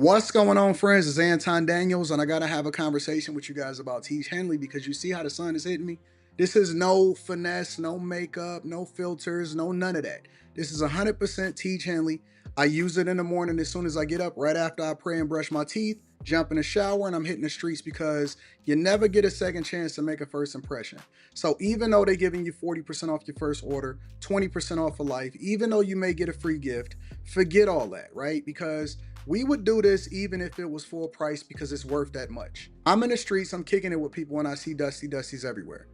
What's going on, friends? It's Anton Daniels, and I gotta have a conversation with you guys about Tiege Hanley because you see how the sun is hitting me. This is no finesse, no makeup, no filters, no none of that. This is 100% Tiege Hanley. I use it in the morning as soon as I get up, right after I pray and brush my teeth, jump in the shower, and I'm hitting the streets because you never get a second chance to make a first impression. So even though they're giving you 40% off your first order, 20% off for life, even though you may get a free gift, forget all that, right? Because we would do this even if it was full price because it's worth that much. I'm in the streets, I'm kicking it with people when I see Dusties everywhere.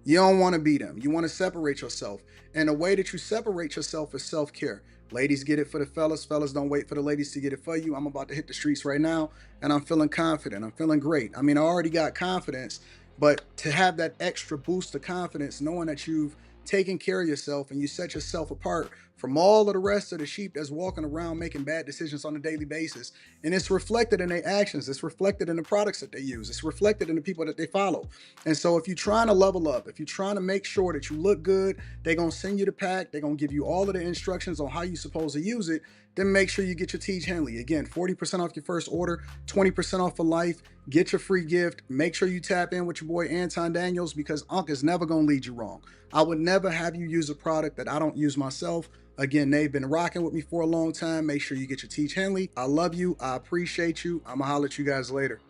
You don't want to be them. You want to separate yourself. And the way that you separate yourself is self-care. Ladies get it for the fellas. Fellas don't wait for the ladies to get it for you. I'm about to hit the streets right now and I'm feeling confident. I'm feeling great. I mean, I already got confidence, but to have that extra boost of confidence, knowing that you've taken care of yourself and you set yourself apart from all of the rest of the sheep that's walking around making bad decisions on a daily basis. And it's reflected in their actions. It's reflected in the products that they use. It's reflected in the people that they follow. And so if you're trying to level up, if you're trying to make sure that you look good, they're going to send you the pack. They're going to give you all of the instructions on how you're supposed to use it. Then make sure you get your Tiege Hanley. Again, 40% off your first order, 20% off for life. Get your free gift. Make sure you tap in with your boy Anton Daniels because Unc is never going to lead you wrong. I would never have you use a product that I don't use myself. Again, they've been rocking with me for a long time. Make sure you get your Tiege Hanley. I love you. I appreciate you. I'm going to holler at you guys later.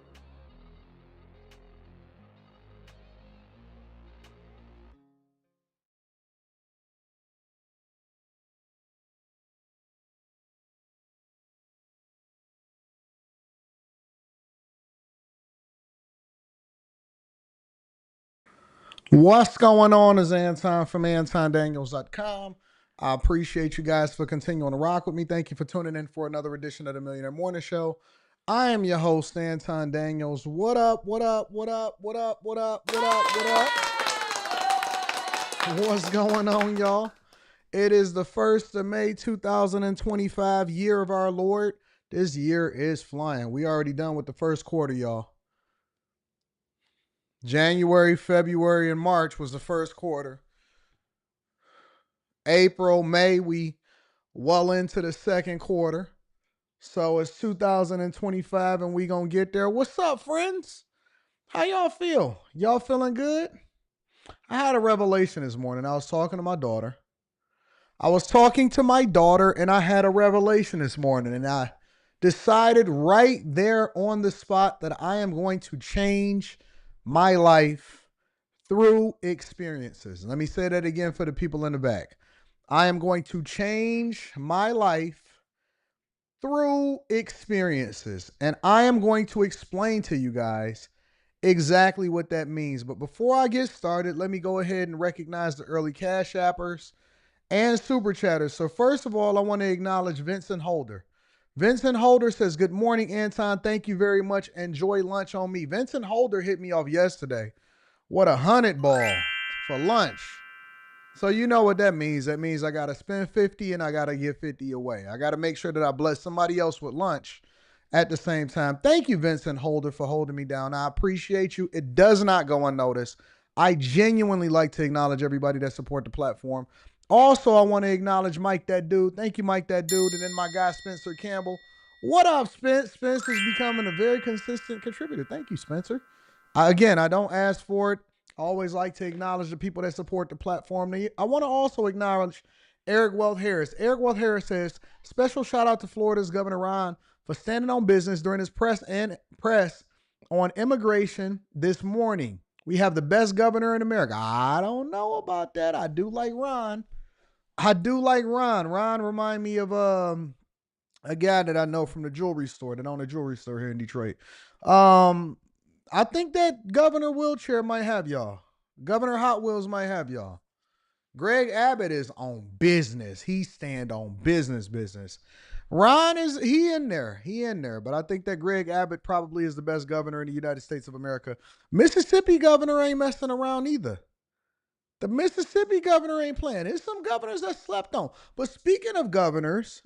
What's going on is Anton from AntonDaniels.com. I appreciate you guys for continuing to rock with me. Thank you for tuning in for another edition of the Millionaire Morning Show. I am your host, Anton Daniels. What up, what up, what up, what up, what up, what up, what up? What's going on, y'all? It is the 1st of May, 2025, year of our Lord. This year is flying. We already done with the first quarter, y'all. January, February, and March was the first quarter. April, May, we well into the second quarter. So it's 2025 and we gonna get there. What's up, friends? How y'all feel? Y'all feeling good? I had a revelation this morning. I was talking to my daughter. And I had a revelation this morning. And I decided right there on the spot that I am going to change my life through experiences. Let me say that again for the people in the back. I am going to change my life through experiences. And I am going to explain to you guys exactly what that means. But before I get started, let me go ahead and recognize the early Cash Appers and Super Chatters. So first of all, I want to acknowledge Vincent Holder. Vincent Holder says, good morning, Anton. Thank you very much. Enjoy lunch on me. Vincent Holder hit me off yesterday. What a 100 ball for lunch. So you know what that means. That means I got to spend 50 and I got to give 50 away. I got to make sure that I bless somebody else with lunch at the same time. Thank you, Vincent Holder, for holding me down. I appreciate you. It does not go unnoticed. I genuinely like to acknowledge everybody that support the platform. Also, I want to acknowledge Mike That Dude. Thank you, Mike That Dude. And then my guy, Spencer Campbell. What up, Spence? Spence is becoming a very consistent contributor. Thank you, Spencer. Again, I don't ask for it. I always like to acknowledge the people that support the platform. I want to also acknowledge Eric Wealth Harris. Eric Wealth Harris says, special shout out to Florida's Governor Ron for standing on business during his press on immigration this morning. We have the best governor in America. I don't know about that. I do like Ron. Ron remind me of a guy that I know from the jewelry store, that owned a jewelry store here in Detroit. I think that Governor Wheelchair might have y'all. Governor Hot Wheels might have y'all. Greg Abbott is on business. He stand on business. Ron is he in there. But I think that Greg Abbott probably is the best governor in the United States of America. Mississippi governor ain't messing around either. The Mississippi governor ain't playing. There's some governors that slept on. But speaking of governors,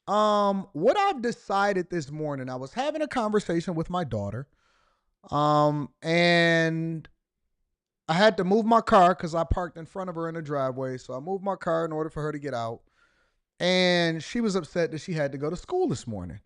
what I've decided this morning, I was having a conversation with my daughter, and I had to move my car because I parked in front of her in the driveway. So I moved my car in order for her to get out. and she was upset that she had to go to school this morning.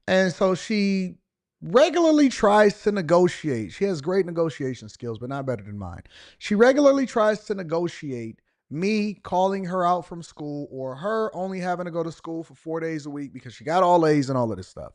And so she regularly tries to negotiate. She has great negotiation skills, but not better than mine. She regularly tries to negotiate me calling her out from school or her only having to go to school for 4 days a week because she got all A's and all of this stuff.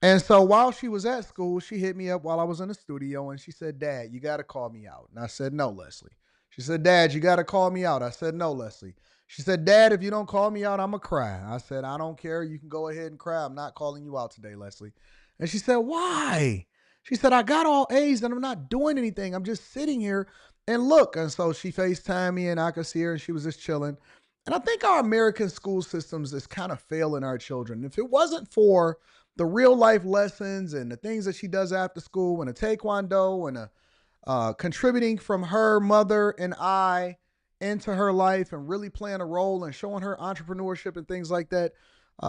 And so while she was at school, she hit me up while I was in the studio and she said, "Dad, you got to call me out." And I said, "No, Leslie." She said, "Dad, you got to call me out." I said, "No, Leslie." She said, "Dad, if you don't call me out, I'm going to cry." I said, "I don't care. You can go ahead and cry. I'm not calling you out today, Leslie." And she said, "Why?" She said, "I got all A's and I'm not doing anything. I'm just sitting here and look." And so she FaceTimed me and I could see her and she was just chilling. And I think our American school systems is kind of failing our children. If it wasn't for the real life lessons and the things that she does after school and the taekwondo and contributing from her mother and I into her life and really playing a role and showing her entrepreneurship and things like that.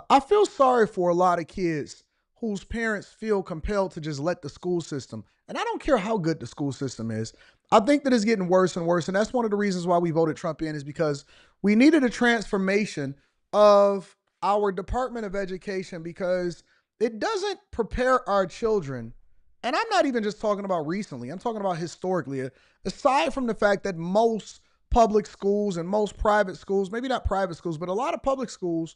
I feel sorry for a lot of kids whose parents feel compelled to just let the school system, and I don't care how good the school system is. I think that it's getting worse and worse. And that's one of the reasons why we voted Trump in, is because we needed a transformation of our Department of Education, because it doesn't prepare our children. And I'm not even just talking about recently, I'm talking about historically. Aside from the fact that most public schools and most private schools, maybe not private schools, but a lot of public schools,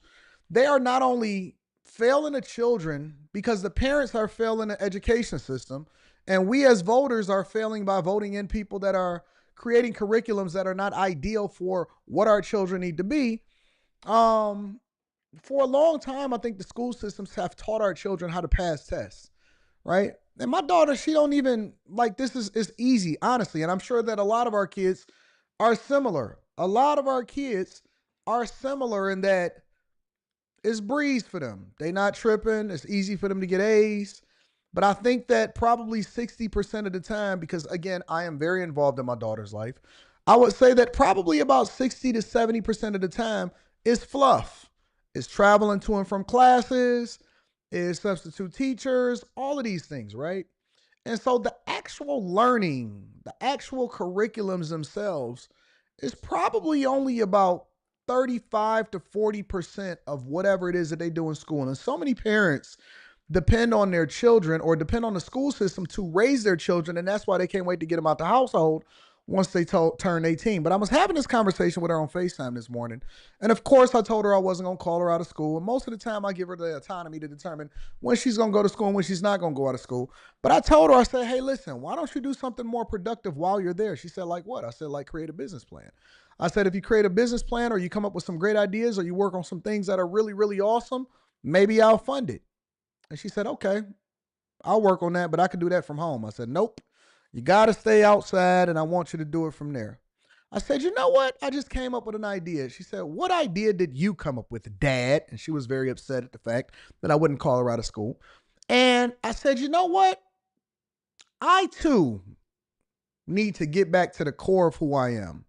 they are not only failing the children because the parents are failing the education system, and we as voters are failing by voting in people that are creating curriculums that are not ideal for what our children need to be. Um, for a long time, I think the school systems have taught our children how to pass tests, right? And my daughter, she don't even like, this is easy, honestly. And I'm sure that a lot of our kids are similar. A lot of our kids are similar in that it's breeze for them. They not tripping. It's easy for them to get A's. But I think that probably 60% of the time, because again, I am very involved in my daughter's life, I would say that probably about 60 to 70% of the time is fluff. It's traveling to and from classes, is substitute teachers, all of these things, right? And so the actual learning, the actual curriculums themselves is probably only about 35 to 40% of whatever it is that they do in school. And so many parents depend on their children or depend on the school system to raise their children. And that's why they can't wait to get them out the household once they turn 18. But I was having this conversation with her on FaceTime this morning. And of course, I told her I wasn't going to call her out of school. And most of the time, I give her the autonomy to determine when she's going to go to school and when she's not going to go out of school. But I told her, I said, "Hey, listen, why don't you do something more productive while you're there?" She said, "Like what?" I said, "Like create a business plan." I said, "If you create a business plan or you come up with some great ideas or you work on some things that are really, really awesome, maybe I'll fund it." And she said, "Okay, I'll work on that, but I can do that from home." I said, "Nope, you got to stay outside and I want you to do it from there." I said, "You know what? I just came up with an idea." She said, "What idea did you come up with, Dad?" And she was very upset at the fact that I wouldn't call her out of school. And I said, "You know what? I too need to get back to the core of who I am."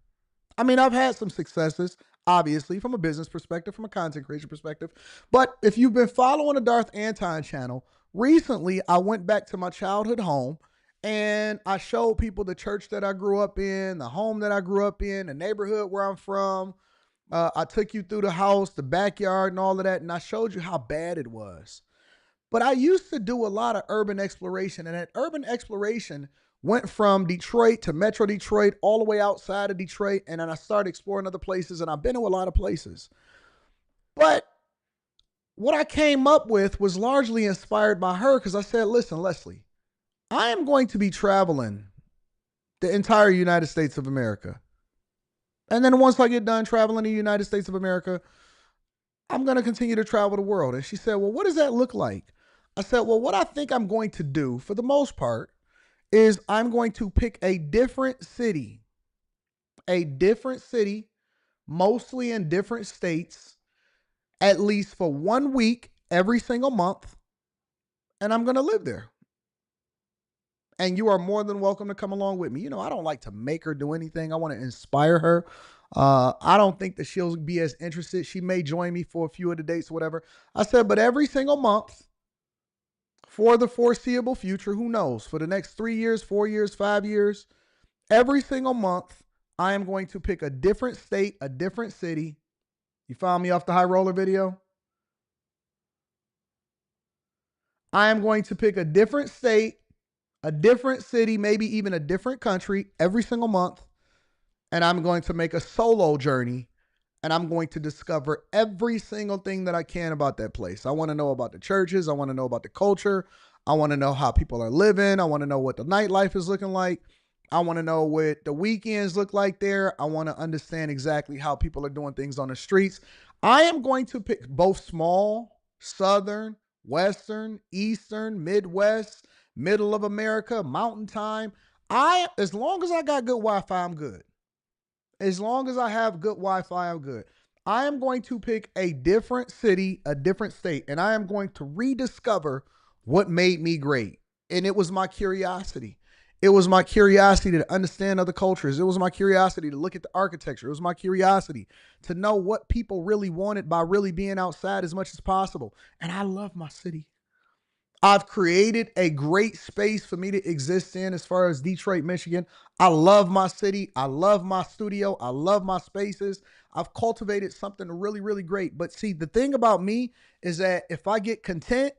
I mean, I've had some successes, obviously, from a business perspective, from a content creation perspective. But if you've been following the Darth Anton channel, recently I went back to my childhood home and I showed people the church that I grew up in, the home that I grew up in, the neighborhood where I'm from. I took you through the house, the backyard, and all of that. And I showed you how bad it was. But I used to do a lot of urban exploration, and that urban exploration went from Detroit to Metro Detroit, all the way outside of Detroit, and then I started exploring other places, and I've been to a lot of places. But what I came up with was largely inspired by her, because I said, "Listen, Leslie, I am going to be traveling the entire United States of America. And then once I get done traveling the United States of America, I'm going to continue to travel the world." And she said, "Well, what does that look like?" I said, "Well, what I think I'm going to do for the most part is I'm going to pick a different city, mostly in different states, at least for 1 week every single month, and I'm going to live there. And you are more than welcome to come along with me." You know, I don't like to make her do anything. I want to inspire her. I don't think that she'll be as interested. She may join me for a few of the dates or whatever. I said, but every single month for the foreseeable future, who knows, for the next 3 years, 4 years, 5 years, every single month, I am going to pick a different state, a different city, You found me off the high roller video? I am going to pick a different state, a different city, maybe even a different country every single month. And I'm going to make a solo journey, and I'm going to discover every single thing that I can about that place. I want to know about the churches. I want to know about the culture. I want to know how people are living. I want to know what the nightlife is looking like. I want to know what the weekends look like there. I want to understand exactly how people are doing things on the streets. I am going to pick both small, southern, western, eastern, Midwest, middle of America, mountain time. As long as I got good Wi-Fi, I'm good. As long as I have good Wi-Fi, I'm good. I am going to pick a different city, a different state, and I am going to rediscover what made me great. And it was my curiosity. It was my curiosity to understand other cultures. It was my curiosity to look at the architecture. It was my curiosity to know what people really wanted by really being outside as much as possible. And I love my city. I've created a great space for me to exist in as far as Detroit, Michigan. I love my city. I love my studio. I love my spaces. I've cultivated something really, really great. But see, the thing about me is that if I get content,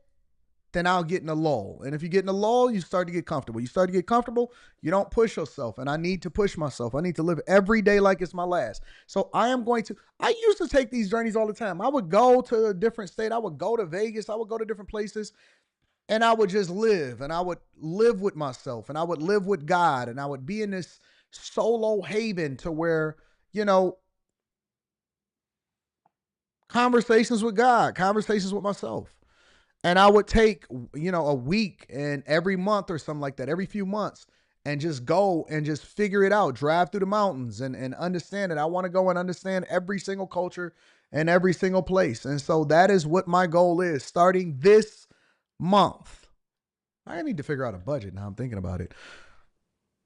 then I'll get in a lull. And if you get in a lull, you start to get comfortable. You start to get comfortable, you don't push yourself. And I need to push myself. I need to live every day like it's my last. So I used to take these journeys all the time. I would go to a different state. I would go to Vegas. I would go to different places. And I would just live, and I would live with myself, and I would live with God, and I would be in this solo haven to where, you know, conversations with God, conversations with myself. And I would take, a week and every month or something like that, every few months, and just go and just figure it out, drive through the mountains and understand it. I want to go and understand every single culture and every single place. And so that is what my goal is starting this month. I need to figure out a budget now. I'm thinking about it.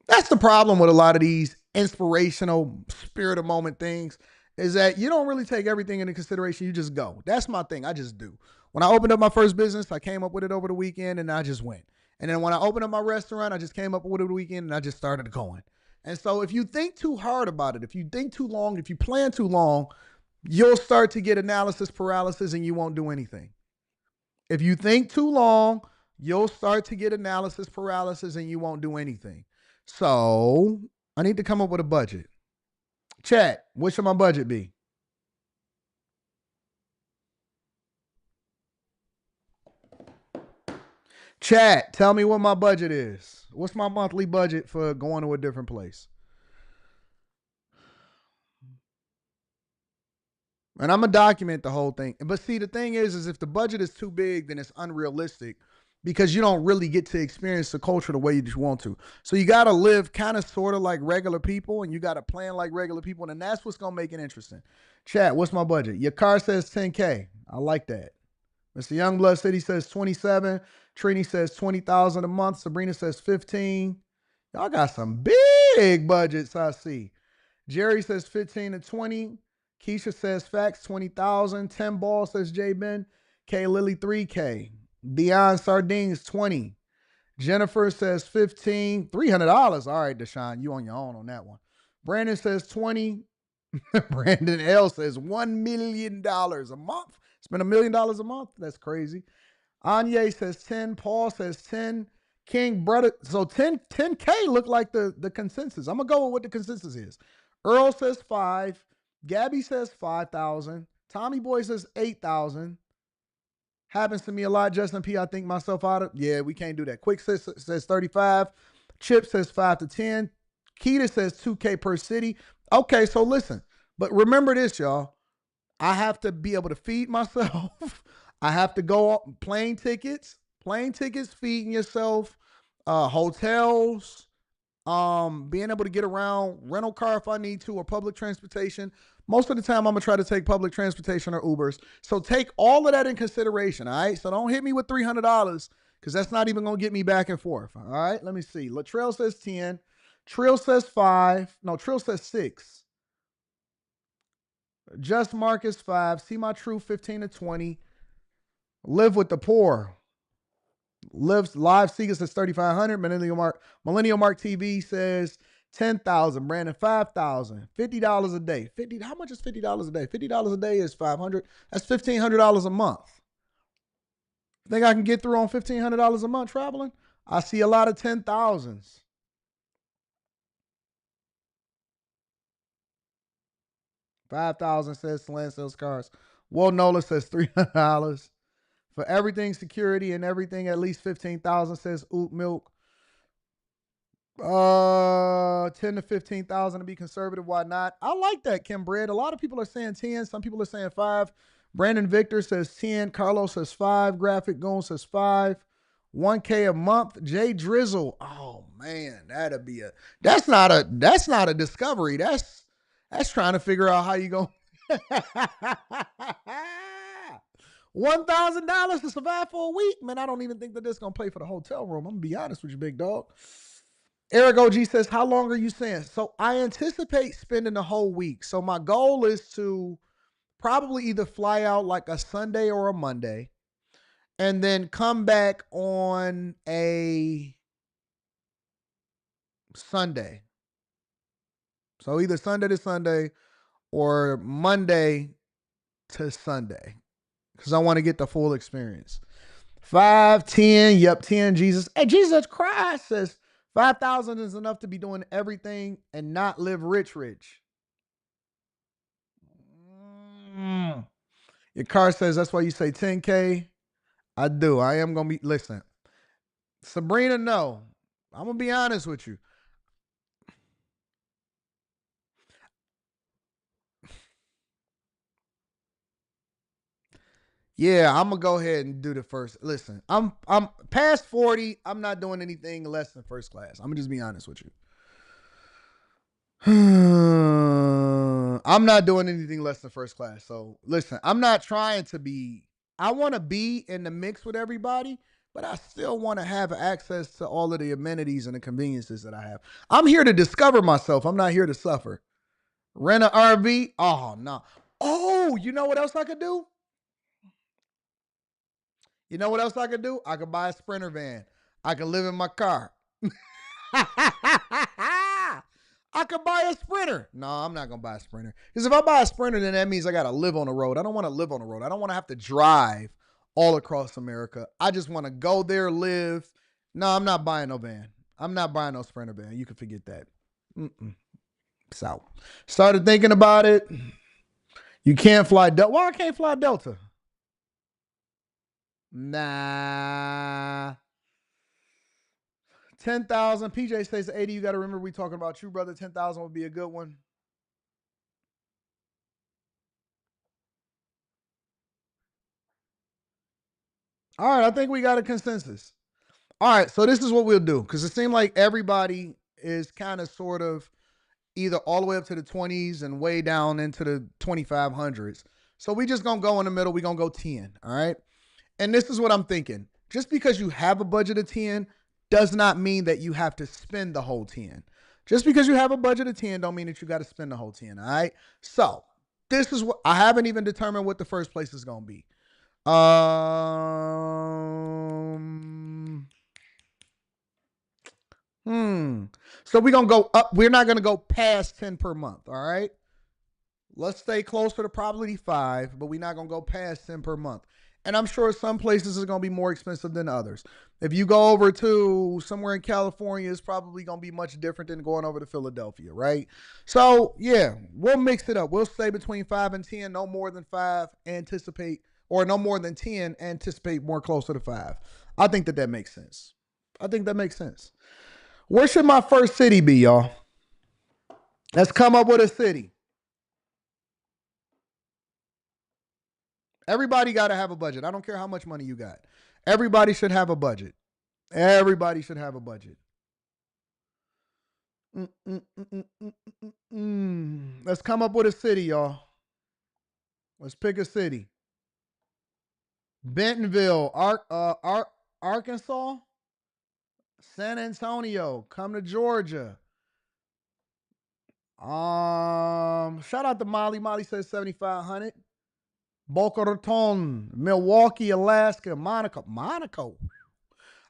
That's the problem with a lot of these inspirational spirit of moment things is that you don't really take everything into consideration. You just go. That's my thing. I just do. When I opened up my first business, I came up with it over the weekend and I just went. And then when I opened up my restaurant, I just came up with it over the weekend and I just started going. And so if you think too hard about it, if you think too long, if you plan too long, you'll start to get analysis paralysis and you won't do anything. If you think too long, you'll start to get analysis paralysis and you won't do anything. So I need to come up with a budget. Chat, what should my budget be? Chat, tell me what my budget is. What's my monthly budget for going to a different place? And I'm gonna document the whole thing. But see, the thing is if the budget is too big, then it's unrealistic because you don't really get to experience the culture the way you want to. So you gotta live kind of sort of like regular people, and you gotta plan like regular people, and that's what's gonna make it interesting. Chat, what's my budget? Your car says 10K. I like that. Mr. Youngblood City says 27. Trini says 20,000 a month. Sabrina says 15. Y'all got some big budgets, I see. Jerry says 15 to 20. Keisha says facts 20,000. 10 Ball says J Ben. K Lily 3K. Beyond Sardines 20. Jennifer says 15. $300. All right, Deshaun, you on your own on that one. Brandon says 20. Brandon L says $1 million a month. Spend $1 million a month. That's crazy. Anya says 10. Paul says 10. King brother. So 10K look like the consensus. I'm gonna go with what the consensus is. Earl says 5. Gabby says 5,000. Tommy Boy says 8,000. Happens to me a lot. Justin P. I think myself out of. Yeah, we can't do that. Quick says 35. Chip says 5 to 10. Keita says 2K per city. Okay, so listen. But remember this, y'all. I have to be able to feed myself. I have to go plane tickets, feeding yourself, hotels, being able to get around, rental car if I need to, or public transportation. Most of the time, I'm gonna try to take public transportation or Ubers. So take all of that in consideration. All right. So don't hit me with $300 because that's not even gonna get me back and forth. All right. Let me see. Latrell says 10. Trill says 5. No, Trill says 6. Just Marcus 5. See my true 15 to 20. Live with the poor. Live Live Seeker says 3,500. Millennial Mark TV says 10,000. Brandon, 5,000. $50 a day. How much is $50 a day? $50 a day is 500. That's $1,500 a month. Think I can get through on $1,500 a month traveling? I see a lot of 10,000s. 5,000 says Land Sales Cars. Will Nola says $300. For everything security and everything, at least 15,000 says Oot Milk. 10 to 15,000 to be conservative. Why not? I like that, Kim Bread. A lot of people are saying 10. Some people are saying 5. Brandon Victor says 10. Carlos says 5. Graphic Goon says 5. 1K a month. Jay Drizzle. Oh man, that's not a discovery. That's trying to figure out how you go. $1,000 to survive for a week. Man, I don't even think that this gonna pay for the hotel room. I'm gonna be honest with you, big dog. Eric OG says, how long are you saying? So I anticipate spending the whole week. So my goal is to probably either fly out like a Sunday or a Monday and then come back on a Sunday. So either Sunday to Sunday or Monday to Sunday because I want to get the full experience. 5, 10, yep, 10, Jesus. Hey, Jesus Christ says 5,000 is enough to be doing everything and not live rich. Your car says that's why you say 10K. I do. I am going to be, listen, Sabrina, no. I'm going to be honest with you. Yeah, I'm going to go ahead and do the first. Listen, I'm past 40. I'm not doing anything less than first class. I'm going to just be honest with you. I'm not doing anything less than first class. So listen, I'm not trying to be, I want to be in the mix with everybody, but I still want to have access to all of the amenities and the conveniences that I have. I'm here to discover myself. I'm not here to suffer. Rent an RV? Oh, no. Oh, you know what else I could do? You know what else I could do? I could buy a Sprinter van. I could live in my car. I could buy a Sprinter. No, I'm not going to buy a Sprinter. Because if I buy a Sprinter, then that means I got to live on the road. I don't want to live on the road. I don't want to have to drive all across America. I just want to go there, live. No, I'm not buying no van. I'm not buying no Sprinter van. You can forget that. So, started thinking about it. You can't fly Delta. Why I can't fly Delta? Nah. 10,000. PJ says 80. You got to remember we talking about you, brother. 10,000 would be a good one. All right, I think we got a consensus. All right, so this is what we'll do because it seemed like everybody is kind of sort of either all the way up to the 20s and way down into the 2,500s. So we just going to go in the middle. We're going to go 10, all right? And this is what I'm thinking. Just because you have a budget of 10 does not mean that you have to spend the whole 10. Just because you have a budget of 10 don't mean that you got to spend the whole 10, all right? So this is what, I haven't even determined what the first place is going to be. So we're going to go up. We're not going to go past 10 per month, all right? Let's stay closer to probably 5, but we're not going to go past 10 per month. And I'm sure some places are going to be more expensive than others. If you go over to somewhere in California, it's probably going to be much different than going over to Philadelphia, right? So, yeah, we'll mix it up. We'll stay between 5 and 10, no more than 5, anticipate, or no more than 10, anticipate more closer to 5. I think that makes sense. I think that makes sense. Where should my first city be, y'all? Let's come up with a city. Everybody got to have a budget. I don't care how much money you got. Everybody should have a budget. Everybody should have a budget. Let's come up with a city, y'all. Let's pick a city. Bentonville, Arkansas, San Antonio, come to Georgia. Shout out to Molly. Molly says 7,500. Boca Raton, Milwaukee, Alaska, Monaco.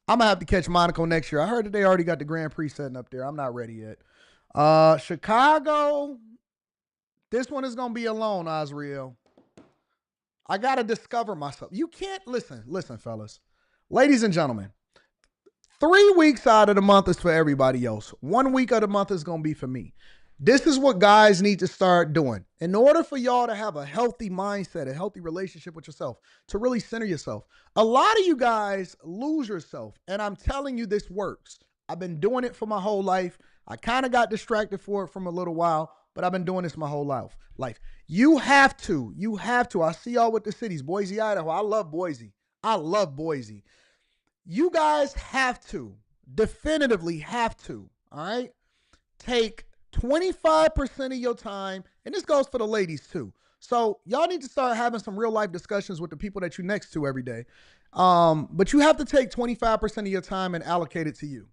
I'm gonna have to catch Monaco next year. I heard that they already got the Grand Prix setting up there. I'm not ready yet. Chicago, this one is gonna be alone, Osriel. I gotta discover myself. You can't listen, fellas. Ladies and gentlemen, 3 weeks out of the month is for everybody else. 1 week of the month is going to be for me. This is what guys need to start doing. In order for y'all to have a healthy mindset, a healthy relationship with yourself, to really center yourself, a lot of you guys lose yourself. And I'm telling you, this works. I've been doing it for my whole life. I kind of got distracted for it from a little while, but I've been doing this my whole life. You have to. I see y'all with the cities. Boise, Idaho. I love Boise. You guys have to, definitively have to, all right, take 25% of your time, and this goes for the ladies too. So y'all need to start having some real life discussions with the people that you're next to every day. But you have to take 25% of your time and allocate it to you.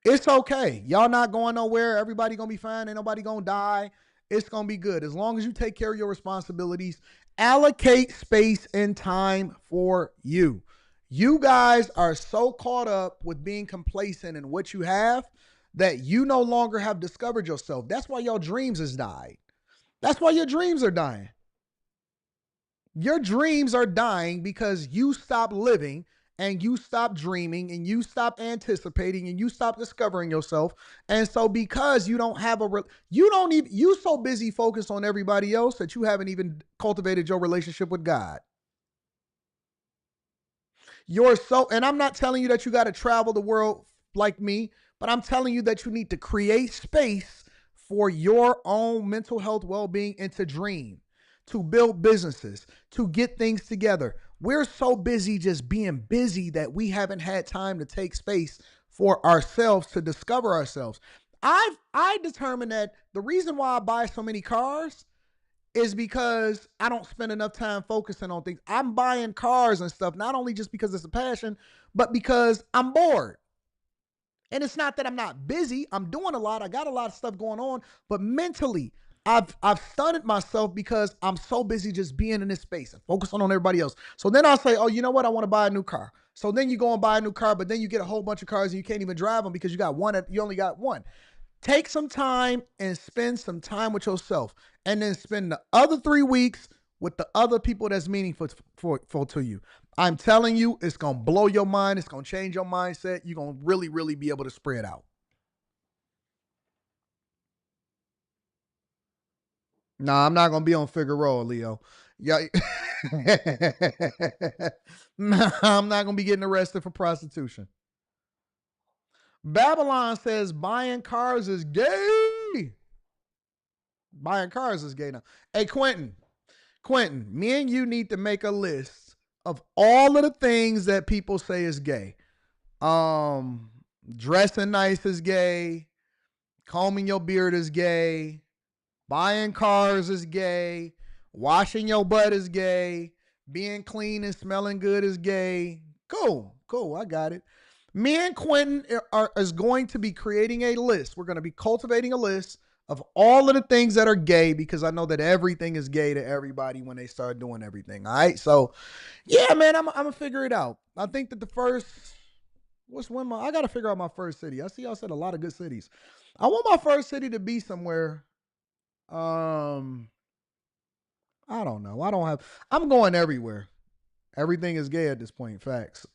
It's okay. Y'all not going nowhere. Everybody gonna be fine. Ain't nobody gonna die. It's gonna be good. As long as you take care of your responsibilities, allocate space and time for you. You guys are so caught up with being complacent in what you have that you no longer have discovered yourself. That's why your dreams has died. That's why your dreams are dying. Your dreams are dying because you stop living and you stop dreaming and you stop anticipating and you stop discovering yourself. And so because you don't have you so busy focused on everybody else that you haven't even cultivated your relationship with God. And I'm not telling you that you got to travel the world like me, but I'm telling you that you need to create space for your own mental health well-being and to dream, to build businesses, to get things together. We're so busy just being busy that we haven't had time to take space for ourselves to discover ourselves. I determined that the reason why I buy so many cars is because I don't spend enough time focusing on things. I'm buying cars and stuff, not only just because it's a passion, but because I'm bored. And it's not that I'm not busy. I'm doing a lot. I got a lot of stuff going on, but mentally, I've stunted myself because I'm so busy just being in this space and focusing on everybody else. So then I'll say, oh, you know what? I want to buy a new car. So then you go and buy a new car, but then you get a whole bunch of cars and you can't even drive them because you only got one. Take some time and spend some time with yourself, and then spend the other 3 weeks with the other people that's meaningful to you. I'm telling you, it's going to blow your mind. It's going to change your mindset. You're going to really, really be able to spread out. Nah, I'm not going to be on Figueroa, Leo. Yeah. Nah, I'm not going to be getting arrested for prostitution. Babylon says buying cars is gay. Buying cars is gay now. Hey, Quentin, me and you need to make a list of all of the things that people say is gay. Dressing nice is gay. Combing your beard is gay. Buying cars is gay. Washing your butt is gay. Being clean and smelling good is gay. Cool. I got it. Me and Quentin is going to be creating a list. We're going to be cultivating a list of all of the things that are gay, because I know that everything is gay to everybody when they start doing everything. All right. So, yeah, man, I'm going to figure it out. I think that I got to figure out my first city. I see y'all said a lot of good cities. I want my first city to be somewhere. I don't know. I'm going everywhere. Everything is gay at this point. Facts.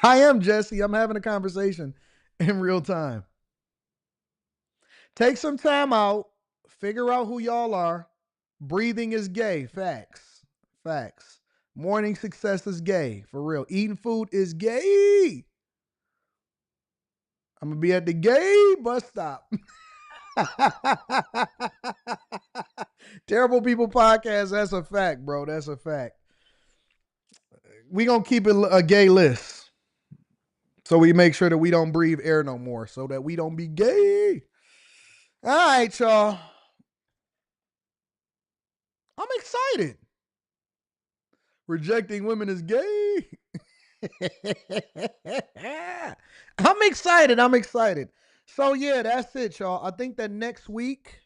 I am Jesse. I'm having a conversation in real time. Take some time out. Figure out who y'all are. Breathing is gay. Facts. Morning success is gay. For real. Eating food is gay. I'm going to be at the gay bus stop. Terrible People Podcast. That's a fact, bro. That's a fact. We going to keep it a gay list, so we make sure that we don't breathe air no more, so that we don't be gay. All right, y'all. I'm excited. Rejecting women is gay. I'm excited. So yeah, that's it, y'all. I think that next week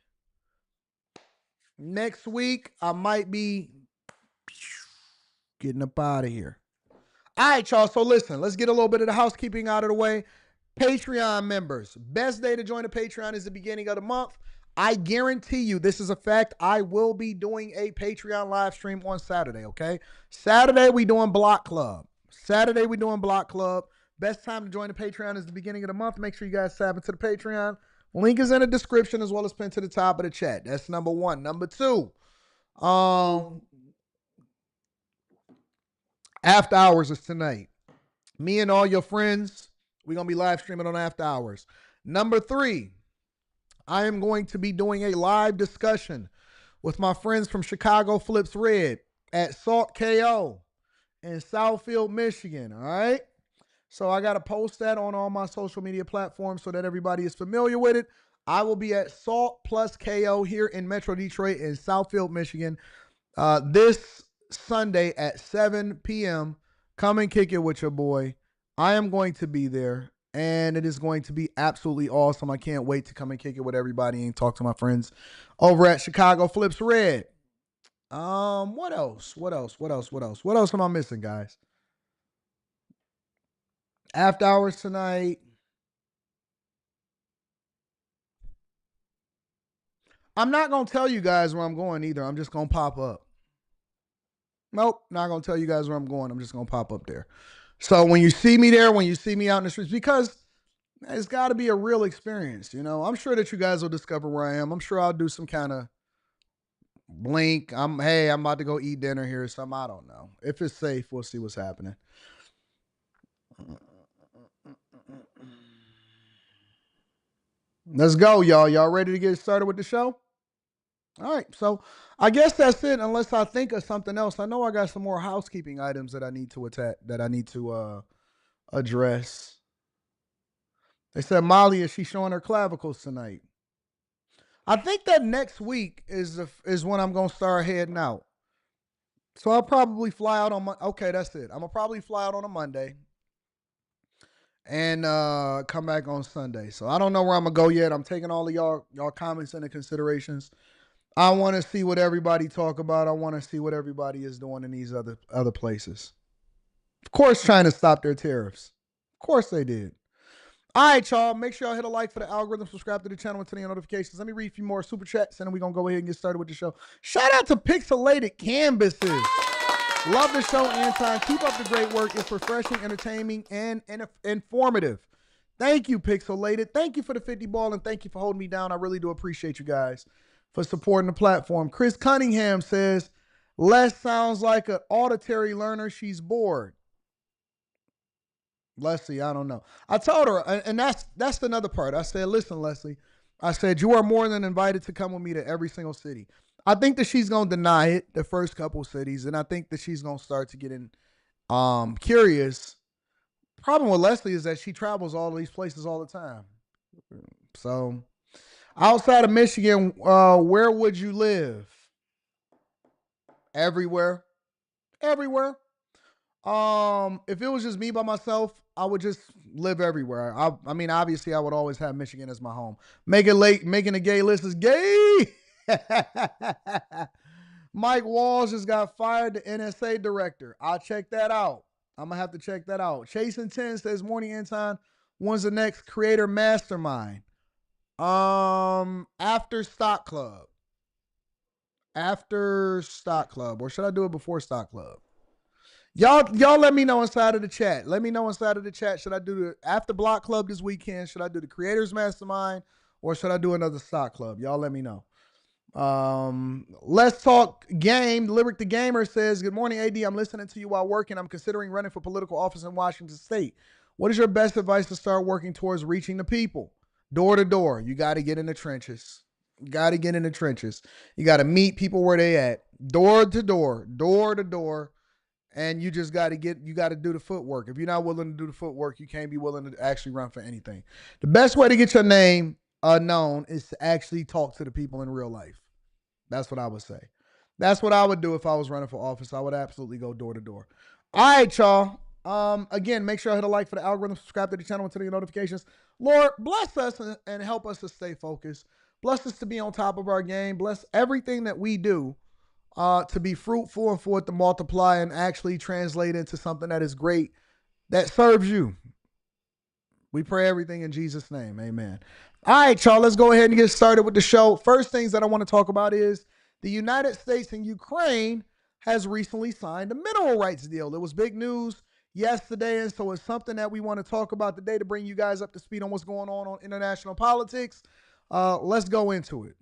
I might be getting up out of here. All right, y'all. So listen, let's get a little bit of the housekeeping out of the way. Patreon members, best day to join the Patreon is the beginning of the month. I guarantee you, this is a fact, I will be doing a Patreon live stream on Saturday, okay? Saturday, we doing Block Club. Saturday, we doing Block Club. Best time to join the Patreon is the beginning of the month. Make sure you guys tap into the Patreon. Link is in the description as well as pinned to the top of the chat. That's number one. Number two, after hours is tonight. Me and all your friends, we're going to be live streaming on after hours. Number three, I am going to be doing a live discussion with my friends from Chicago Flips Red at Salt KO in Southfield, Michigan. All right. So I got to post that on all my social media platforms so that everybody is familiar with it. I will be at Salt plus KO here in Metro Detroit in Southfield, Michigan, this Sunday at 7 p.m. Come and kick it with your boy. I am going to be there, and it is going to be absolutely awesome. I can't wait to come and kick it with everybody and talk to my friends over at Chicago Flips Red. What else? What else am I missing, guys? After hours tonight. I'm not going to tell you guys where I'm going either. I'm just going to pop up. Nope, not going to tell you guys where I'm going. I'm just going to pop up there. So when you see me there, when you see me out in the streets, because it's got to be a real experience, you know. I'm sure that you guys will discover where I am. I'm sure I'll do some kind of blink. I'm about to go eat dinner here or something. I don't know. If it's safe, we'll see what's happening. Let's go, y'all. Y'all ready to get started with the show? All right. So I guess that's it, unless I think of something else. I know I got some more housekeeping items that I need to address. They said Molly, is she showing her clavicles tonight? I think that next week is when I'm gonna start heading out. So I'll probably fly out on okay, that's it. I'm gonna probably fly out on a Monday and come back on Sunday. So I don't know where I'm gonna go yet. I'm taking all of y'all comments into considerations. I want to see what everybody talk about. I want to see what everybody is doing in these other places. Of course, China stopped their tariffs. Of course they did. All right, y'all. Make sure y'all hit a like for the algorithm, subscribe to the channel, and turn on notifications. Let me read a few more super chats, and then we're going to go ahead and get started with the show. Shout out to Pixelated Canvases. Love the show, Anton. Keep up the great work. It's refreshing, entertaining, and informative. Thank you, Pixelated. Thank you for the 50 ball, and thank you for holding me down. I really do appreciate you guys for supporting the platform. Chris Cunningham says, Les sounds like an auditory learner. She's bored. Leslie, I don't know. I told her, and that's another part. I said, listen, Leslie, I said, you are more than invited to come with me to every single city. I think that she's going to deny it the first couple cities, and I think that she's going to start to get in curious. Problem with Leslie is that she travels all these places all the time. So outside of Michigan, where would you live? Everywhere. Everywhere. If it was just me by myself, I would just live everywhere. I mean, obviously, I would always have Michigan as my home. Making the gay list is gay. Mike Walls just got fired, the NSA director. I'll check that out. I'm gonna have to check that out. Chasing 10 says, morning Anton, when's the next creator mastermind? After Stock Club. After Stock Club, or should I do it before Stock Club? Y'all let me know inside of the chat. Let me know inside of the chat. Should I do the after Block Club this weekend? Should I do the Creators Mastermind, or should I do another Stock Club? Y'all let me know. Let's talk game. Lyric the Gamer says, good morning, AD. I'm listening to you while working. I'm considering running for political office in Washington State. What is your best advice to start working towards reaching the people? Door to door. You got to get in the trenches. You got to get in the trenches. You got to meet people where they at. Door to door. Door to door. And you just got to do the footwork. If you're not willing to do the footwork, you can't be willing to actually run for anything. The best way to get your name known is to actually talk to the people in real life. That's what I would say. That's what I would do if I was running for office. I would absolutely go door to door. All right, y'all. Again, make sure I hit a like for the algorithm, subscribe to the channel, and turn on your notifications. Lord, bless us and help us to stay focused. Bless us to be on top of our game. Bless everything that we do to be fruitful and for it to multiply and actually translate into something that is great that serves you. We pray everything in Jesus' name. Amen. All right, y'all, let's go ahead and get started with the show. First things that I want to talk about is the United States and Ukraine has recently signed a mineral rights deal. It was big news yesterday, and so it's something that we want to talk about today to bring you guys up to speed on what's going on international politics. Let's go into it.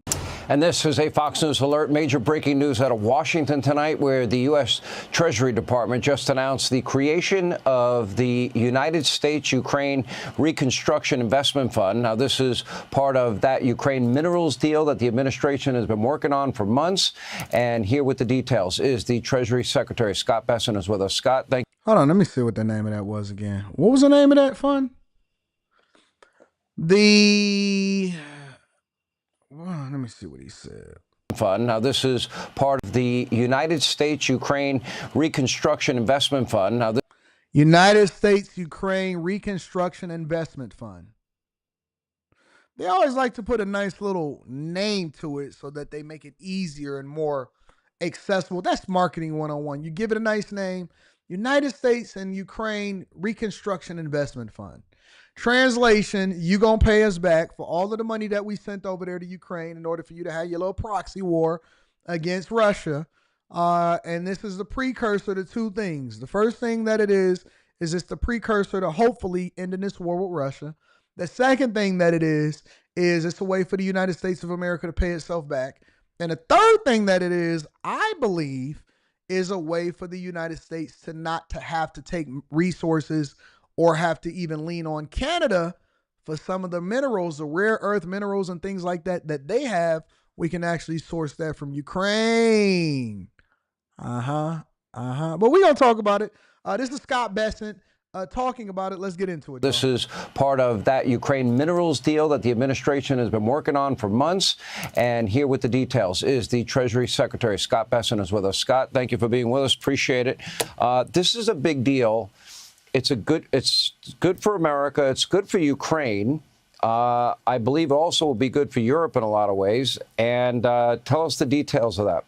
And this is a Fox News alert. Major breaking news out of Washington tonight, where the U.S. Treasury Department just announced the creation of the United States-Ukraine Reconstruction Investment Fund. Now, this is part of that Ukraine minerals deal that the administration has been working on for months. And here with the details is the Treasury Secretary, Scott Bessent, is with us. Scott, thank you. Hold on, let me see what the name of that was again. What was the name of that fund? Let me see what he said. Fund. Now, this is part of the United States-Ukraine Reconstruction Investment Fund. Now, United States-Ukraine Reconstruction Investment Fund. They always like to put a nice little name to it so that they make it easier and more accessible. That's marketing 101. You give it a nice name. United States and Ukraine Reconstruction Investment Fund. Translation, you gonna pay us back for all of the money that we sent over there to Ukraine in order for you to have your little proxy war against Russia. And this is the precursor to two things. The first thing that it is it's the precursor to hopefully ending this war with Russia. The second thing that it is it's a way for the United States of America to pay itself back. And the third thing that it is, I believe, is a way for the United States to not to have to take resources or have to even lean on Canada for some of the minerals, the rare earth minerals and things like that that they have. We can actually source that from Ukraine. But we're going to talk about it. This is Scott Bessent talking about it. Let's get into it. This is part of that Ukraine minerals deal that the administration has been working on for months. And here with the details is the Treasury Secretary, Scott Bessent, is with us. Scott, thank you for being with us. Appreciate it. This is a big deal. It's good for America. It's good for Ukraine. I believe also will be good for Europe in a lot of ways. And tell us the details of that.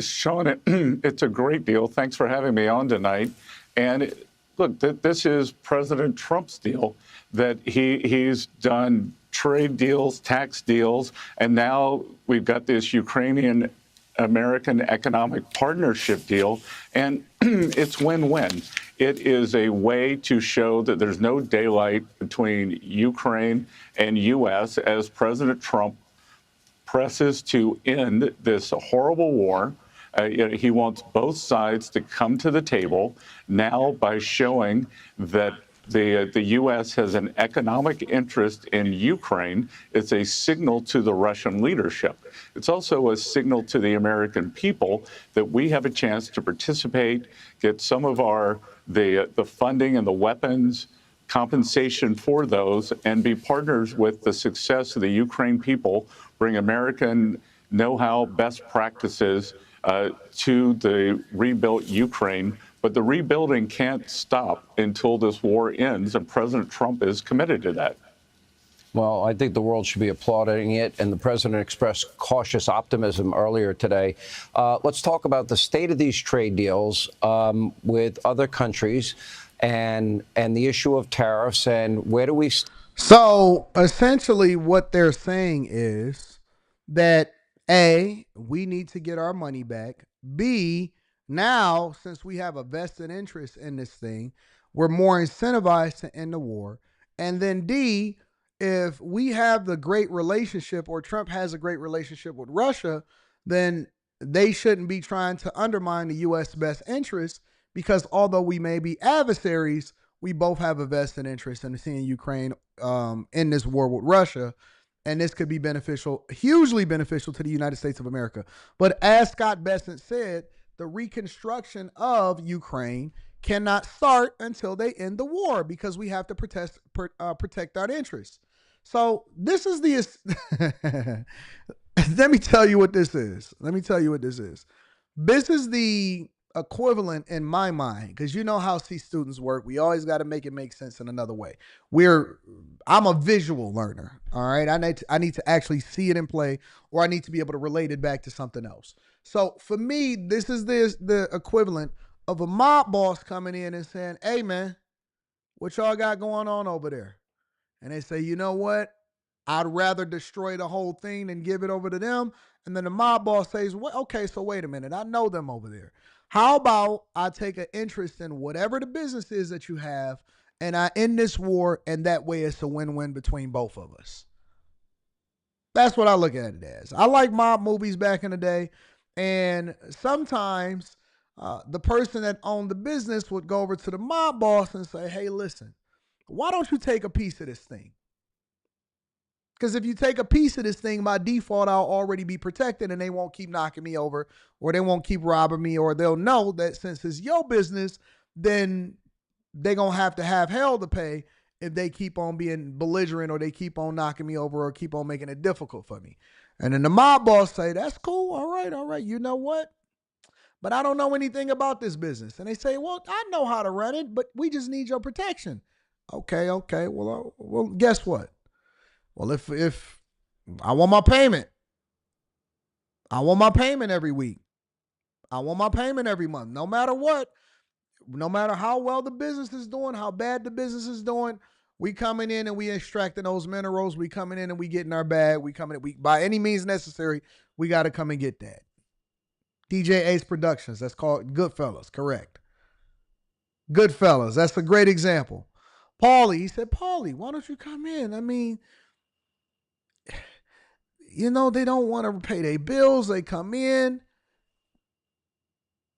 Sean, it's a great deal. Thanks for having me on tonight. And look, this is President Trump's deal that he's done trade deals, tax deals, and now we've got this Ukrainian American economic partnership deal, and it's win-win. It is a way to show that there's no daylight between Ukraine and U.S. as President Trump presses to end this horrible war. He wants both sides to come to the table now by showing that the U.S. has an economic interest in Ukraine. It's a signal to the Russian leadership. It's also a signal to the American people that we have a chance to participate, get some of the funding and the weapons, compensation for those, and be partners with the success of the Ukraine people, bring American know-how, best practices to the rebuilt Ukraine. But the rebuilding can't stop until this war ends, and President Trump is committed to that. Well, I think the world should be applauding it, and the president expressed cautious optimism earlier today. Let's talk about the state of these trade deals with other countries and the issue of tariffs, and where do we... So essentially what they're saying is that A, we need to get our money back. B, now, since we have a vested interest in this thing, we're more incentivized to end the war. And then D, if we have the great relationship, or Trump has a great relationship with Russia, then they shouldn't be trying to undermine the U.S. best interest, because although we may be adversaries, we both have a vested interest in seeing Ukraine in this war with Russia. And this could be beneficial, hugely beneficial to the United States of America. But as Scott Bessent said, the reconstruction of Ukraine cannot start until they end the war, because we have to protect our interests. So this is the, let me tell you what this is. This is the equivalent in my mind, because you know how C students work. We always got to make it make sense in another way. I'm a visual learner. All right. I need to actually see it in play, or I need to be able to relate it back to something else. So for me, this is the equivalent of a mob boss coming in and saying, hey, man, what y'all got going on over there? And they say, you know what? I'd rather destroy the whole thing than give it over to them. And then the mob boss says, well, okay, so wait a minute. I know them over there. How about I take an interest in whatever the business is that you have and I end this war, and that way it's a win-win between both of us. That's what I look at it as. I like mob movies back in the day, and sometimes the person that owned the business would go over to the mob boss and say, hey, listen, why don't you take a piece of this thing? Because if you take a piece of this thing, by default, I'll already be protected and they won't keep knocking me over, or they won't keep robbing me, or they'll know that since it's your business, then they're going to have hell to pay if they keep on being belligerent, or they keep on knocking me over, or keep on making it difficult for me. And then the mob boss say, that's cool. All right. You know what? But I don't know anything about this business. And they say, well, I know how to run it, but we just need your protection. Okay. Well, guess what? Well, if I want my payment, I want my payment every week. I want my payment every month, no matter what. No matter how well the business is doing, how bad the business is doing, we coming in and we extracting those minerals. We coming in and we getting our bag. We coming in, we by any means necessary, we got to come and get that. DJ Ace Productions, that's called Goodfellas, correct. Goodfellas, that's a great example. Paulie, he said, Paulie, why don't you come in? I mean, you know, they don't want to pay their bills. They come in.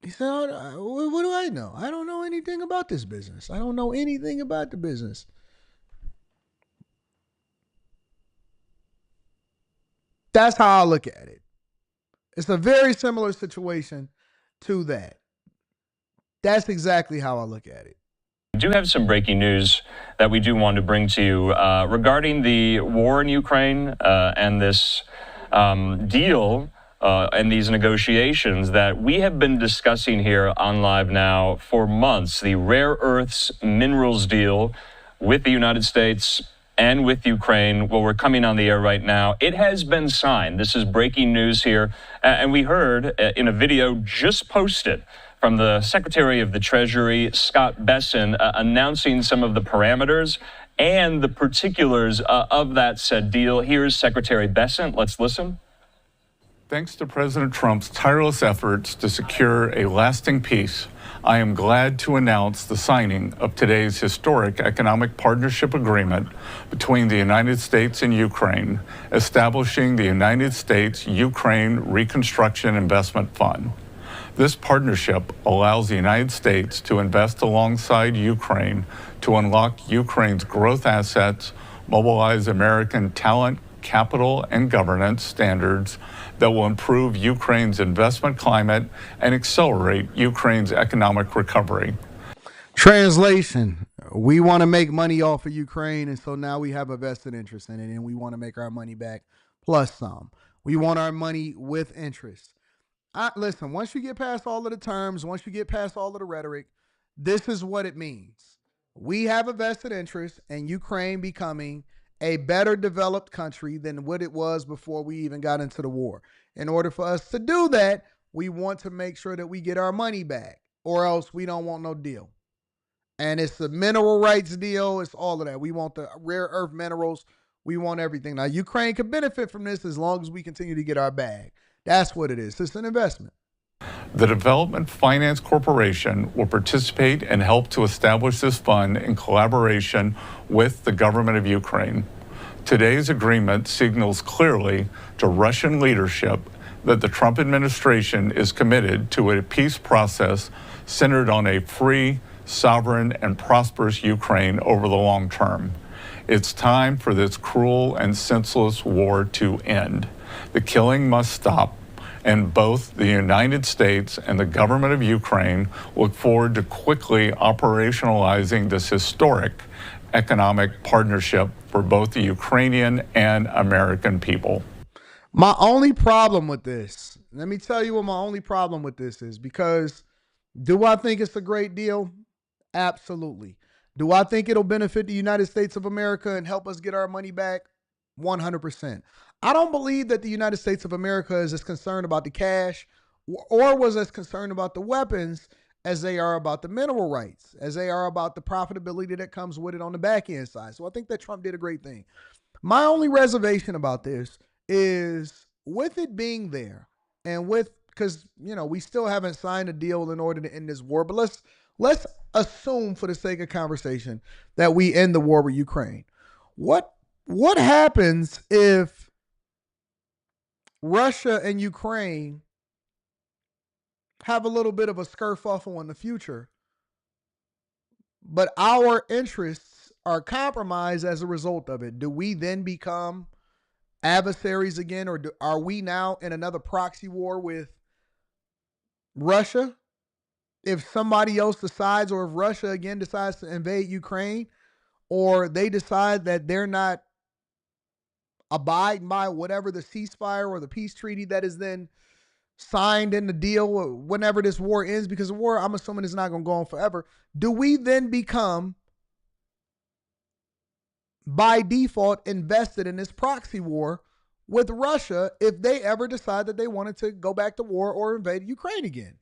He said, what do I know? I don't know anything about this business. I don't know anything about the business. That's how I look at it. It's a very similar situation to that. That's exactly how I look at it. We do have some breaking news that we do want to bring to you regarding the war in Ukraine and this deal and these negotiations that we have been discussing here on Live Now for months. The rare earths minerals deal with the United States and with Ukraine. Well, we're coming on the air right now. It has been signed. This is breaking news here. And we heard in a video just posted from the Secretary of the Treasury, Scott Bessent, announcing some of the parameters and the particulars of that said deal. Here's Secretary Bessent. Let's listen. Thanks to President Trump's tireless efforts to secure a lasting peace, I am glad to announce the signing of today's historic economic partnership agreement between the United States and Ukraine, establishing the United States-Ukraine Reconstruction Investment Fund. This partnership allows the United States to invest alongside Ukraine to unlock Ukraine's growth assets, mobilize American talent, capital, and governance standards that will improve Ukraine's investment climate and accelerate Ukraine's economic recovery. Translation, we want to make money off of Ukraine, and so now we have a vested interest in it, and we want to make our money back plus some. We want our money with interest. Listen, once you get past all of the terms, once you get past all of the rhetoric, this is what it means. We have a vested interest in Ukraine becoming a better developed country than what it was before we even got into the war. In order for us to do that, we want to make sure that we get our money back, or else we don't want no deal. And it's a mineral rights deal. It's all of that. We want the rare earth minerals. We want everything. Now, Ukraine could benefit from this as long as we continue to get our bag. That's what it is. It's an investment. The Development Finance Corporation will participate and help to establish this fund in collaboration with the government of Ukraine. Today's agreement signals clearly to Russian leadership that the Trump administration is committed to a peace process centered on a free, sovereign, and prosperous Ukraine over the long term. It's time for this cruel and senseless war to end. The killing must stop, and both the United States and the government of Ukraine look forward to quickly operationalizing this historic economic partnership for both the Ukrainian and American people. My only problem with this, let me tell you what my only problem with this is, because do I think it's a great deal? Absolutely. Do I think it'll benefit the United States of America and help us get our money back? 100%. I don't believe that the United States of America is as concerned about the cash or was as concerned about the weapons as they are about the mineral rights, as they are about the profitability that comes with it on the back end side. So I think that Trump did a great thing. My only reservation about this is with it being there and because we still haven't signed a deal in order to end this war, but let's assume for the sake of conversation that we end the war with Ukraine. What happens if Russia and Ukraine have a little bit of a skerfuffle in the future, but our interests are compromised as a result of it? Do we then become adversaries again, or are we now in another proxy war with Russia? If somebody else decides, or if Russia again decides to invade Ukraine, or they decide that they're not abiding by whatever the ceasefire or the peace treaty that is then signed in the deal whenever this war ends, because the war, I'm assuming, is not going to go on forever, do we then become, by default, invested in this proxy war with Russia if they ever decide that they wanted to go back to war or invade Ukraine again?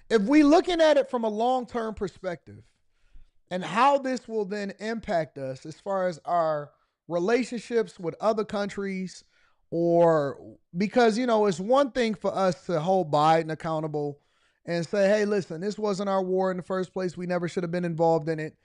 If we looking at it from a long-term perspective and how this will then impact us as far as our relationships with other countries, or because, it's one thing for us to hold Biden accountable and say, hey, listen, this wasn't our war in the first place. We never should have been involved in it.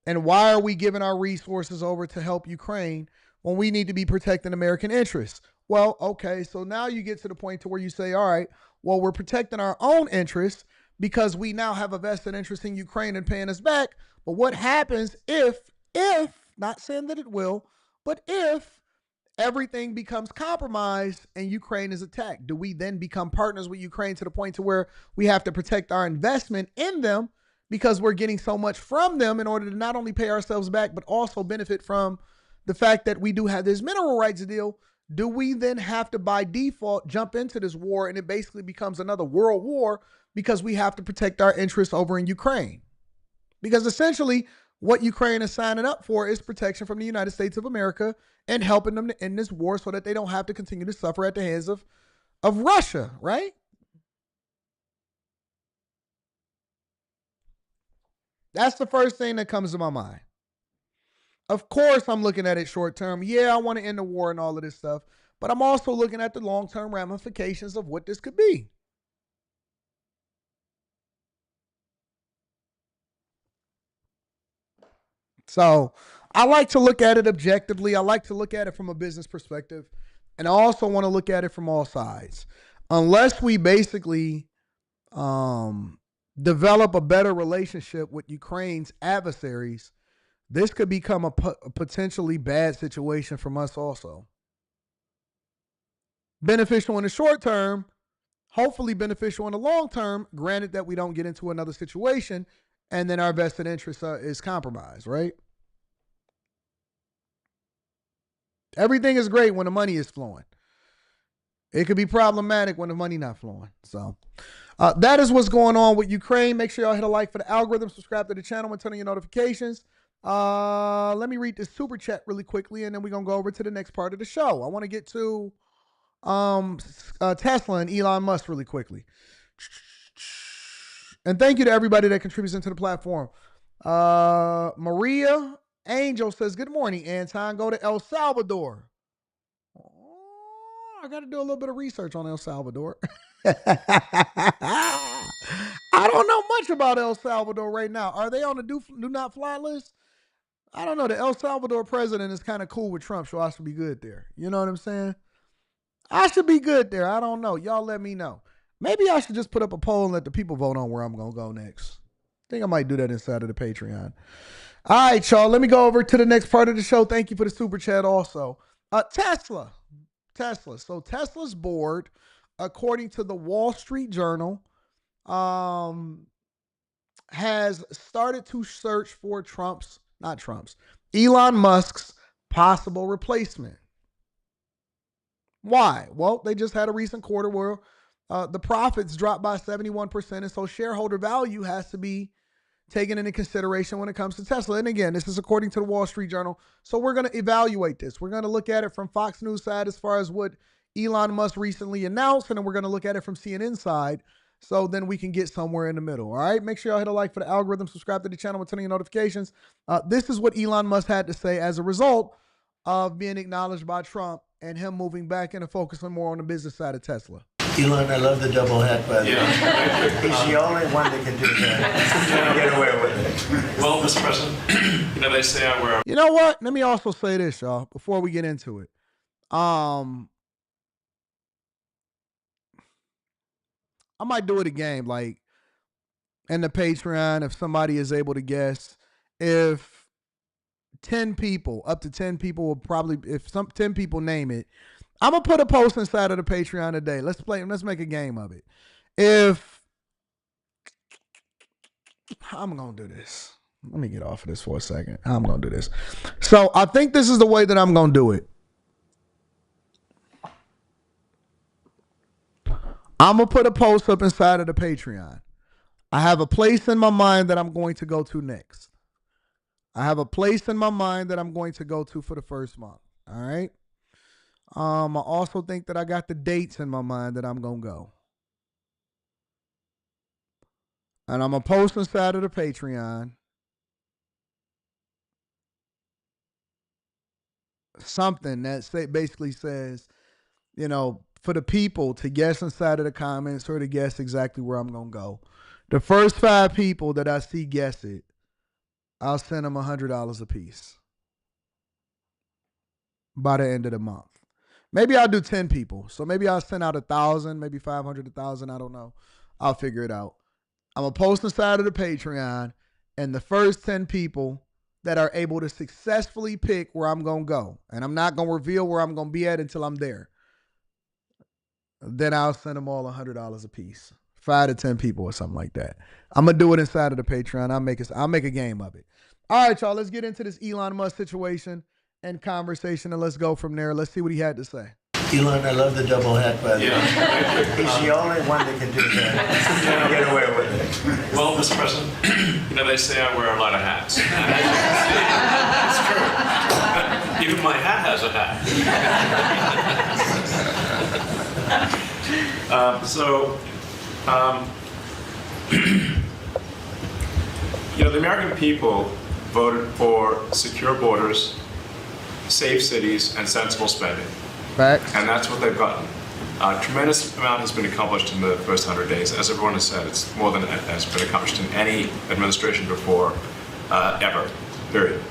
And why are we giving our resources over to help Ukraine when we need to be protecting American interests? Well, okay, so now you get to the point to where you say, all right, well, we're protecting our own interests because we now have a vested interest in Ukraine and paying us back. But what happens if, not saying that it will, but if everything becomes compromised and Ukraine is attacked? Do we then become partners with Ukraine to the point to where we have to protect our investment in them because we're getting so much from them in order to not only pay ourselves back, but also benefit from the fact that we do have this mineral rights deal? Do we then have to, by default, jump into this war, and it basically becomes another world war because we have to protect our interests over in Ukraine? Because essentially what Ukraine is signing up for is protection from the United States of America and helping them to end this war so that they don't have to continue to suffer at the hands of Russia, right? That's the first thing that comes to my mind. Of course, I'm looking at it short term. Yeah, I want to end the war and all of this stuff, but I'm also looking at the long-term ramifications of what this could be. So I like to look at it objectively. I like to look at it from a business perspective. And I also want to look at it from all sides. Unless we basically develop a better relationship with Ukraine's adversaries, this could become a potentially bad situation from us also. Beneficial in the short term, hopefully beneficial in the long term, granted that we don't get into another situation and then our vested interest is compromised, right? Everything is great when the money is flowing. It could be problematic when the money not flowing. So that is what's going on with Ukraine. Make sure y'all hit a like for the algorithm, subscribe to the channel, and turn on your notifications. Let me read this super chat really quickly, and then we're going to go over to the next part of the show. I want to get to Tesla and Elon Musk really quickly. And thank you to everybody that contributes into the platform. Maria Angel says, good morning, Anton. Go to El Salvador. Oh, I got to do a little bit of research on El Salvador. I don't know much about El Salvador right now. Are they on the do not fly list? I don't know. The El Salvador president is kind of cool with Trump, so I should be good there. You know what I'm saying? I should be good there. I don't know. Y'all let me know. Maybe I should just put up a poll and let the people vote on where I'm going to go next. I think I might do that inside of the Patreon. All right, y'all. Let me go over to the next part of the show. Thank you for the super chat also. Tesla. So Tesla's board, according to the Wall Street Journal, has started to search for Elon Musk's possible replacement. Why? Well, they just had a recent quarter where the profits dropped by 71%, and so shareholder value has to be taken into consideration when it comes to Tesla. And again, this is according to the Wall Street Journal. So we're going to evaluate this. We're going to look at it from Fox News side as far as what Elon Musk recently announced, and then we're going to look at it from CNN side, so then we can get somewhere in the middle. All right, make sure y'all hit a like for the algorithm, subscribe to the channel with turning your notifications. This is what Elon Musk had to say as a result of being acknowledged by Trump and him moving back and focusing more on the business side of Tesla. Elon, I love the double hat, by the way. He's the only one that can do that. Get away with it. Well, Mr. President, they say I wear. You know what? Let me also say this, y'all, before we get into it. I might do it again, like in the Patreon, if somebody is able to guess. If 10 people, up to 10 people will probably, if 10 people name it, I'm going to put a post inside of the Patreon today. Let's make a game of it. If, I'm going to do this. Let me get off of this for a second. I'm going to do this. So I think this is the way that I'm going to do it. I'm going to put a post up inside of the Patreon. I have a place in my mind that I'm going to go to next. I have a place in my mind that I'm going to go to for the first month. All right. I also think that I got the dates in my mind that I'm going to go. And I'm going to post inside of the Patreon something that basically says, for the people to guess inside of the comments or to guess exactly where I'm going to go. The first 5 people that I see guess it, I'll send them $100 a piece by the end of the month. Maybe I'll do 10 people. So maybe I'll send out 1,000, maybe 500, 1,000. I don't know. I'll figure it out. I'm going to post inside of the Patreon, and the first 10 people that are able to successfully pick where I'm going to go, and I'm not going to reveal where I'm going to be at until I'm there, then I'll send them all $100 a piece. 5 to 10 people or something like that. I'm going to do it inside of the Patreon. I'll make a game of it. All right, y'all, let's get into this Elon Musk situation and conversation, and let's go from there. Let's see what he had to say. Elon, I love the double hat, by the way. He's the only one that can do that. Get away with it. Well, Mr. President, they say I wear a lot of hats. And as you can see, it's true. Even my hat has a hat. The American people voted for secure borders, safe cities, and sensible spending. Facts. And that's what they've gotten. A tremendous amount has been accomplished in the first 100 days. As everyone has said, it's more than has been accomplished in any administration before, ever, period.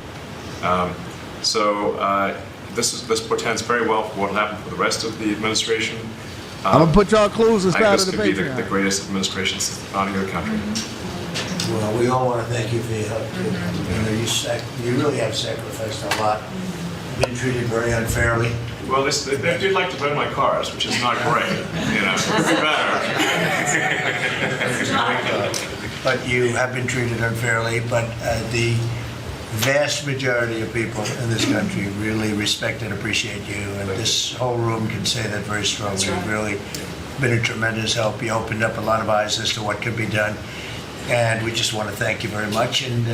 This portends very well for what will happen for the rest of the administration. I'm going to put y'all clues inside of the This could be Patreon. the greatest administration since the founding of the country. Well, we all want to thank you for your help, too. You really have sacrificed a lot. Been treated very unfairly. Well, they do like to burn my cars, which is not great. It's better. But you have been treated unfairly, but the vast majority of people in this country really respect and appreciate you, and this whole room can say that very strongly. You've really been a tremendous help. You opened up a lot of eyes as to what could be done, and we just want to thank you very much. And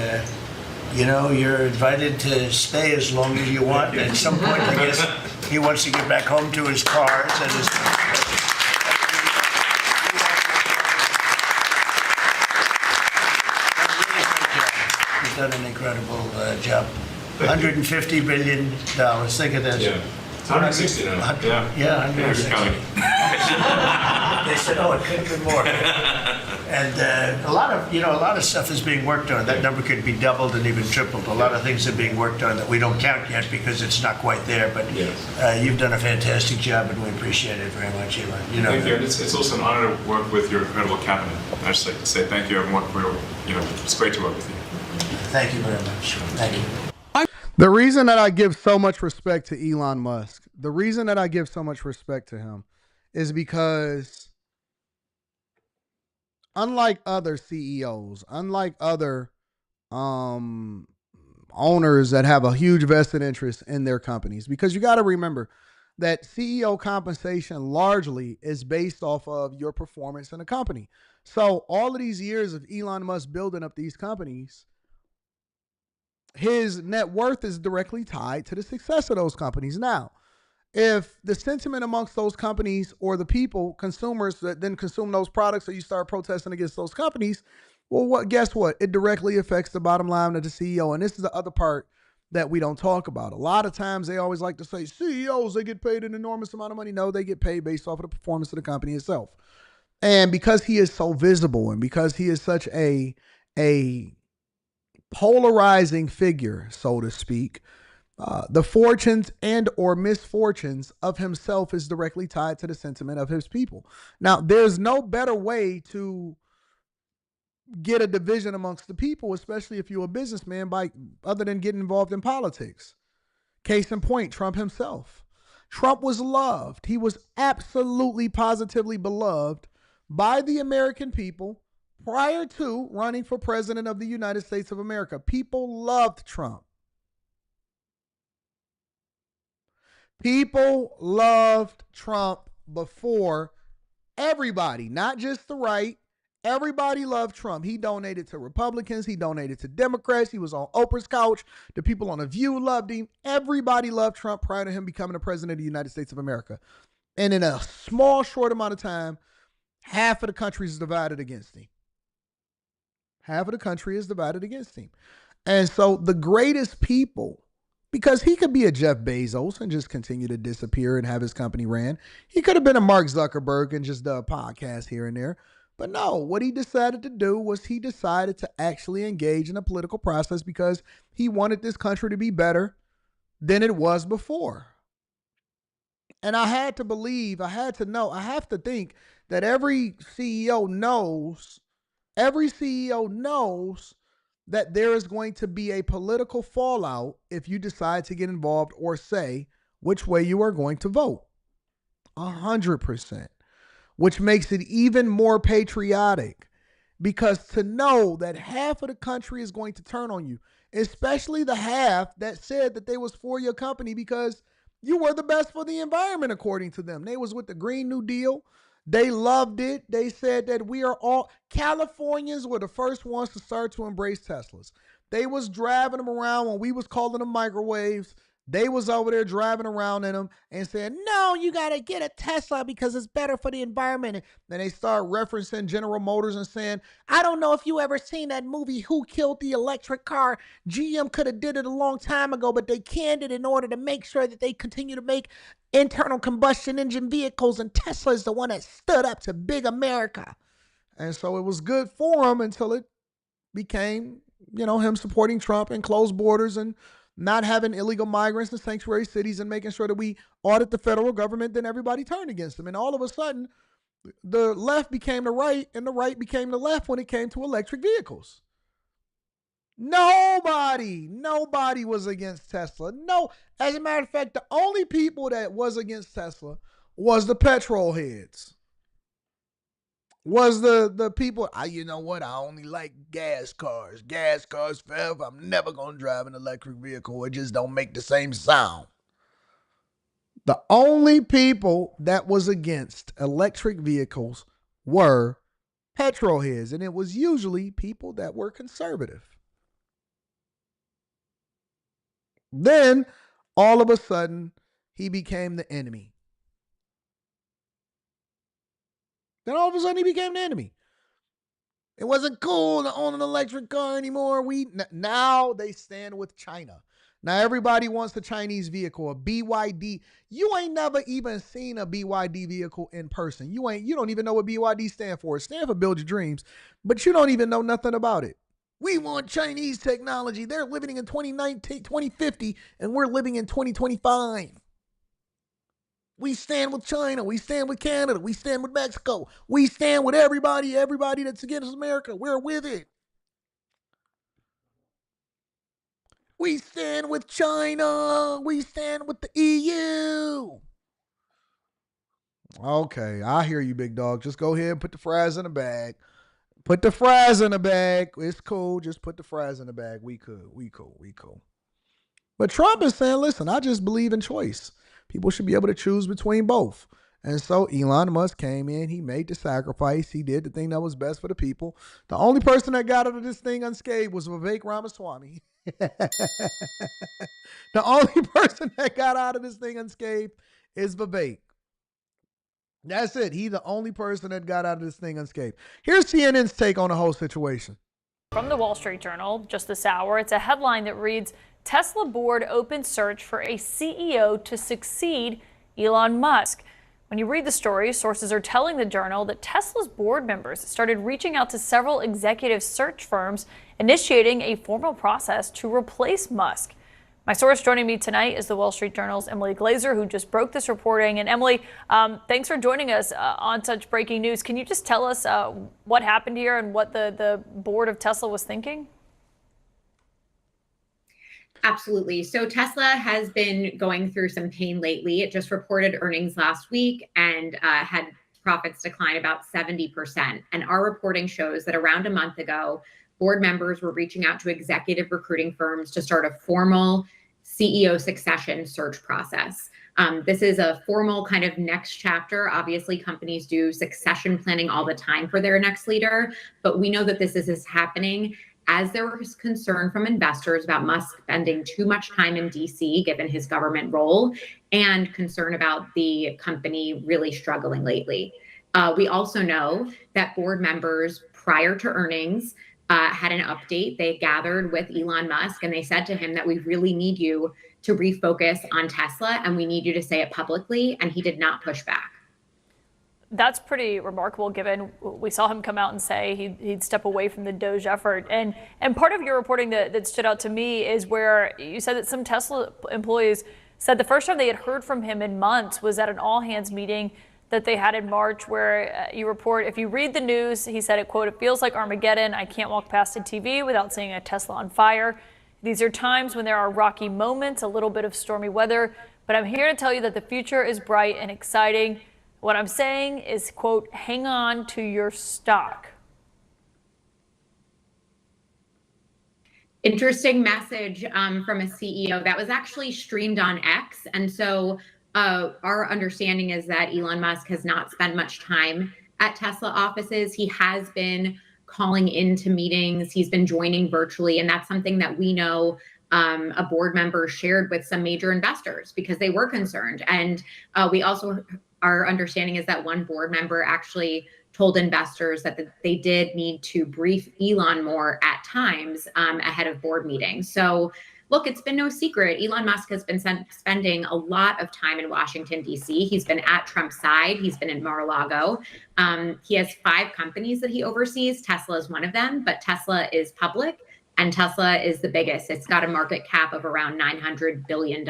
you're invited to stay as long as you want. At some point, I guess he wants to get back home to his cars and his. He's done an incredible job. $150 billion. Think of that. Yeah. It's 160 now. Yeah, 160. They said, "Oh, it could have been more." And a lot of stuff is being worked on. That number could be doubled and even tripled. A lot of things are being worked on that we don't count yet because it's not quite there. But you've done a fantastic job, and we appreciate it very much, Elon. Thank you. It's also an honor to work with your incredible cabinet. I just like to say thank you, everyone. It's great to work with you. Thank you very much. Thank you. The reason that I give so much respect to Elon Musk, the reason that I give so much respect to him is because unlike other CEOs, unlike other owners that have a huge vested interest in their companies, because you got to remember that CEO compensation largely is based off of your performance in a company. So all of these years of Elon Musk building up these companies, his net worth is directly tied to the success of those companies. Now, if the sentiment amongst those companies or the people, consumers that then consume those products, or you start protesting against those companies, well, guess what? It directly affects the bottom line of the CEO. And this is the other part that we don't talk about. A lot of times they always like to say CEOs, they get paid an enormous amount of money. No, they get paid based off of the performance of the company itself. And because he is so visible and because he is such a polarizing figure, so to speak, the fortunes and or misfortunes of himself is directly tied to the sentiment of his people. Now, there's no better way to get a division amongst the people, especially if you're a businessman, by other than getting involved in politics. Case in point, Trump himself. Trump was loved. He was absolutely, positively beloved by the American people prior to running for president of the United States of America. People loved Trump. People loved Trump before everybody, not just the right. Everybody loved Trump. He donated to Republicans. He donated to Democrats. He was on Oprah's couch. The people on The View loved him. Everybody loved Trump prior to him becoming the president of the United States of America. And in a small, short amount of time, half of the country is divided against him. Half of the country is divided against him. And so the greatest people, because he could be a Jeff Bezos and just continue to disappear and have his company ran. He could have been a Mark Zuckerberg and just do a podcast here and there. But no, what he decided to do was he decided to actually engage in a political process because he wanted this country to be better than it was before. And I had to believe, I had to know, I have to think that every CEO knows that there is going to be a political fallout if you decide to get involved or say which way you are going to vote. 100%. Which makes it even more patriotic, because to know that half of the country is going to turn on you, especially the half that said that they was for your company because you were the best for the environment, according to them. They was with the Green New Deal. They loved it. They said that we are all, Californians were the first ones to start to embrace Teslas. They was driving them around when we was calling them microwaves. They was over there driving around in them and saying, no, you got to get a Tesla because it's better for the environment. And then they start referencing General Motors and saying, I don't know if you ever seen that movie, Who Killed the Electric Car? GM could have did it a long time ago, but they canned it in order to make sure that they continue to make internal combustion engine vehicles. And Tesla is the one that stood up to big America. And so it was good for him until it became, him supporting Trump and closed borders and not having illegal migrants in sanctuary cities and making sure that we audit the federal government. Then everybody turned against him. And all of a sudden, the left became the right and the right became the left when it came to electric vehicles. Nobody was against Tesla. No, as a matter of fact, the only people that was against Tesla was the petrol heads. Was the people, you know what, I only like gas cars. Gas cars forever. I'm never going to drive an electric vehicle. It just don't make the same sound. The only people that was against electric vehicles were petrol heads, and it was usually people that were conservative. Then, all of a sudden, he became the enemy. Then all of a sudden he became the enemy. It wasn't cool to own an electric car anymore. Now they stand with China. Now everybody wants a Chinese vehicle, a BYD. You ain't never even seen a BYD vehicle in person. You don't even know what BYD stand for. It stands for Build Your Dreams, but you don't even know nothing about it. We want Chinese technology. They're living in 2019, 2050, and we're living in 2025. We stand with China. We stand with Canada. We stand with Mexico. We stand with everybody that's against America. We're with it. We stand with China. We stand with the EU. Okay, I hear you, big dog. Just go ahead and put the fries in the bag. Put the fries in the bag. It's cool. Just put the fries in the bag. We cool. But Trump is saying, listen, I just believe in choice. People should be able to choose between both. And so Elon Musk came in. He made the sacrifice. He did the thing that was best for the people. The only person that got out of this thing unscathed was Vivek Ramaswamy. The only person that got out of this thing unscathed is Vivek. That's it. He's the only person that got out of this thing unscathed. Here's CNN's take on the whole situation. From the Wall Street Journal just this hour, it's a headline that reads, Tesla board opens search for a CEO to succeed Elon Musk. When you read the story, sources are telling the Journal that Tesla's board members started reaching out to several executive search firms, initiating a formal process to replace Musk. My source joining me tonight is the Wall Street Journal's Emily Glazer, who just broke this reporting. And Emily, thanks for joining us on such breaking news. Can you just tell us what happened here and what the board of Tesla was thinking? Absolutely. So Tesla has been going through some pain lately. It just reported earnings last week and had profits decline about 70%. And our reporting shows that around a month ago, board members were reaching out to executive recruiting firms to start a formal CEO succession search process. This is a formal kind of next chapter. Obviously, companies do succession planning all the time for their next leader, but we know that this is happening as there was concern from investors about Musk spending too much time in DC, given his government role, and concern about the company really struggling lately. We also know that board members prior to earnings had an update. They gathered with Elon Musk and they said to him that we really need you to refocus on Tesla and we need you to say it publicly. And he did not push back. That's pretty remarkable, given we saw him come out and say he'd step away from the Doge effort. And part of your reporting that stood out to me is where you said that some Tesla employees said the first time they had heard from him in months was at an all-hands meeting that they had in March, where you report, if you read the news, he said, it, quote, it feels like Armageddon. I can't walk past a TV without seeing a Tesla on fire. These are times when there are rocky moments, a little bit of stormy weather, but I'm here to tell you that the future is bright and exciting. What I'm saying is, quote, hang on to your stock. Interesting message from a CEO that was actually streamed on X. And so our understanding is that Elon Musk has not spent much time at Tesla offices. He has been calling into meetings. He's been joining virtually. And that's something that we know a board member shared with some major investors because they were concerned. And we also, our understanding is that one board member actually told investors that they did need to brief Elon more at times ahead of board meetings. So look, it's been no secret. Elon Musk has been spending a lot of time in Washington, D.C. He's been at Trump's side. He's been in Mar-a-Lago. He has 5 companies that he oversees. Tesla is one of them, but Tesla is public and Tesla is the biggest. It's got a market cap of around $900 billion.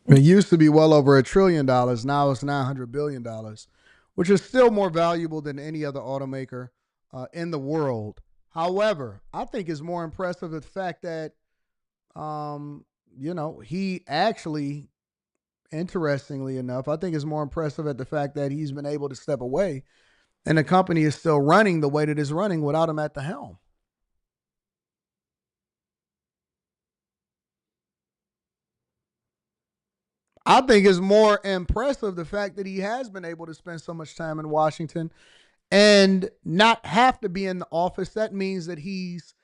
It used to be well over $1 trillion. Now it's $900 billion, which is still more valuable than any other automaker in the world. However, I think it's more impressive the fact that, he actually, interestingly enough, I think it's more impressive at the fact that he's been able to step away and the company is still running the way that it's running without him at the helm. I think it's more impressive the fact that he has been able to spend so much time in Washington and not have to be in the office. That means that he's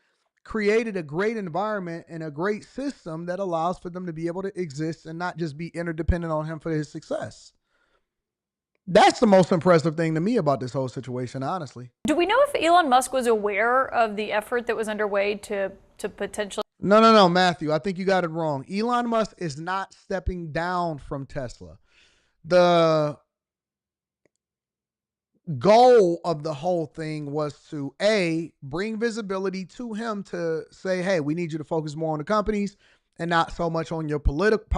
created a great environment and a great system that allows for them to be able to exist and not just be interdependent on him for his success. That's the most impressive thing to me about this whole situation, honestly. Do we know if Elon Musk was aware of the effort that was underway to potentially... No, Matthew, I think you got it wrong. Elon Musk is not stepping down from Tesla. The goal of the whole thing was to, A, bring visibility to him to say, hey, we need you to focus more on the companies and not so much on your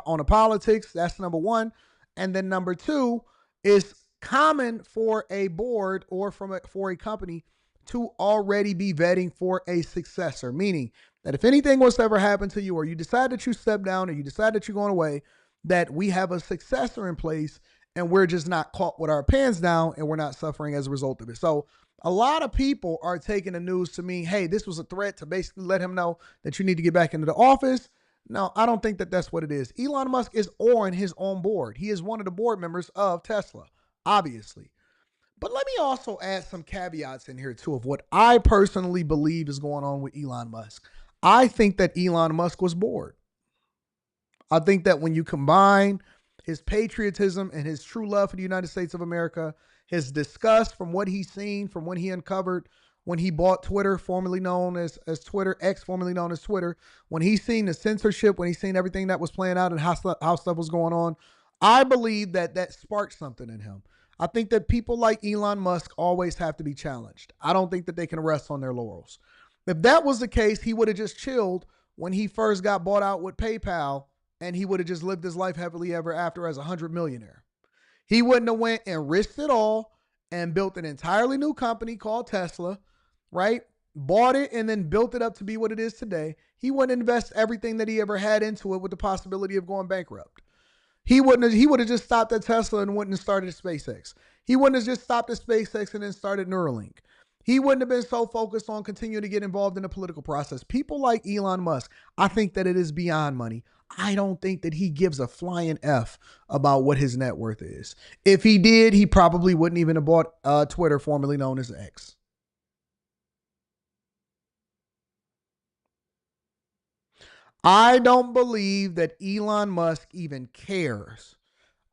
on the politics. That's number one. And then number two, is common for a board or for a company to already be vetting for a successor, meaning that if anything was to ever happen to you, or you decide that you step down, or you decide that you're going away, that we have a successor in place and we're just not caught with our pants down and we're not suffering as a result of it. So a lot of people are taking the news to mean, hey, this was a threat to basically let him know that you need to get back into the office. No, I don't think that that's what it is. Elon Musk is on his own board. He is one of the board members of Tesla, obviously. But let me also add some caveats in here too of what I personally believe is going on with Elon Musk. I think that Elon Musk was bored. I think that when you combine his patriotism and his true love for the United States of America, his disgust from what he's seen, from when he uncovered, when he bought Twitter, formerly known as Twitter, X, formerly known as Twitter, when he's seen the censorship, when he's seen everything that was playing out and how stuff was going on, I believe that sparked something in him. I think that people like Elon Musk always have to be challenged. I don't think that they can rest on their laurels. If that was the case, he would have just chilled when he first got bought out with PayPal, and he would have just lived his life happily ever after as a 100-millionaire. He wouldn't have went and risked it all and built an entirely new company called Tesla, right? Bought it and then built it up to be what it is today. He wouldn't invest everything that he ever had into it with the possibility of going bankrupt. He would have just stopped at Tesla and wouldn't have started SpaceX. He wouldn't have just stopped at SpaceX and then started Neuralink. He wouldn't have been so focused on continuing to get involved in the political process. People like Elon Musk, I think that it is beyond money. I don't think that he gives a flying F about what his net worth is. If he did, he probably wouldn't even have bought Twitter, formerly known as X. I don't believe that Elon Musk even cares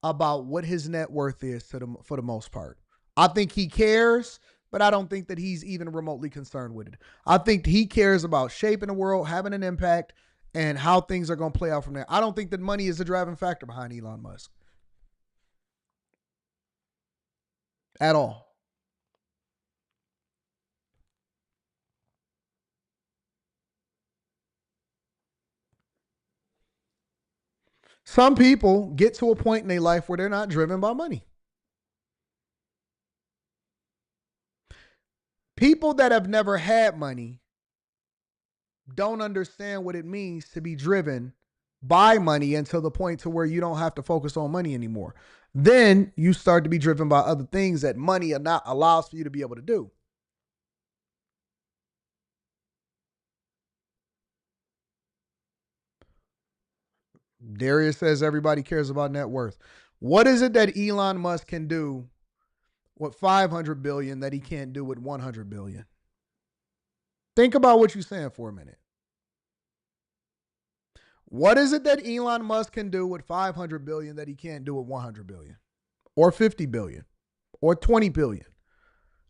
about what his net worth is for the most part. I think he cares, but I don't think that he's even remotely concerned with it. I think he cares about shaping the world, having an impact, and how things are going to play out from there. I don't think that money is the driving factor behind Elon Musk at all. Some people get to a point in their life where they're not driven by money. People that have never had money don't understand what it means to be driven by money until the point to where you don't have to focus on money anymore. Then you start to be driven by other things that money allows for you to be able to do. Darius says everybody cares about net worth. What is it that Elon Musk can do with 500 billion that he can't do with 100 billion? Think about what you're saying for a minute. What is it that Elon Musk can do with 500 billion that he can't do with 100 billion or 50 billion or 20 billion?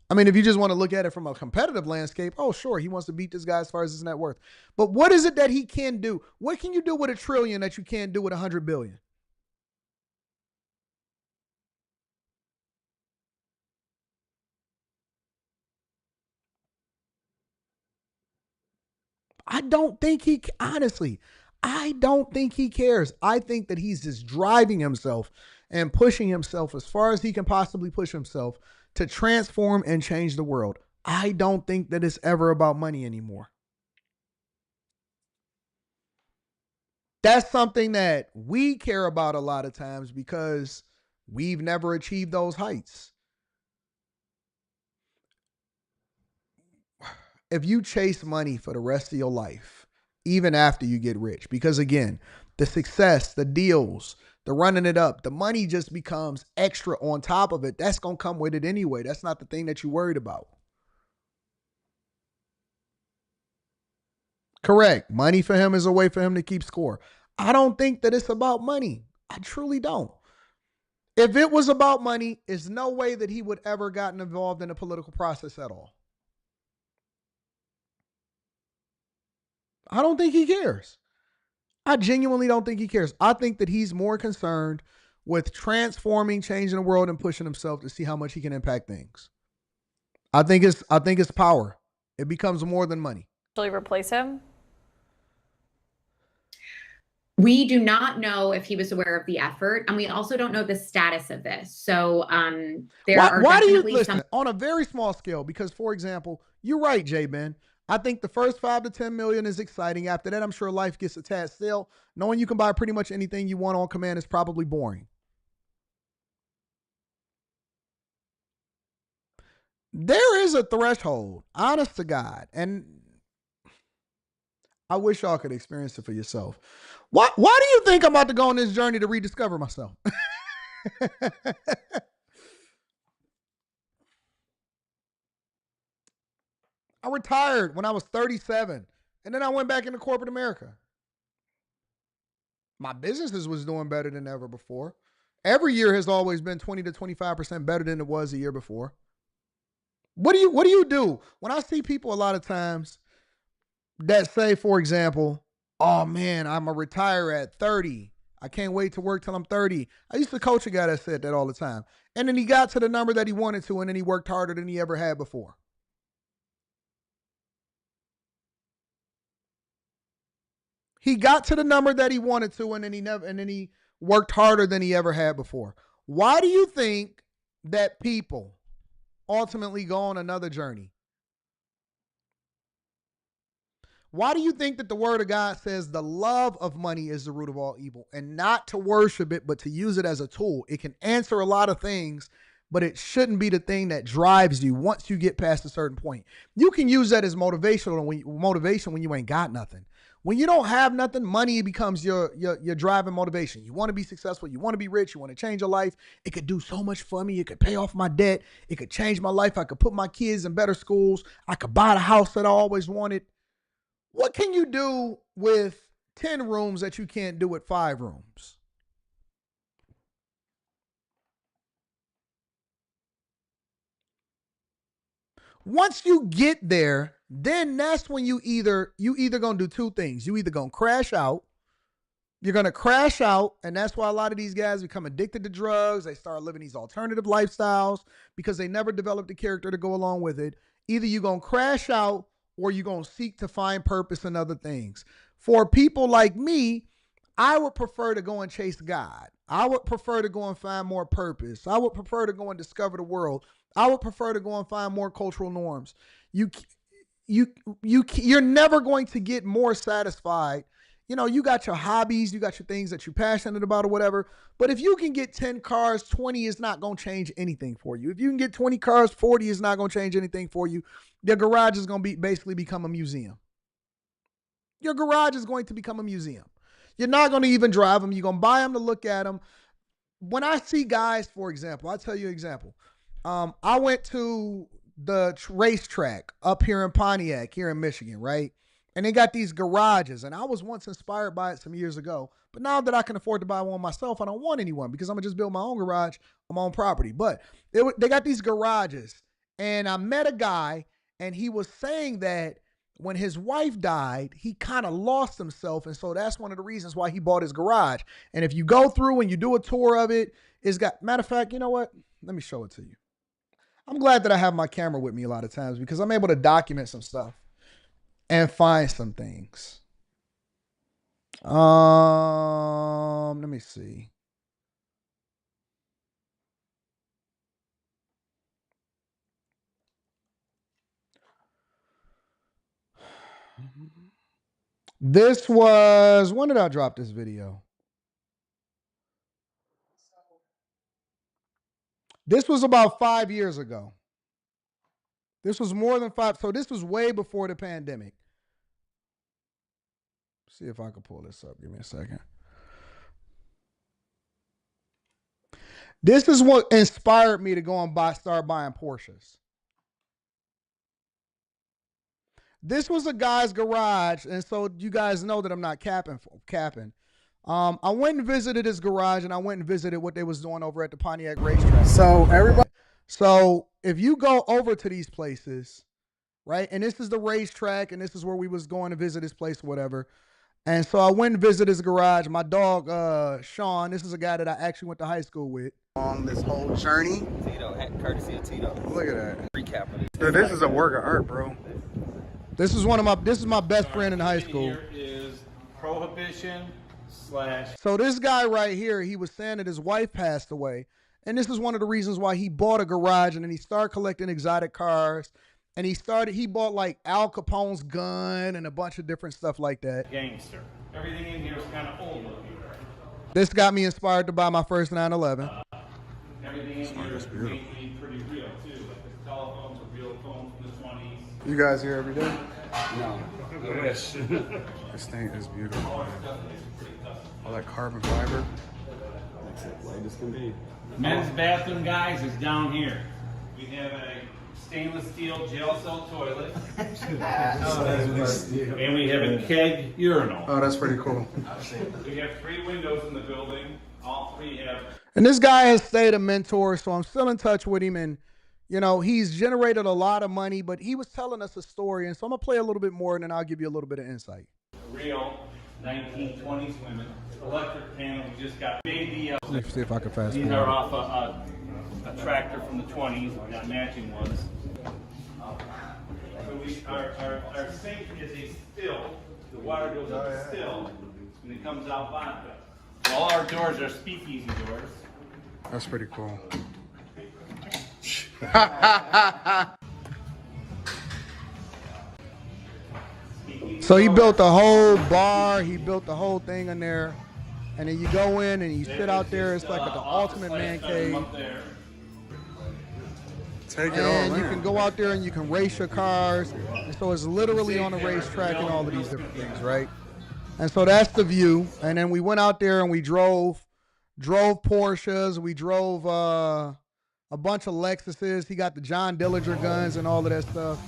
I mean, if you just want to look at it from a competitive landscape, oh, sure, he wants to beat this guy as far as his net worth. But what is it that he can do? What can you do with $1 trillion that you can't do with 100 billion? I don't think I don't think he cares. I think that he's just driving himself and pushing himself as far as he can possibly push himself to transform and change the world. I don't think that it's ever about money anymore. That's something that we care about a lot of times because we've never achieved those heights. If you chase money for the rest of your life, even after you get rich, because again, the success, the deals, the running it up, the money just becomes extra on top of it. That's going to come with it anyway. That's not the thing that you're worried about. Correct. Money for him is a way for him to keep score. I don't think that it's about money. I truly don't. If it was about money, there's no way that he would ever gotten involved in the political process at all. I don't think he cares. I genuinely don't think he cares. I think that he's more concerned with transforming, changing the world, and pushing himself to see how much he can impact things. I think it's power. It becomes more than money. Actually replace him? We do not know if he was aware of the effort, and we also don't know the status of this. So why do you listen on a very small scale? Because, for example, you're right, J-Ben. I think the first 5 to 10 million is exciting. After that, I'm sure life gets a tad stale. Knowing you can buy pretty much anything you want on command is probably boring. There is a threshold, honest to God, and I wish y'all could experience it for yourself. Why do you think I'm about to go on this journey to rediscover myself? I retired when I was 37, and then I went back into corporate America. My businesses was doing better than ever before, Every year has always been 20 to 25% better than it was the year before. What do you do? When I see people a lot of times that say, for example, oh man, I'm going to retire at 30. I can't wait to work till I'm 30. I used to coach a guy that said that all the time. And then he got to the number that he wanted to, and then he worked harder than he ever had before. He got to the number that he wanted to, and then he worked harder than he ever had before. Why do you think that people ultimately go on another journey? Why do you think that the word of God says the love of money is the root of all evil, and not to worship it, but to use it as a tool? It can answer a lot of things, but it shouldn't be the thing that drives you once you get past a certain point. You can use that as motivation when you ain't got nothing. When you don't have nothing, money becomes your driving motivation. You want to be successful. You want to be rich. You want to change your life. It could do so much for me. It could pay off my debt. It could change my life. I could put my kids in better schools. I could buy the house that I always wanted. What can you do with 10 rooms that you can't do with 5 rooms? Once you get there, then that's when you either gonna do 2 things. You either gonna crash out. You're gonna crash out, and that's why a lot of these guys become addicted to drugs. They start living these alternative lifestyles because they never developed the character to go along with it. Either you're gonna crash out, or you're going to seek to find purpose in other things. For people like me, I would prefer to go and chase God. I would prefer to go and find more purpose. I would prefer to go and discover the world. I would prefer to go and find more cultural norms. You're never going to get more satisfied. You know, you got your hobbies, you got your things that you're passionate about or whatever. But if you can get 10 cars, 20 is not going to change anything for you. If you can get 20 cars, 40 is not going to change anything for you. Your garage is going to basically become a museum. Your garage is going to become a museum. You're not going to even drive them. You're going to buy them to look at them. When I see guys, for example, I'll tell you an example. I went to the racetrack up here in Pontiac, here in Michigan, right? And they got these garages, and I was once inspired by it some years ago. But now that I can afford to buy one myself, I don't want anyone because I'm going to just build my own garage on my own property. But they got these garages, and I met a guy, and he was saying that when his wife died, he kind of lost himself. And so that's one of the reasons why he bought his garage. And if you go through and you do a tour of it, it's got, matter of fact, you know what? Let me show it to you. I'm glad that I have my camera with me a lot of times because I'm able to document some stuff and find some things. Let me see. This was, when did I drop this video? This was about 5 years ago. This was more than 5. So this was way before the pandemic. See if I can pull this up. Give me a second. This is what inspired me to go and start buying Porsches. This was a guy's garage, and so you guys know that I'm not capping. I went and visited his garage, and I went and visited what they was doing over at the Pontiac racetrack. So if you go over to these places, right, and this is the racetrack, and this is where we was going to visit his place or whatever. And so I went and visited his garage. My dog, Sean, this is a guy that I actually went to high school with. On this whole journey. Tito, courtesy of Tito. Look at that. Recap of this. Dude, this is a work of art, bro. This is my best friend in high school. Here is prohibition / So this guy right here, he was saying that his wife passed away. And this is one of the reasons why he bought a garage, and then he started collecting exotic cars. And he bought like Al Capone's gun and a bunch of different stuff like that. Gangster. Everything in here is kind of old looking. This got me inspired to buy my first 911. Everything in here is pretty real too. Like the telephones are real phones from the 20s. You guys here every day? No, I wish. This thing is beautiful. All that carbon fiber. That's it, light as can be. Men's bathroom, guys, is down here. We have a stainless steel gel cell toilet. And we have a keg urinal. Oh, that's pretty cool. We have 3 windows in the building. All 3 have. And this guy has stayed a mentor, so I'm still in touch with him. And, you know, he's generated a lot of money, but he was telling us a story. And so I'm going to play a little bit more, and then I'll give you a little bit of insight. Real 1920s women. Electric panel we just got. Let me see if I can fast These forward. are off a tractor from the 20s. We got matching ones. So our sink is a still. The water goes up a still, and it comes out vodka. All our doors are speakeasy doors. That's pretty cool. So he built the whole bar, he built the whole thing in there, and then you go in and you sit out there. It's like the ultimate man cave. Take it And all you in. can go out there and you can race your cars. And so it's literally on a racetrack and all of these different things, right? And so that's the view. And then we went out there and we drove Porsches. We drove a bunch of Lexuses. He got the John Dillinger guns and all of that stuff.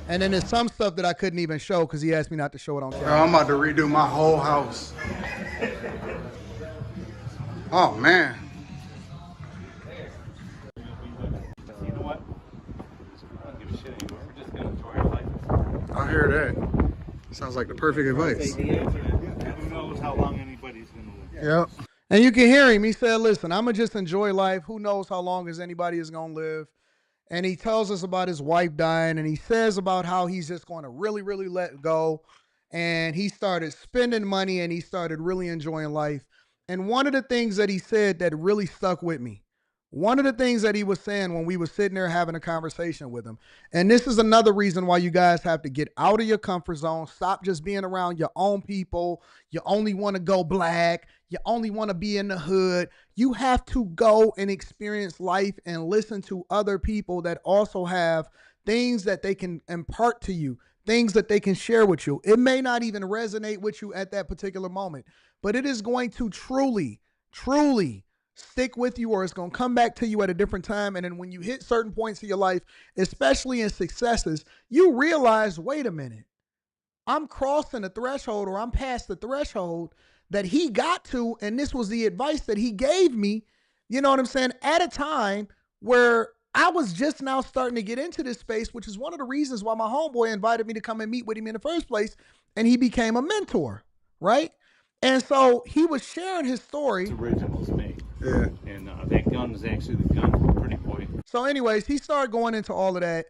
And then there's some stuff that I couldn't even show because he asked me not to show it on camera. I'm about to redo my whole house. Oh, man. You know what? I don't give a shit anymore. We're just going to enjoy our life. I hear that. Sounds like the perfect advice. Who knows how long anybody's going to live? Yep. And you can hear him. He said, listen, I'm going to just enjoy life. Who knows how long as anybody is going to live. And he tells us about his wife dying. And he says about how he's just going to really, really let go. And he started spending money and he started really enjoying life. And one of the things that he said that really stuck with me, one of the things that he was saying when we were sitting there having a conversation with him, and this is another reason why you guys have to get out of your comfort zone. Stop just being around your own people. You only want to go black. You only want to be in the hood. You have to go and experience life and listen to other people that also have things that they can impart to you, things that they can share with you. It may not even resonate with you at that particular moment, but it is going to truly, truly stick with you, or it's going to come back to you at a different time. And then when you hit certain points of your life, especially in successes, you realize, wait a minute, I'm crossing the threshold, or I'm past the threshold that he got to. And this was the advice that he gave me, you know what I'm saying, at a time where I was just now starting to get into this space, which is one of the reasons why my homeboy invited me to come and meet with him in the first place. And he became a mentor, right? And so he was sharing his story. Originals made. Yeah. And that gun is actually the gun from Pretty Boy. So anyways, he started going into all of that.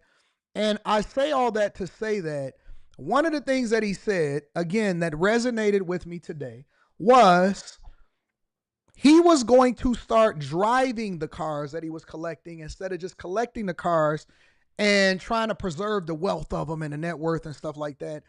And I say all that to say that one of the things that he said, again, that resonated with me today was he was going to start driving the cars that he was collecting instead of just collecting the cars and trying to preserve the wealth of them and the net worth and stuff like that.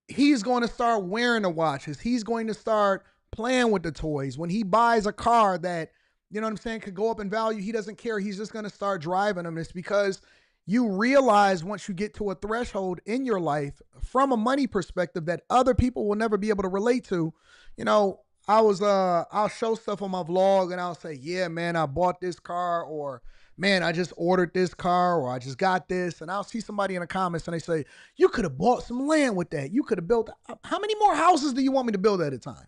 He's going to start wearing the watches. He's going to start playing with the toys. When he buys a car that, you know what I'm saying, could go up in value, he doesn't care. He's just going to start driving them. It's because you realize once you get to a threshold in your life from a money perspective that other people will never be able to relate to. You know, I'll show stuff on my vlog and I'll say, yeah, man, I bought this car, or man, I just ordered this car, or I just got this. And I'll see somebody in the comments and they say, you could have bought some land with that. You could have built, how many more houses do you want me to build at a time?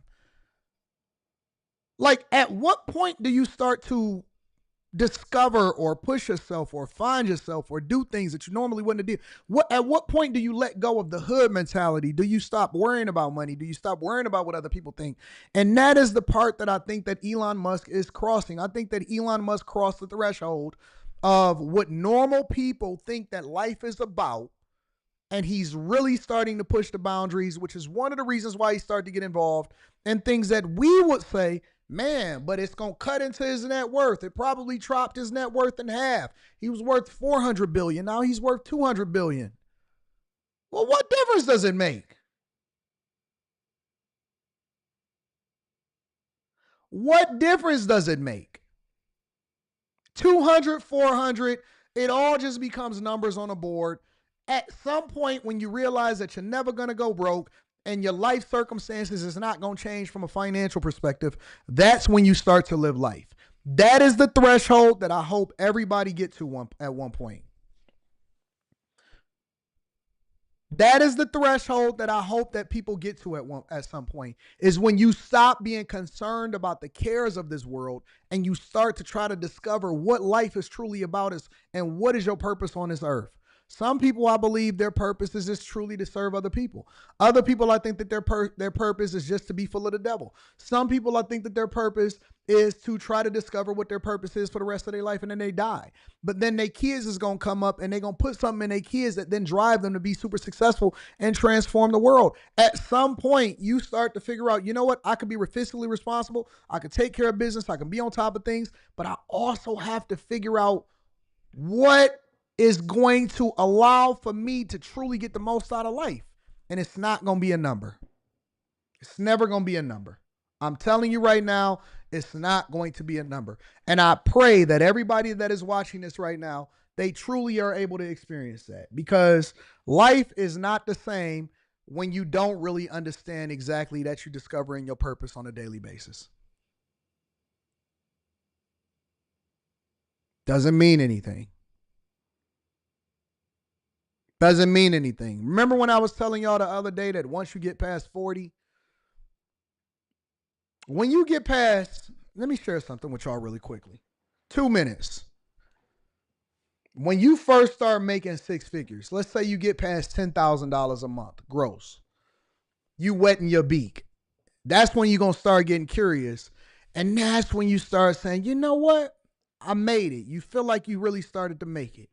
Like, at what point do you start to discover or push yourself or find yourself or do things that you normally wouldn't do? At what point do you let go of the hood mentality? Do you stop worrying about money? Do you stop worrying about what other people think? And that is the part that I think that Elon Musk is crossing. I think that Elon Musk crossed the threshold of what normal people think that life is about. And he's really starting to push the boundaries, which is one of the reasons why he started to get involved in things that we would say, man, but it's going to cut into his net worth. It probably chopped his net worth in half. He was worth 400 billion. Now he's worth 200 billion. Well, what difference does it make? What difference does it make? 200, 400, it all just becomes numbers on a board. At some point when you realize that you're never going to go broke, and your life circumstances is not going to change from a financial perspective, that's when you start to live life. That is the threshold that I hope everybody get to at one point. That is the threshold that I hope that people get to at some point, is when you stop being concerned about the cares of this world and you start to try to discover what life is truly about and what is your purpose on this earth. Some people, I believe their purpose is just truly to serve other people. Other people, I think that their purpose is just to be full of the devil. Some people, I think that their purpose is to try to discover what their purpose is for the rest of their life, and then they die. But then their kids is going to come up and they're going to put something in their kids that then drive them to be super successful and transform the world. At some point, you start to figure out, you know what? I could be fiscally responsible. I could take care of business. I can be on top of things. But I also have to figure out what is going to allow for me to truly get the most out of life. And it's not going to be a number. It's never going to be a number. I'm telling you right now, it's not going to be a number. And I pray that everybody that is watching this right now, they truly are able to experience that, because life is not the same when you don't really understand exactly that you're discovering your purpose on a daily basis. Doesn't mean anything. Doesn't mean anything. Remember when I was telling y'all the other day that once you get past 40, when you get past, let me share something with y'all really quickly. 2 minutes. When you first start making six figures, let's say you get past $10,000 a month gross, you wetting your beak. That's when you're going to start getting curious. And that's when you start saying, you know what? I made it. You feel like you really started to make it.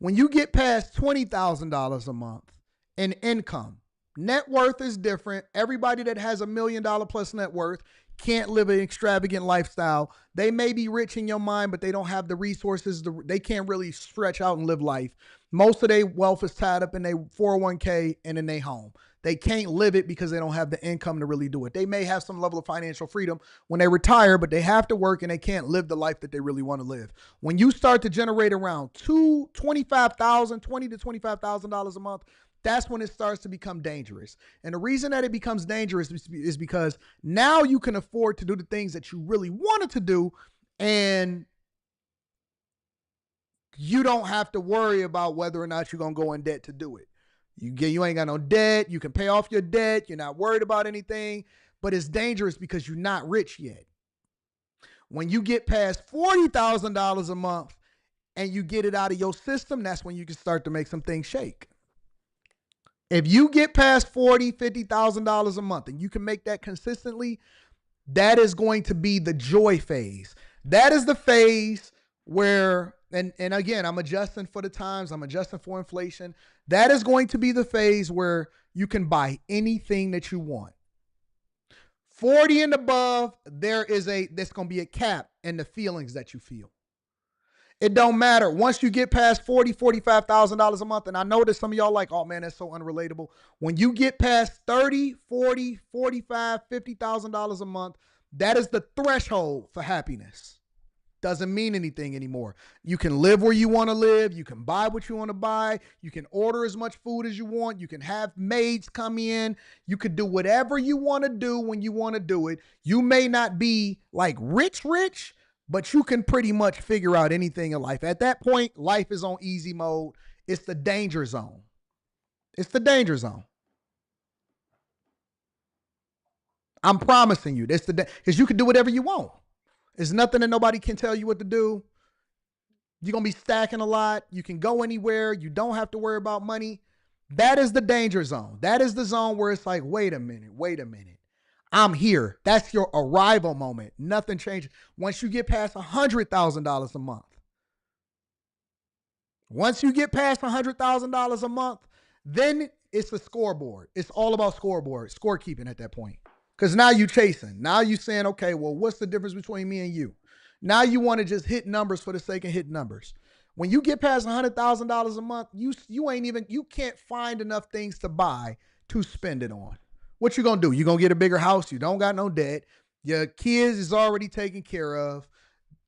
When you get past $20,000 a month in income, net worth is different. Everybody that has $1 million plus net worth can't live an extravagant lifestyle. They may be rich in your mind, but they don't have the resources. They can't really stretch out and live life. Most of their wealth is tied up in their 401k and in their home. They can't live it because they don't have the income to really do it. They may have some level of financial freedom when they retire, but they have to work and they can't live the life that they really want to live. When you start to generate around $20,000 to $25,000 a month, that's when it starts to become dangerous. And the reason that it becomes dangerous is because now you can afford to do the things that you really wanted to do, and you don't have to worry about whether or not you're going to go in debt to do it. You ain't got no debt. You can pay off your debt. You're not worried about anything, but it's dangerous because you're not rich yet. When you get past $40,000 a month and you get it out of your system, that's when you can start to make some things shake. If you get past $40,000, $50,000 a month and you can make that consistently, that is going to be the joy phase. That is the phase where, and again, I'm adjusting for the times, I'm adjusting for inflation. That is going to be the phase where you can buy anything that you want. 40 and above, there's going to be a cap in the feelings that you feel. It don't matter. Once you get past $40,000, $45,000 a month, and I know that some of y'all like, oh man, that's so unrelatable. When you get past $30,000, $40,000, $45,000, $50,000 a month, that is the threshold for happiness. Doesn't mean anything anymore. You can live where you want to live. You can buy what you want to buy. You can order as much food as you want. You can have maids come in. You can do whatever you want to do when you want to do it. You may not be like rich, but you can pretty much figure out anything in life. At that point, life is on easy mode. It's the danger zone. It's the danger zone. I'm promising you, because you can do whatever you want. There's nothing that nobody can tell you what to do. You're going to be stacking a lot. You can go anywhere. You don't have to worry about money. That is the danger zone. That is the zone where it's like, wait a minute. I'm here. That's your arrival moment. Nothing changes. Once you get past $100,000 a month. Once you get past $100,000 a month, then it's the scoreboard. It's all about scorekeeping at that point. Because now you're chasing. Now you're saying, okay, well, what's the difference between me and you? Now you want to just hit numbers for the sake of hitting numbers. When you get past $100,000 a month, you can't find enough things to buy to spend it on. What you going to do? You going to get a bigger house. You don't got no debt. Your kids is already taken care of.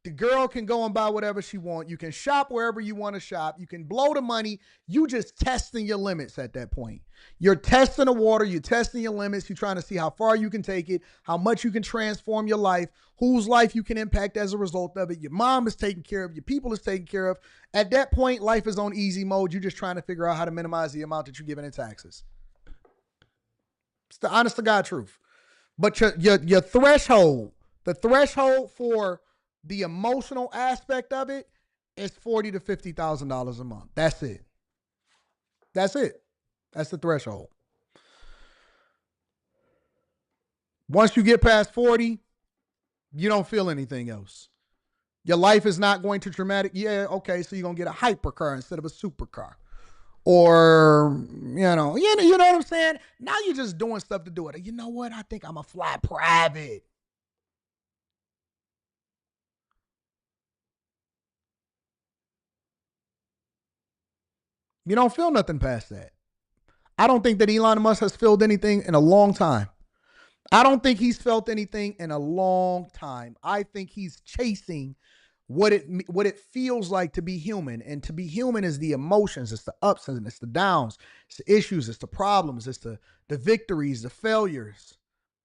The girl can go and buy whatever she wants. You can shop wherever you want to shop. You can blow the money. You just testing your limits at that point. You're testing the water. You're testing your limits. You're trying to see how far you can take it, how much you can transform your life, whose life you can impact as a result of it. Your mom is taken care of. Your people is taken care of. At that point, life is on easy mode. You're just trying to figure out how to minimize the amount that you're giving in taxes. It's the honest to God truth. But your threshold, the threshold for the emotional aspect of it is $40,000 to $50,000 a month. That's it. That's it. That's the threshold. Once you get past 40, you don't feel anything else. Your life is not going to dramatic. Yeah, okay, so you're going to get a hypercar instead of a supercar. Or, you know what I'm saying? Now you're just doing stuff to do it. You know what? I think I'm a fly private. You don't feel nothing past that. I don't think that Elon Musk has felt anything in a long time. I don't think he's felt anything in a long time. I think he's chasing what it feels like to be human. And to be human is the emotions, it's the ups and it's the downs, it's the issues, it's the problems, it's the victories, the failures.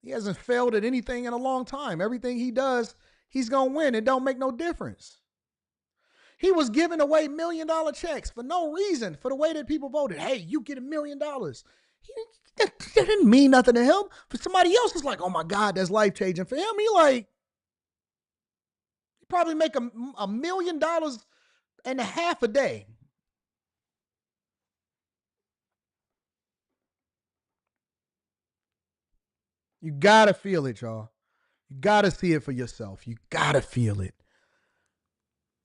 He hasn't failed at anything in a long time. Everything he does, he's going to win. It don't make no difference. He was giving away $1 million checks for no reason, for the way that people voted. Hey, you get $1 million. That didn't mean nothing to him. For somebody else, it's like, oh my God, that's life changing. For him, he probably make $1.5 million a day. You gotta feel it, y'all. You gotta see it for yourself. You gotta feel it.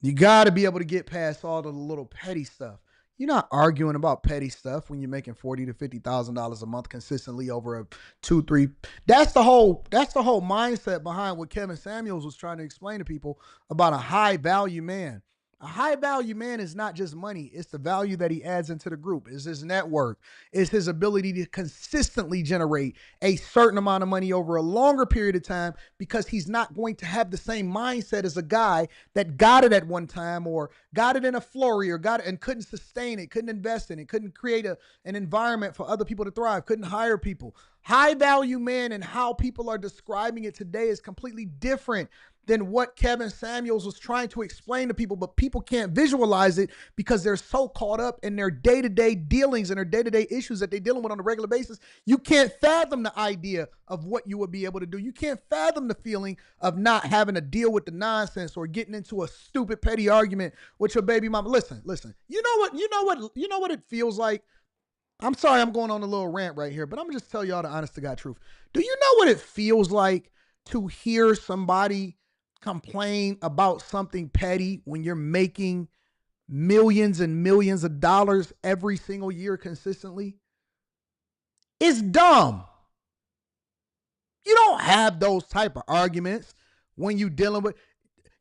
You got to be able to get past all the little petty stuff. You're not arguing about petty stuff when you're making $40,000 to $50,000 a month consistently over a 2-3. That's the whole mindset behind what Kevin Samuels was trying to explain to people about a high value man. A high value man is not just money. It's the value that he adds into the group. It's his network. It's his ability to consistently generate a certain amount of money over a longer period of time, because he's not going to have the same mindset as a guy that got it at one time or got it in a flurry or got it and couldn't sustain it, couldn't invest in it, couldn't create an environment for other people to thrive, couldn't hire people. High value man and how people are describing it today is completely different than what Kevin Samuels was trying to explain to people, but people can't visualize it because they're so caught up in their day-to-day dealings and their day-to-day issues that they're dealing with on a regular basis. You can't fathom the idea of what you would be able to do. You can't fathom the feeling of not having to deal with the nonsense or getting into a stupid petty argument with your baby mama. Listen. You know what it feels like? I'm sorry I'm going on a little rant right here, but I'm just tell y'all the honest to God truth. Do you know what it feels like to hear somebody complain about something petty when you're making millions and millions of dollars every single year consistently? It's dumb. You don't have those type of arguments when you dealing with,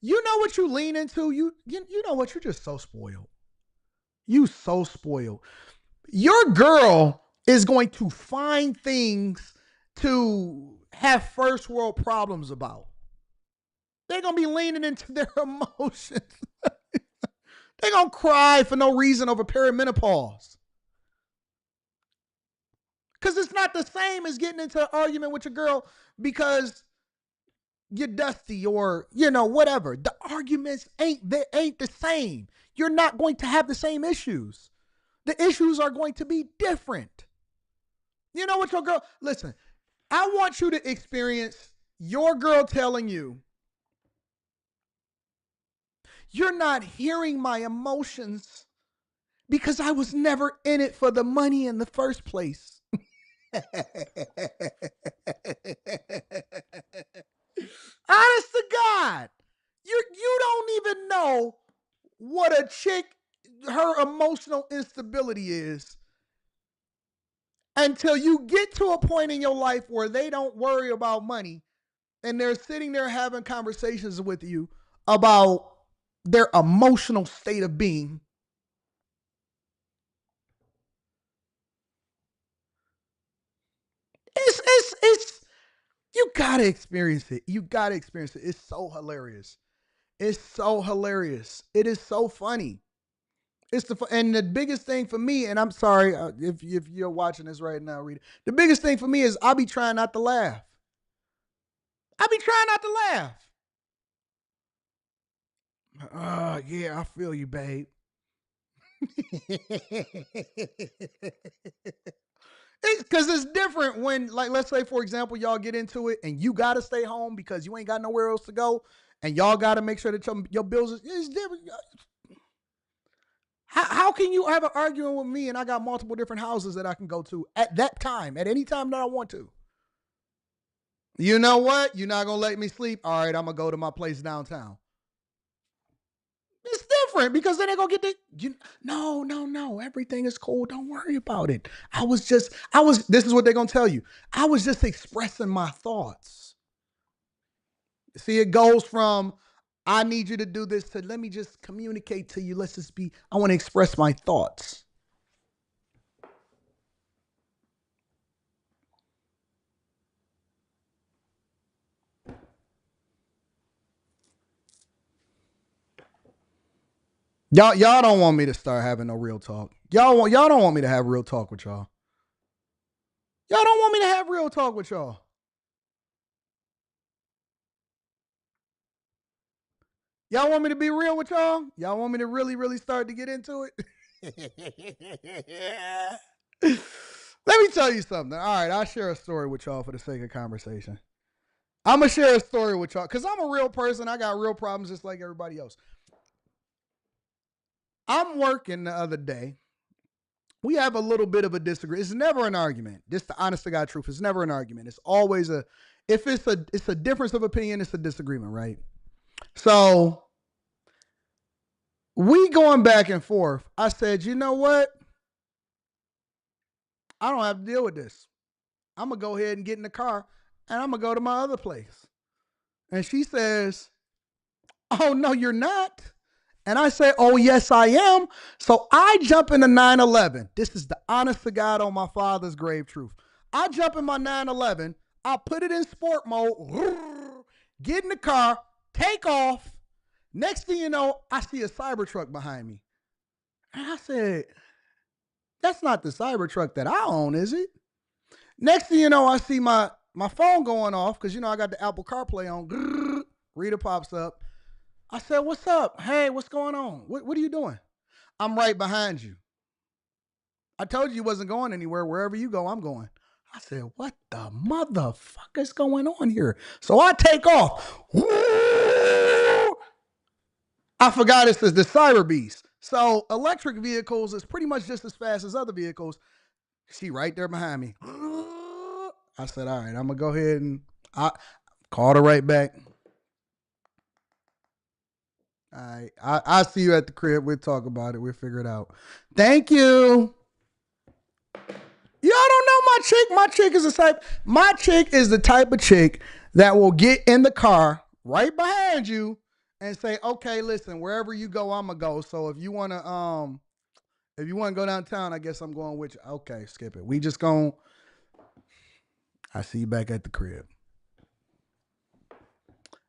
you know what you lean into? You know what? You're just so spoiled. You so spoiled. Your girl is going to find things to have first world problems about. They're going to be leaning into their emotions. They're going to cry for no reason over perimenopause. Because it's not the same as getting into an argument with your girl because you're dusty or, whatever. The arguments ain't the same. You're not going to have the same issues. The issues are going to be different. You know what your girl, listen, I want you to experience your girl telling you, you're not hearing my emotions because I was never in it for the money in the first place. Honest to God, you don't even know what a chick, her emotional instability is until you get to a point in your life where they don't worry about money and they're sitting there having conversations with you about their emotional state of being. It's you gotta experience it. You gotta experience it. It's so hilarious. It's so hilarious. It is so funny. And the biggest thing for me, and I'm sorry if you're watching this right now, Rita. The biggest thing for me is I be trying not to laugh. I be trying not to laugh. Yeah, I feel you, babe. Because it's different when, like, let's say, for example, y'all get into it and you got to stay home because you ain't got nowhere else to go, and y'all got to make sure that your bills is different. How can you have an argument with me and I got multiple different houses that I can go to at that time, at any time that I want to? You know what? You're not going to let me sleep? All right, I'm going to go to my place downtown. It's different because then they're going to get no. Everything is cool. Don't worry about it. This is what they're going to tell you. I was just expressing my thoughts. See, it goes from, I need you to do this to, let me just communicate to you. I want to express my thoughts. Y'all don't want me to start having no real talk. Y'all don't want me to have real talk with y'all. Y'all don't want me to have real talk with y'all. Y'all want me to be real with y'all? Y'all want me to really, really start to get into it? Let me tell you something. All right, I'll share a story with y'all for the sake of conversation. I'm going to share a story with y'all because I'm a real person. I got real problems just like everybody else. I'm working the other day. We have a little bit of a disagreement. It's never an argument. Just the honest to God truth. It's never an argument. It's always it's a difference of opinion. It's a disagreement, right? So we going back and forth. I said, you know what? I don't have to deal with this. I'm going to go ahead and get in the car and I'm going to go to my other place. And she says, oh, no, you're not. And I say, oh, yes, I am. So I jump in the 911. This is the honest to God on my father's grave truth. I jump in my 911. I put it in sport mode, get in the car, take off. Next thing you know, I see a Cybertruck behind me. And I said, that's not the Cybertruck that I own, is it? Next thing you know, I see my phone going off because, I got the Apple CarPlay on. Rita pops up. I said, what's up? Hey, what's going on? What are you doing? I'm right behind you. I told you wasn't going anywhere. Wherever you go, I'm going. I said, what the motherfucker's going on here? So I take off. I forgot it's the Cyber Beast. So electric vehicles is pretty much just as fast as other vehicles. She right there behind me. I said, all right, I'm going to go ahead and I called her right back. All right, I'll see you at the crib. We'll talk about it. We'll figure it out. Thank you. Y'all don't know my chick. My chick is the type of chick that will get in the car right behind you and say, okay, listen, wherever you go, I'm gonna go. So if you wanna go downtown, I guess I'm going with you. Okay, skip it. We just gonna, I see you back at the crib.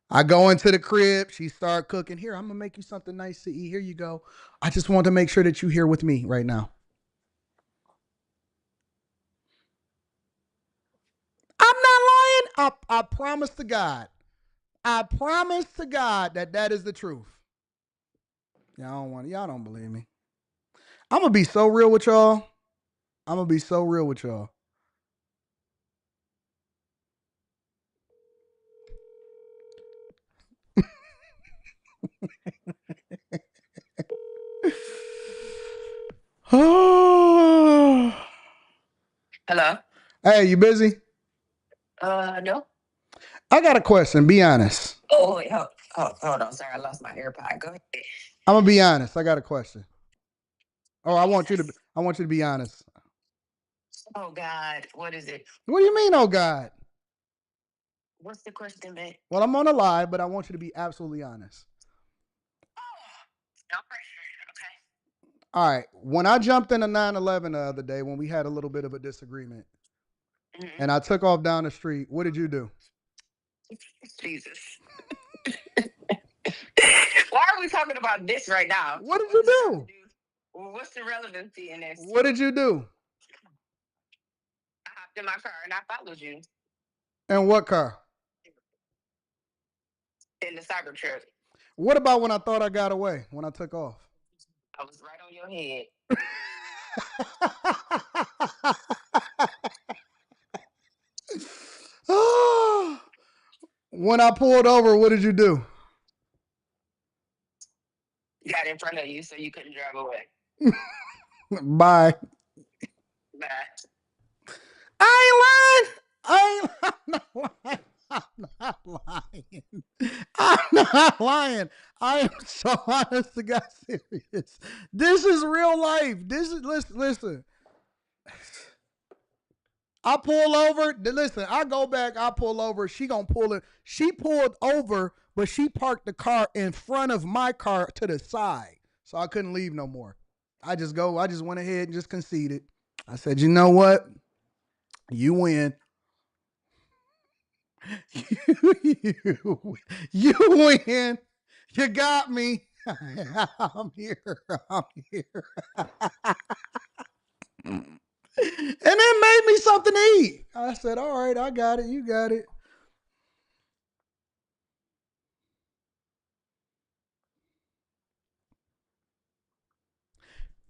I go into the crib. She start cooking. Here, I'm going to make you something nice to eat. Here you go. I just want to make sure that you're here with me right now. I'm not lying. I promise to God. I promise to God that is the truth. Y'all don't believe me. I'm going to be so real with y'all. Hello? Hey, you busy? No. I got a question. Be honest. Oh, wait, hold on. Sorry, I lost my AirPod. Go ahead. I'm going to be honest. I got a question. Oh, I want you to be honest. Oh, God. What is it? What do you mean, oh, God? What's the question, man? Well, I'm on a live, but I want you to be absolutely honest. No pressure. Okay. All right. When I jumped in a 911 the other day, when we had a little bit of a disagreement, and I took off down the street, what did you do? Jesus. we talking about this right now? What did you do? What's the relevancy in this? What did you do? I hopped in my car and I followed you And what car? in the cyber truck. What about when I thought I got away, when I took off? I was right on your head. When I pulled over, what did you do? Got in front of you so you couldn't drive away. Bye. Bye. I ain't lying. I'm not lying. I'm not lying. I'm not lying. I am so honest to God serious. This is real life. This is listen. I pull over. Listen, I go back. I pull over. She gonna pull it. She pulled over, but she parked the car in front of my car to the side, so I couldn't leave no more. I just went ahead and just conceded. I said, you know what? You win. You win. You got me. I'm here. I'm here. And it made me something to eat. I said, all right, I got it. You got it.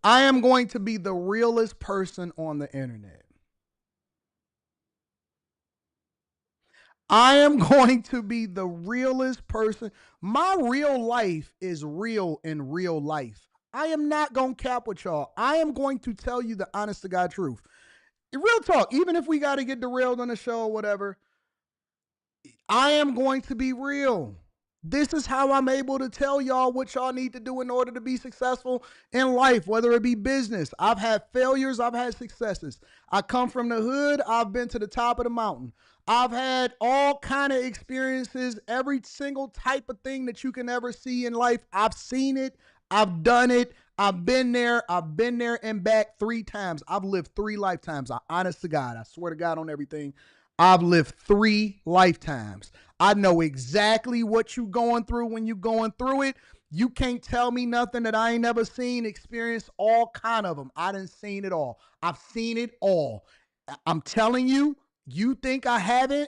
I am going to be the realest person on the internet. I am going to be the realest person. My real life is real in real life. I am not going to cap with y'all. I am going to tell you the honest to God truth. Real talk, even if we got to get derailed on the show or whatever, I am going to be real. This is how I'm able to tell y'all what y'all need to do in order to be successful in life, whether it be business. I've had failures. I've had successes. I come from the hood. I've been to the top of the mountain. I've had all kind of experiences, every single type of thing that you can ever see in life. I've seen it. I've done it. I've been there and back 3 times. I've lived 3 lifetimes. Honest to God, I swear to God on everything. I've lived 3 lifetimes. I know exactly what you're going through when you're going through it. You can't tell me nothing that I ain't never seen, experienced all kind of them. I done seen it all. I've seen it all. I'm telling you, you think I haven't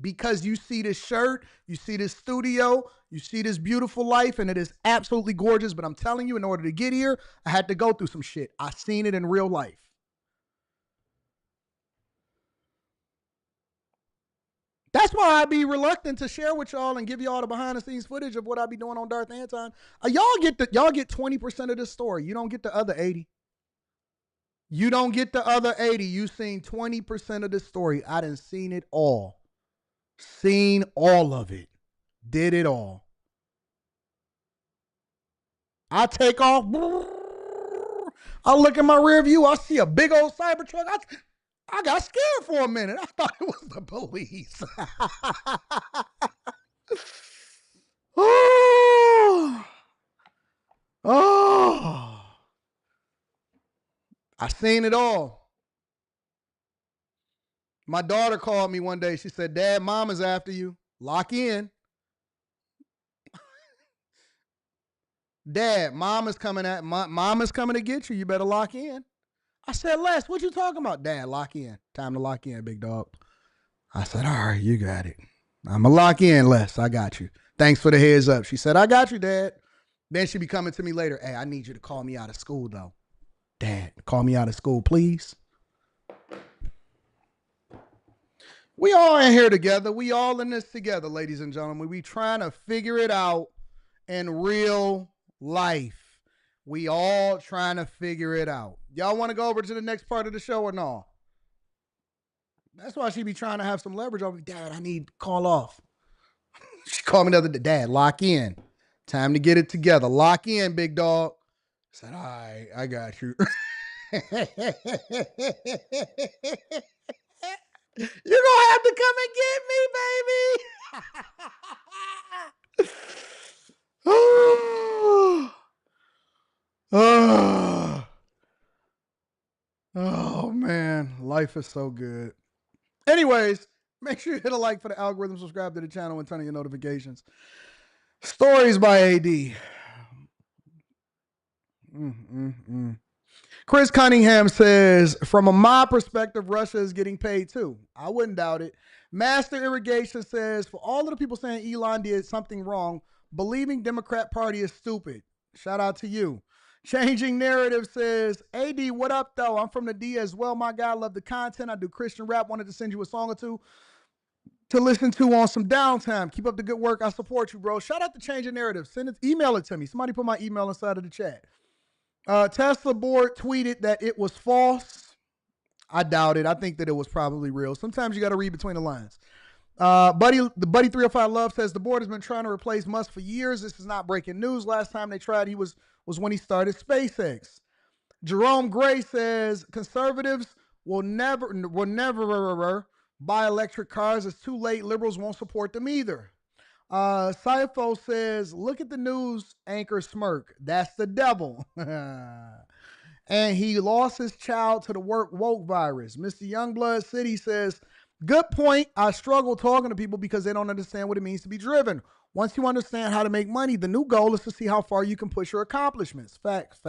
because you see this shirt, you see this studio, you see this beautiful life, and it is absolutely gorgeous. But I'm telling you, in order to get here, I had to go through some shit. I seen it in real life. That's why I be reluctant to share with y'all and give y'all the behind the scenes footage of what I be doing on Darth Anton. Y'all get 20% of the story. You don't get the other 80. You don't get the other 80. You seen 20% of the story. I done seen it all. Seen all of it. Did it all. I take off. I look in my rear view. I see a big old Cybertruck. I got scared for a minute. I thought it was the police. Oh. I seen it all. My daughter called me one day. She said, Dad, Mom is after you. Lock in. Dad, Mom is coming to get you. You better lock in. I said, Les, what you talking about? Dad, lock in. Time to lock in, big dog. I said, all right, you got it. I'm going to lock in, Les. I got you. Thanks for the heads up. She said, I got you, Dad. Then she be coming to me later. Hey, I need you to call me out of school, though. Dad, call me out of school, please. We all in here together. We all in this together, ladies and gentlemen. We trying to figure it out in real life. We all trying to figure it out. Y'all want to go over to the next part of the show or no? That's why she be trying to have some leverage over. Dad, I need to call off. She called me the other day. Dad, lock in. Time to get it together. Lock in, big dog. I said, all right, I got you. You're going to have to come and get me, baby. Oh, man. Life is so good. Anyways, make sure you hit a like for the algorithm, subscribe to the channel, and turn on your notifications. Stories by AD. Chris Cunningham says, from a mob perspective, Russia is getting paid too. I wouldn't doubt it. Master Irrigation says, for all of the people saying Elon did something wrong, believing Democrat Party is stupid. Shout out to you. Changing Narrative says, AD, what up, though? I'm from the D as well, my guy. I love the content. I do Christian rap. Wanted to send you a song or two to listen to on some downtime. Keep up the good work. I support you, bro. Shout out to Changing Narrative. Email it to me. Somebody put my email inside of the chat. Tesla board tweeted that it was false. I doubt it. I think that it was probably real. Sometimes you got to read between the lines. Buddy 305 Love says the board has been trying to replace Musk for years. This is not breaking news. Last time they tried, he was when he started SpaceX. Jerome Gray says conservatives will never buy electric cars. It's too late. Liberals won't support them either. Sypho says, look at the news anchor smirk. That's the devil. And he lost his child to the woke virus. Mr. Youngblood City says, good point. I struggle talking to people because they don't understand what it means to be driven. Once you understand how to make money, the new goal is to see how far you can push your accomplishments. Facts.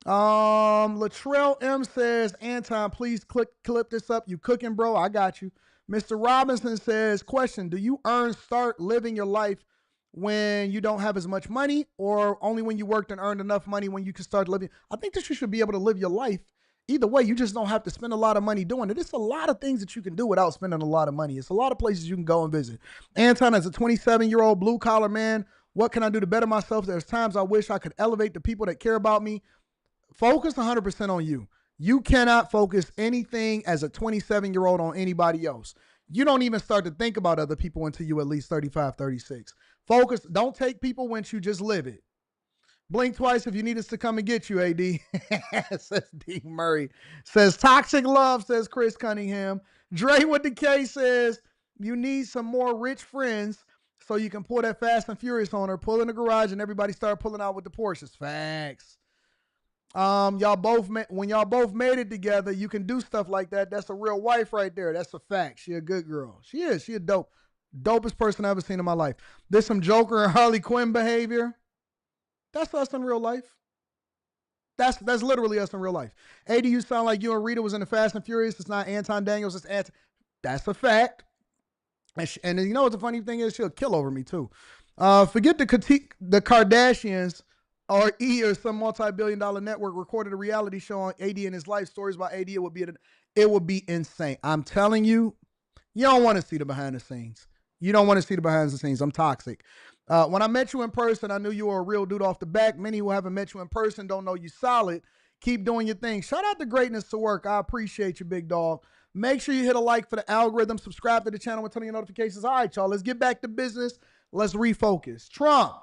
Latrell M says, Anton, please clip this up. You cooking, bro? I got you. Mr. Robinson says, question, do you start living your life when you don't have as much money, or only when you worked and earned enough money when you can start living? I think that you should be able to live your life either way. You just don't have to spend a lot of money doing it. It's a lot of things that you can do without spending a lot of money. It's a lot of places you can go and visit. Anton, as a 27-year-old blue-collar man, what can I do to better myself? There's times I wish I could elevate the people that care about me. Focus 100% on you. You cannot focus anything as a 27-year-old on anybody else. You don't even start to think about other people until you at least 35, 36. Focus. Don't take people with you. Just live it. Blink twice if you need us to come and get you, AD. Says D. Murray. Says toxic love, says Chris Cunningham. Dre with the K says you need some more rich friends so you can pull that Fast and Furious on her. Pull in the garage and everybody start pulling out with the Porsches. Facts. When y'all both made it together, you can do stuff like that. That's a real wife right there. That's a fact. She a good girl. She is. She a dopest person I've ever seen in my life. There's some Joker and Harley Quinn behavior. That's us in real life. That's literally us in real life. AD, you sound like you and Rita was in the Fast and Furious. It's not Anton Daniels. It's Anton. That's a fact. And you know what the funny thing is? She'll kill over me too. Forget the critique. The Kardashians or some multi-billion-dollar network recorded a reality show on AD and his life stories about AD. It would be insane. I'm telling you, you don't want to see the behind the scenes. You don't want to see the behind the scenes. I'm toxic. When I met you in person, I knew you were a real dude off the back. Many who haven't met you in person don't know you solid. Keep doing your thing. Shout out to Greatness to Work. I appreciate you, big dog. Make sure you hit a like for the algorithm. Subscribe to the channel and turn on your notifications. All right, y'all. Let's get back to business. Let's refocus. Trump.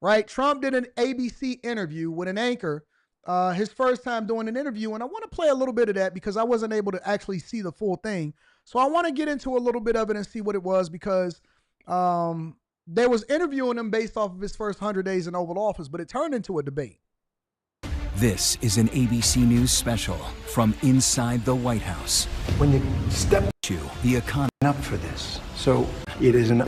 Right? Trump did an ABC interview with an anchor, his first time doing an interview. And I want to play a little bit of that because I wasn't able to actually see the full thing. So I want to get into a little bit of it and see what it was because they was interviewing him based off of his first 100 days in Oval Office, but it turned into a debate. This is an ABC News special from inside the White House. When you step to the economy up for this, so it is an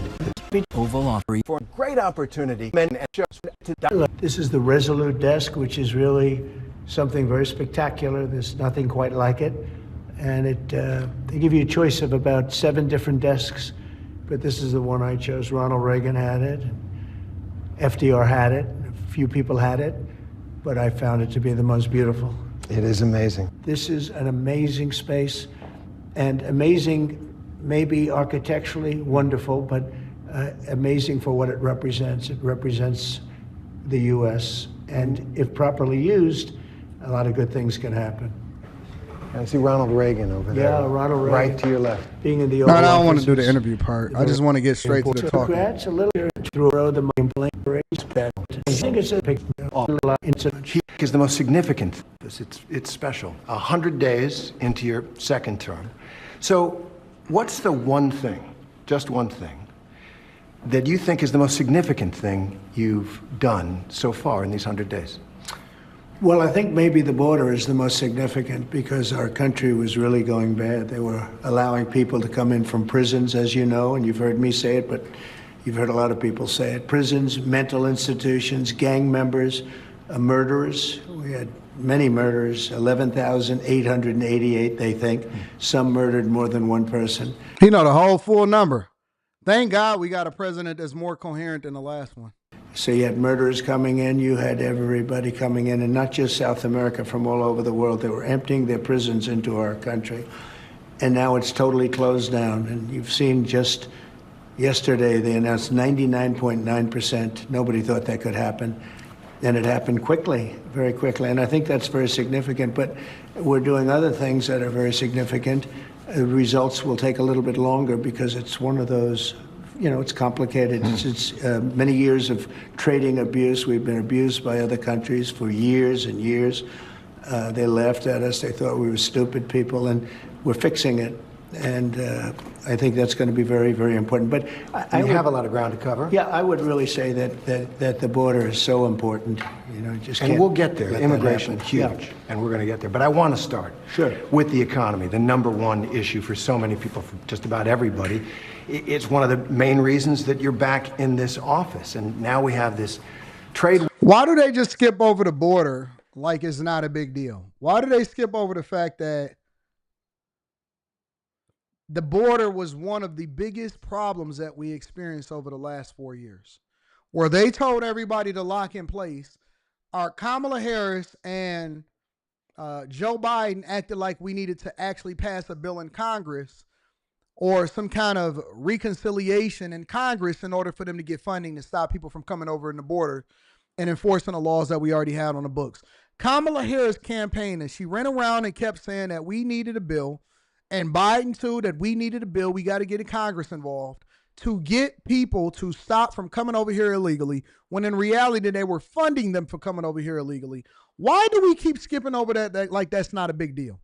Oval Office for a great opportunity. This is the Resolute desk, which is really something very spectacular. There's nothing quite like it. And they give you a choice of about 7 different desks, but this is the one I chose. Ronald Reagan had it, FDR had it, a few people had it, but I found it to be the most beautiful. It is amazing. This is an amazing space, and amazing maybe architecturally, wonderful, but amazing for what it represents. It represents the U.S., and if properly used, a lot of good things can happen. I see Ronald Reagan over there. Yeah, Ronald Reagan. Right to your left. Being in the No, I don't want to do the interview part. I just want to get straight to the talking. Democrats a little through the complaint race back. I think it's a big incident. He is the most significant. It's special. 100 days into your second term. So what's the one thing, just one thing, that you think is the most significant thing you've done so far in these 100 days? Well, I think maybe the border is the most significant because our country was really going bad. They were allowing people to come in from prisons, as you know, and you've heard me say it, but you've heard a lot of people say it. Prisons, mental institutions, gang members, murderers. We had many murderers, 11,888, they think. Some murdered more than one person. You know the whole full number. Thank God we got a president that's more coherent than the last one. So you had murderers coming in, you had everybody coming in, and not just South America, from all over the world. They were emptying their prisons into our country. And now it's totally closed down. And you've seen just yesterday, they announced 99.9%. Nobody thought that could happen. And it happened quickly, very quickly. And I think that's very significant. But we're doing other things that are very significant. Results will take a little bit longer because it's one of those, it's complicated. It's many years of trading abuse. We've been abused by other countries for years and years. They laughed at us. They thought we were stupid people. And we're fixing it. And I think that's going to be very, very important. But I have a lot of ground to cover. Yeah, I would really say that the border is so important. Just and can't we'll get there. let that Immigration, happen. huge, Yeah. and we're going to get there. But I want to start with the economy, the number one issue for so many people, for just about everybody. It's one of the main reasons that you're back in this office. And now we have this trade. Why do they just skip over the border like it's not a big deal? Why do they skip over the fact that the border was one of the biggest problems that we experienced over the last 4 years, where they told everybody to lock in place? Our Kamala Harris and Joe Biden acted like we needed to actually pass a bill in Congress or some kind of reconciliation in Congress in order for them to get funding to stop people from coming over in the border and enforcing the laws that we already had on the books. Kamala Harris campaigned and she ran around and kept saying that we needed a bill, and Biden too, that we needed a bill. We got to get Congress involved to get people to stop from coming over here illegally, when in reality they were funding them for coming over here illegally. Why do we keep skipping over that like that's not a big deal?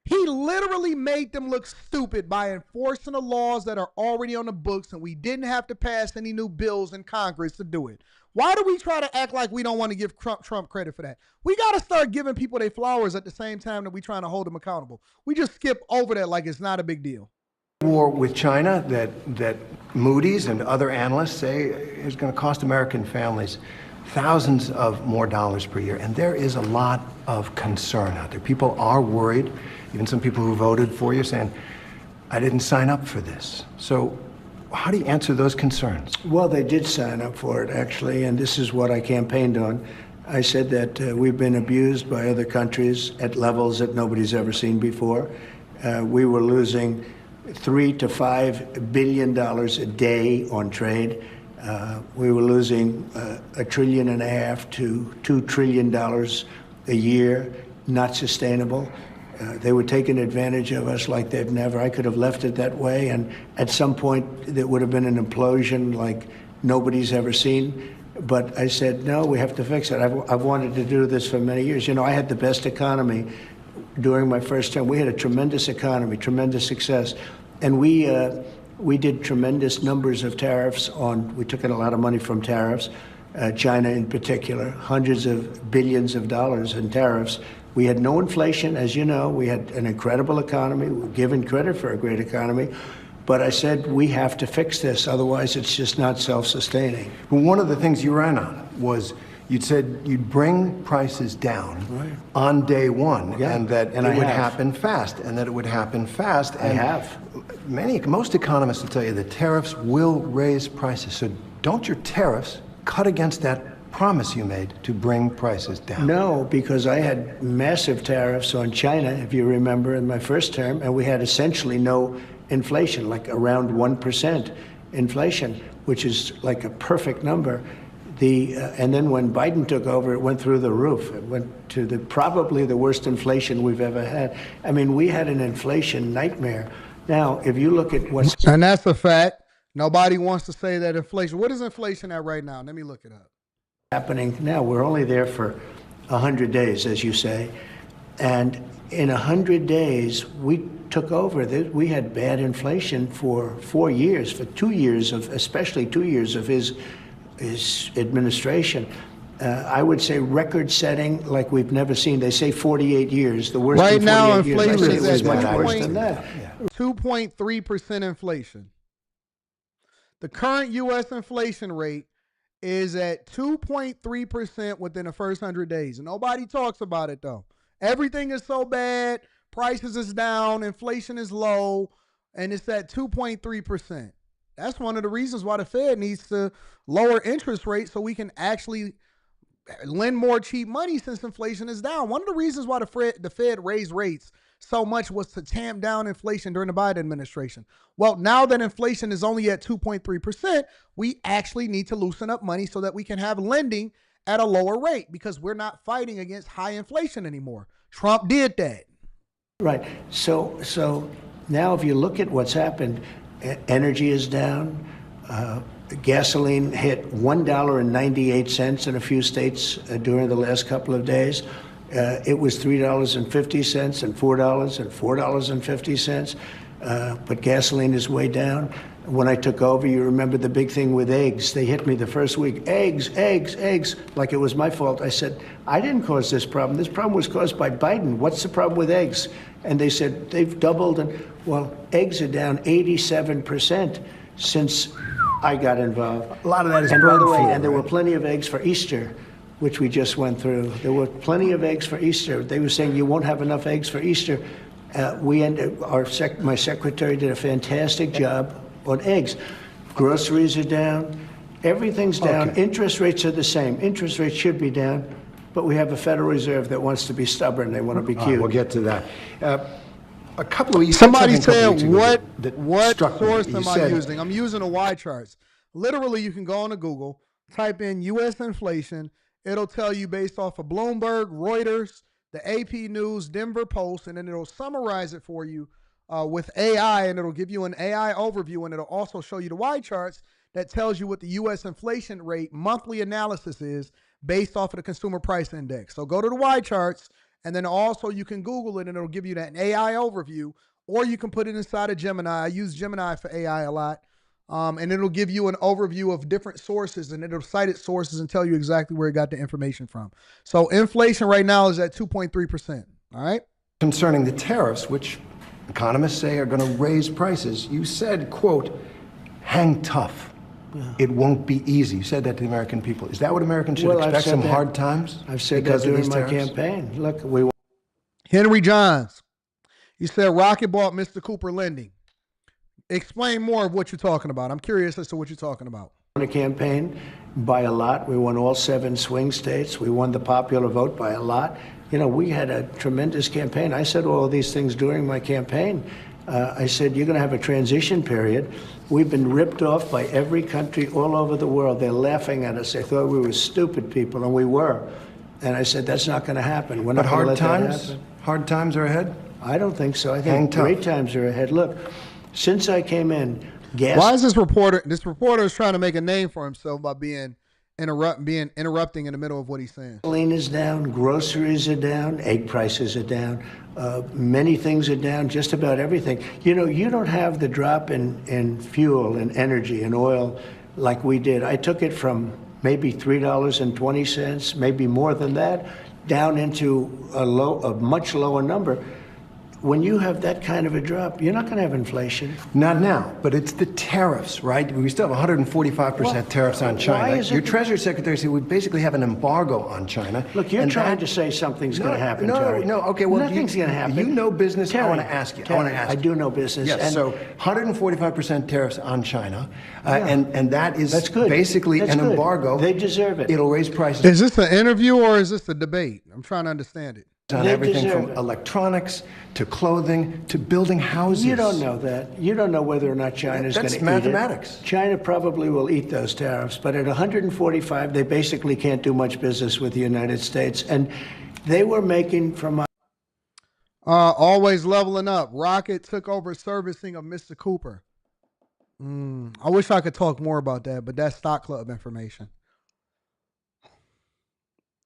He literally made them look stupid by enforcing the laws that are already on the books, and we didn't have to pass any new bills in Congress to do it. Why do we try to act like we don't want to give Trump credit for that? We got to start giving people their flowers at the same time that we trying to hold them accountable. We just skip over that like it's not a big deal. War with China that Moody's and other analysts say is going to cost American families thousands of more dollars per year. And there is a lot of concern out there. People are worried. Even some people who voted for you saying, I didn't sign up for this. So how do you answer those concerns? Well, they did sign up for it, actually, and this is what I campaigned on. I said that we've been abused by other countries at levels that nobody's ever seen before. We were losing $3 to $5 billion a day on trade. We were losing $1.5 trillion to $2 trillion a year, not sustainable. They were taking advantage of us like they've never. I could have left it that way, and at some point there would have been an implosion like nobody's ever seen. But I said, no, we have to fix it. I've wanted to do this for many years. I had the best economy during my first term. We had a tremendous economy, tremendous success. And we did tremendous numbers of tariffs we took in a lot of money from tariffs, China in particular, hundreds of billions of dollars in tariffs. We had no inflation, as you know. We had an incredible economy. We're given credit for a great economy. But I said, we have to fix this. Otherwise, it's just not self-sustaining. Well, one of the things you ran on was you'd said you'd bring prices down on day one, and that it would happen fast, and that it would happen fast. I have. Most economists will tell you that tariffs will raise prices. So don't your tariffs cut against that promise you made to bring prices down? No, because I had massive tariffs on China, if you remember, in my first term, and we had essentially no inflation, like around 1% inflation, which is like a perfect number. And then when Biden took over, it went through the roof. It went to probably the worst inflation we've ever had. I mean, we had an inflation nightmare. Now, if you look at what's... And that's a fact. Nobody wants to say that inflation. What is inflation at right now? Let me look it up. Happening now. We're only there for 100 days, as you say. And in 100 days, we took over. We had bad inflation for 4 years, for 2 years especially 2 years of his administration. I would say record-setting like we've never seen. They say 48 years, the worst right in 48 now, years. inflation is it was at much worse than that. 2.3% inflation. The current U.S. inflation rate is at 2.3% within the first 100 days. Nobody talks about it, though. Everything is so bad. Prices is down. Inflation is low. And it's at 2.3%. That's one of the reasons why the Fed needs to lower interest rates so we can actually lend more cheap money since inflation is down. One of the reasons why the Fed raised rates so much was to tamp down inflation during the Biden administration. Well, now that inflation is only at 2.3%, we actually need to loosen up money so that we can have lending at a lower rate because we're not fighting against high inflation anymore. Trump did that. Right. So now if you look at what's happened, energy is down. Gasoline hit $1.98 in a few states during the last couple of days. It was $3.50 and $4 and $4.50. But gasoline is way down. When I took over, you remember the big thing with eggs. They hit me the first week. Eggs, like it was my fault. I said, I didn't cause this problem. This problem was caused by Biden. What's the problem with eggs? And they said, they've doubled. And well, eggs are down 87% since I got involved. A lot of that is and by the way, flu, and there right? were plenty of eggs for Easter, which we just went through. There were plenty of eggs for Easter. They were saying you won't have enough eggs for Easter. My secretary did a fantastic job on eggs. Groceries are down. Everything's down. Okay. Interest rates are the same. Interest rates should be down, but we have a Federal Reserve that wants to be stubborn. They want to be cute. We'll get to that. A couple of Somebody said said, what struck me. source You am I said- using? I'm using the Y charts. Literally, you can go on to Google, type in U.S. inflation. It'll tell you based off of Bloomberg, Reuters, the AP News, Denver Post, and then it'll summarize it for you with AI, and it'll give you an AI overview, and it'll also show you the Y charts that tells you what the U.S. inflation rate monthly analysis is based off of the Consumer Price Index. So go to the Y charts, and then also you can Google it, and it'll give you that AI overview, or you can put it inside of Gemini. I use Gemini for AI a lot, and it'll give you an overview of different sources, and it'll cite its sources and tell you exactly where it got the information from. So inflation right now is at 2.3%, all right? Concerning the tariffs, which economists say are going to raise prices, you said, quote, hang tough. Yeah. It won't be easy. You said that to the American people. Is that what Americans should expect, some hard times? I've said that during my campaign. Look, Henry Johns, you said Rocket bought Mr. Cooper lending. Explain more of what you're talking about. I'm curious as to what you're talking about. won a campaign by a lot. We won all 7 swing states. We won the popular vote by a lot. You know, we had a tremendous campaign. I said all of these things during my campaign. I said, you're going to have a transition period. We've been ripped off by every country all over the world. They're laughing at us. They thought we were stupid people, and we were. And I said, that's not going to happen. We're not going to let that happen. Hard times are ahead? I don't think so. I think great times are ahead. Look, since I came in, gas... Why is this reporter is trying to make a name for himself by interrupting in the middle of what he's saying? Gasoline is down, groceries are down, egg prices are down, many things are down, just about everything. You know, you don't have the drop in fuel and energy and oil like we did. I took it from maybe $3.20, maybe more than that, down into a much lower number. When you have that kind of a drop, you're not going to have inflation. Not now, but it's the tariffs, right? We still have 145% tariffs on China. Your Treasury Secretary said we basically have an embargo on China. Look, you're trying to say something's going to happen, Terry. No, okay, well, nothing's going to happen. You know business. Terry, I want to ask you. I do know business. Yes, so 145% tariffs on China, and that's good. Basically an embargo. They deserve it. It'll raise prices. Is this an interview or is this a debate? I'm trying to understand it. On everything from electronics to clothing to building houses. You don't know that. You don't know whether or not China's going to eat it. That's mathematics. China probably will eat those tariffs, but at 145, they basically can't do much business with the United States. And they were making from... Always leveling up. Rocket took over servicing of Mr. Cooper. I wish I could talk more about that, but that's Stock Club information.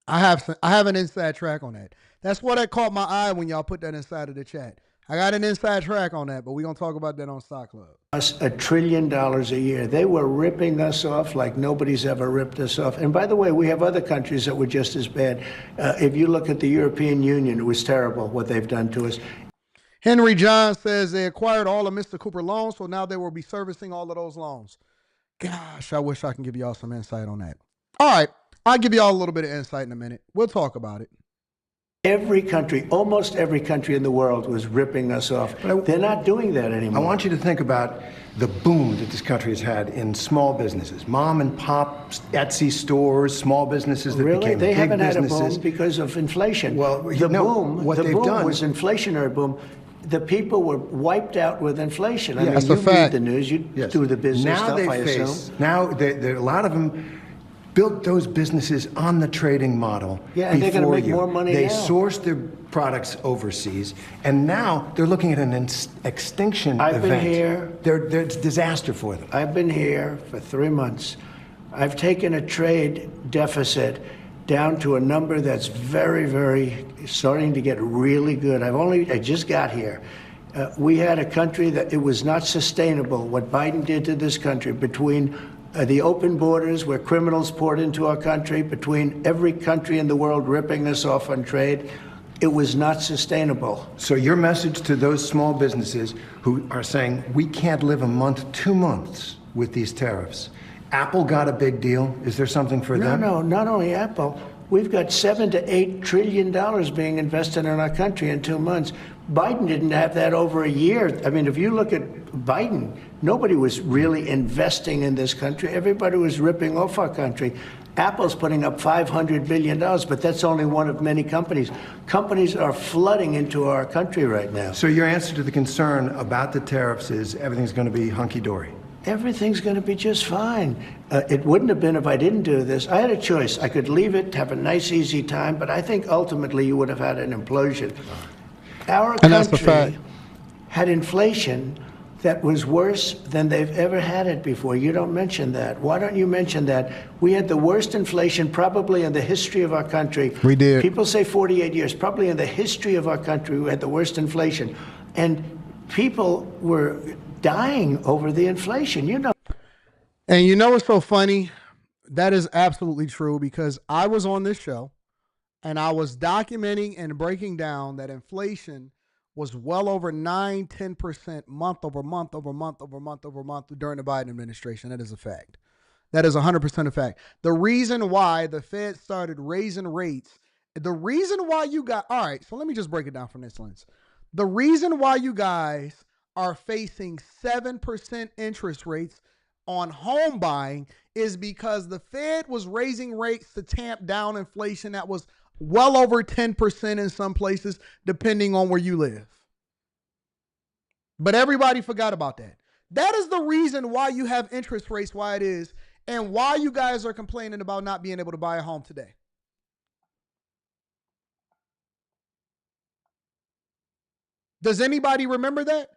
I have an inside track on that. That's what that caught my eye when y'all put that inside of the chat. I got an inside track on that, but we're going to talk about that on Stock Club. Us $1 trillion a year. They were ripping us off like nobody's ever ripped us off. And by the way, we have other countries that were just as bad. If you look at the European Union, it was terrible what they've done to us. Henry John says they acquired all of Mr. Cooper loans, so now they will be servicing all of those loans. Gosh, I wish I can give y'all some insight on that. All right. I'll give you all a little bit of insight in a minute. We'll talk about it. Every country, almost every country in the world was ripping us off. They're not doing that anymore. I want you to think about the boom that this country has had in small businesses, mom and pop, Etsy stores, small businesses that really? became They big haven't businesses. had a boom because of inflation. Well, the boom what they've done was inflationary boom. The people were wiped out with inflation. I mean, that's you a fact. read the news, you do the business now stuff, I assume. Now, a lot of them built those businesses on the trading model. Yeah, and they're going to make more money They now. sourced their products overseas, and now they're looking at an extinction I've event. been here. It's a disaster for them. I've been here for 3 months. I've taken a trade deficit down to a number that's very, very starting to get really good. I just got here. We had a country that it was not sustainable, what Biden did to this country, between the open borders where criminals poured into our country, between every country in the world ripping us off on trade. It was not sustainable. So your message to those small businesses who are saying, we can't live a month, 2 months with these tariffs. Apple got a big deal. Is there something for them? No, not only Apple. We've got $7 to $8 trillion being invested in our country in 2 months. Biden didn't have that over a year. I mean, if you look at Biden, nobody was really investing in this country. Everybody was ripping off our country. Apple's putting up $500 billion, but that's only one of many companies. Companies are flooding into our country right now. So your answer to the concern about the tariffs is everything's going to be hunky-dory? Everything's going to be just fine. It wouldn't have been if I didn't do this. I had a choice. I could leave it, have a nice, easy time, but I think ultimately you would have had an implosion. Our country had inflation that was worse than they've ever had it before. You don't mention that. Why don't you mention that? We had the worst inflation probably in the history of our country. We did. People say 48 years. Probably in the history of our country, we had the worst inflation. And people were dying over the inflation, you know. And you know what's so funny? That is absolutely true, because I was on this show and I was documenting and breaking down that inflation was well over 9-10% month over month over month over month over month during the Biden administration. That is a fact. That is 100% a fact. The reason why the Fed started raising rates, the reason why you got, all right, so let me just break it down from this lens. The reason why you guys are facing 7% interest rates on home buying is because the Fed was raising rates to tamp down inflation that was well over 10% in some places, depending on where you live. But everybody forgot about that. That is the reason why you have interest rates why it is, and why you guys are complaining about not being able to buy a home today. Does anybody remember that?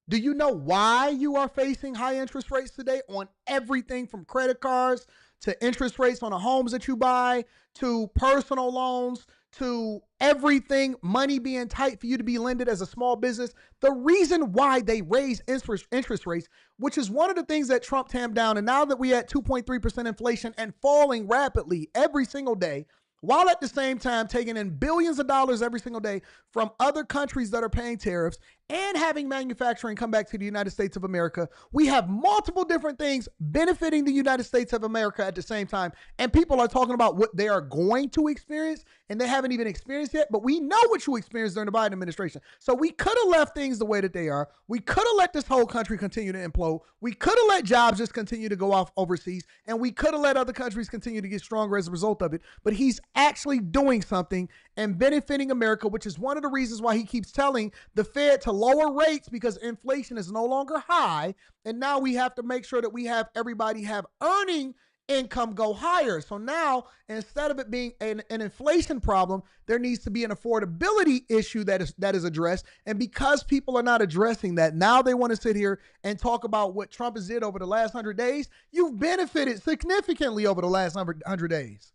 Do you know why you are facing high interest rates today on everything from credit cards to interest rates on the homes that you buy to personal loans to everything, money being tight for you to be lended as a small business? The reason why they raise interest rates, which is one of the things that Trump tamped down, and now that we at 2.3% inflation and falling rapidly every single day, while at the same time taking in billions of dollars every single day from other countries that are paying tariffs and having manufacturing come back to the United States of America, we have multiple different things benefiting the United States of America at the same time. And people are talking about what they are going to experience, and they haven't even experienced yet, but we know what you experienced during the Biden administration. So we could have left things the way that they are. We could have let this whole country continue to implode. We could have let jobs just continue to go off overseas, and we could have let other countries continue to get stronger as a result of it. But he's actually doing something and benefiting America, which is one of the reasons why he keeps telling the Fed to lower rates, because inflation is no longer high. And now we have to make sure that we have everybody have earning income go higher. So now, instead of it being an inflation problem, there needs to be an affordability issue that is addressed. And because people are not addressing that, now they want to sit here and talk about what Trump has did over the last 100 days. You've benefited significantly over the last 100 days.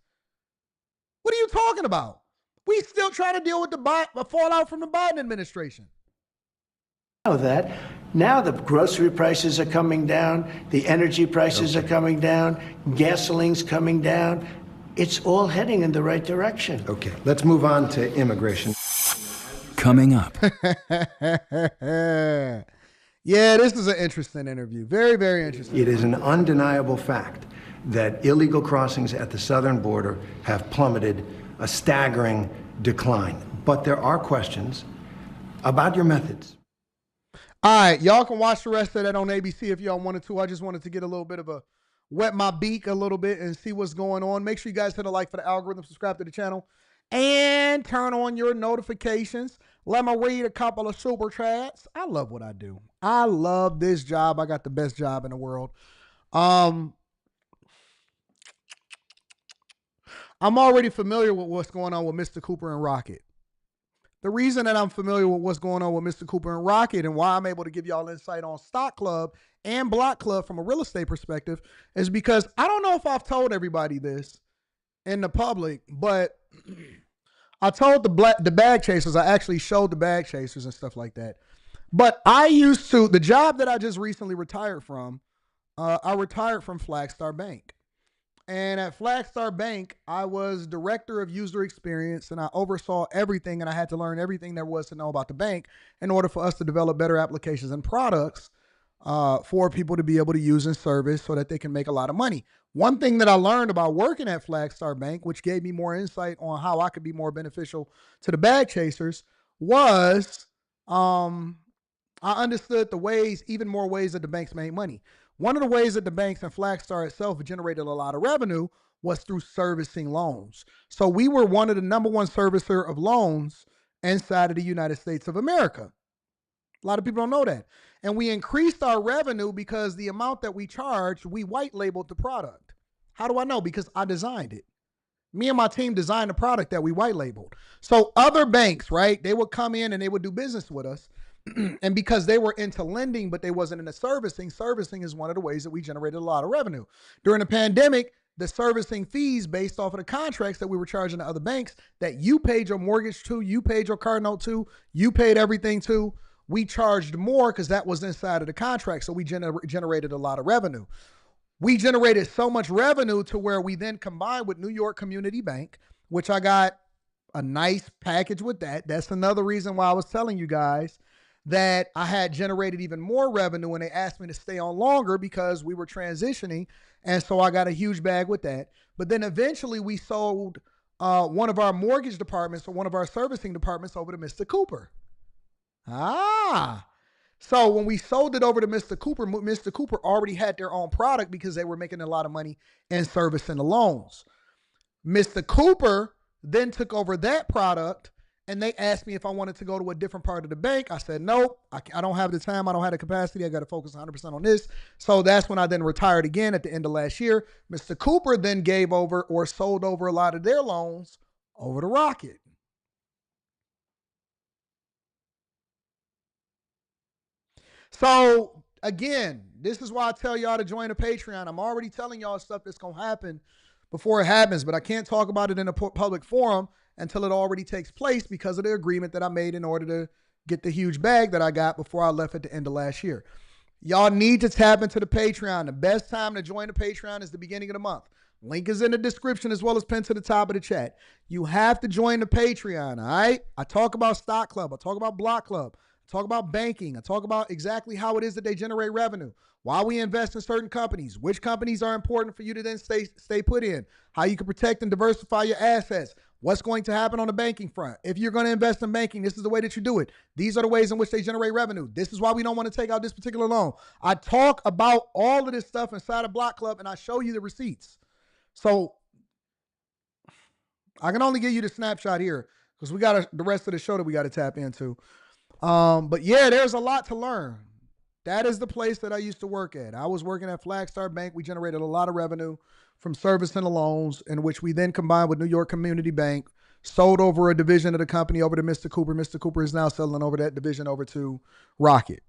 What are you talking about? We still trying to deal with the fallout from the Biden administration. Know that. Now the grocery prices are coming down, the energy prices are coming down, gasoline's coming down. It's all heading in the right direction. Okay, let's move on to immigration. Coming up. Yeah, this is an interesting interview. Very, very interesting. It is an undeniable fact that illegal crossings at the southern border have plummeted, a staggering decline. But there are questions about your methods. All right, y'all can watch the rest of that on ABC if y'all wanted to. I just wanted to get a little bit of a wet my beak a little bit and see what's going on. Make sure you guys hit a like for the algorithm, subscribe to the channel, and turn on your notifications. Let me read a couple of super chats. I love what I do. I love this job. I got the best job in the world. I'm already familiar with what's going on with Mr. Cooper and Rocket. The reason that I'm familiar with what's going on with Mr. Cooper and Rocket and why I'm able to give y'all insight on Stock Club and Block Club from a real estate perspective is because I don't know if I've told everybody this in the public, but I told the bag chasers, I actually showed the bag chasers and stuff like that. But I used to, the job that I just recently retired from, I retired from Flagstar Bank. And at Flagstar Bank, I was director of user experience and I oversaw everything and I had to learn everything there was to know about the bank in order for us to develop better applications and products for people to be able to use and service so that they can make a lot of money. One thing that I learned about working at Flagstar Bank, which gave me more insight on how I could be more beneficial to the bag chasers, was I understood the ways, even more ways that the banks made money. One of the ways that the banks and Flagstar itself generated a lot of revenue was through servicing loans. So we were one of the number one servicer of loans inside of the United States of America. A lot of people don't know that. And we increased our revenue because the amount that we charged, we white labeled the product. How do I know? Because I designed it. Me and my team designed a product that we white labeled. So other banks, right, they would come in and they would do business with us. And because they were into lending, but they wasn't into servicing, servicing is one of the ways that we generated a lot of revenue. During the pandemic, the servicing fees based off of the contracts that we were charging to other banks that you paid your mortgage to, you paid your car note to, you paid everything to, we charged more because that was inside of the contract. So we generated a lot of revenue. We generated so much revenue to where we then combined with New York Community Bank, which I got a nice package with that. That's another reason why I was telling you guys that I had generated even more revenue when they asked me to stay on longer because we were transitioning. And so I got a huge bag with that. But then eventually we sold one of our mortgage departments or one of our servicing departments over to Mr. Cooper. So when we sold it over to Mr. Cooper already had their own product because they were making a lot of money in servicing the loans. Mr. Cooper then took over that product and they asked me if I wanted to go to a different part of the bank. I said, nope, I don't have the time. I don't have the capacity. I got to focus 100% on this. So that's when I then retired again at the end of last year. Mr. Cooper then gave over or sold over a lot of their loans over to Rocket. So again, this is why I tell y'all to join a Patreon. I'm already telling y'all stuff that's going to happen before it happens, but I can't talk about it in a public forum until it already takes place because of the agreement that I made in order to get the huge bag that I got before I left at the end of last year. Y'all need to tap into the Patreon. The best time to join the Patreon is the beginning of the month. Link is in the description as well as pinned to the top of the chat. You have to join the Patreon, all right? I talk about Stock Club. I talk about Block Club. I talk about banking. I talk about exactly how it is that they generate revenue, why we invest in certain companies, which companies are important for you to then stay put in, how you can protect and diversify your assets, what's going to happen on the banking front. If you're going to invest in banking, this is the way that you do it. These are the ways in which they generate revenue. This is why we don't want to take out this particular loan. I talk about all of this stuff inside of Block Club and I show you the receipts. So I can only give you the snapshot here because we got the rest of the show that we got to tap into. But yeah, there's a lot to learn. That is the place that I used to work at. I was working at Flagstar Bank. We generated a lot of revenue from servicing the loans, in which we then combined with New York Community Bank, sold over a division of the company over to Mr. Cooper. Mr. Cooper is now selling over that division over to Rocket.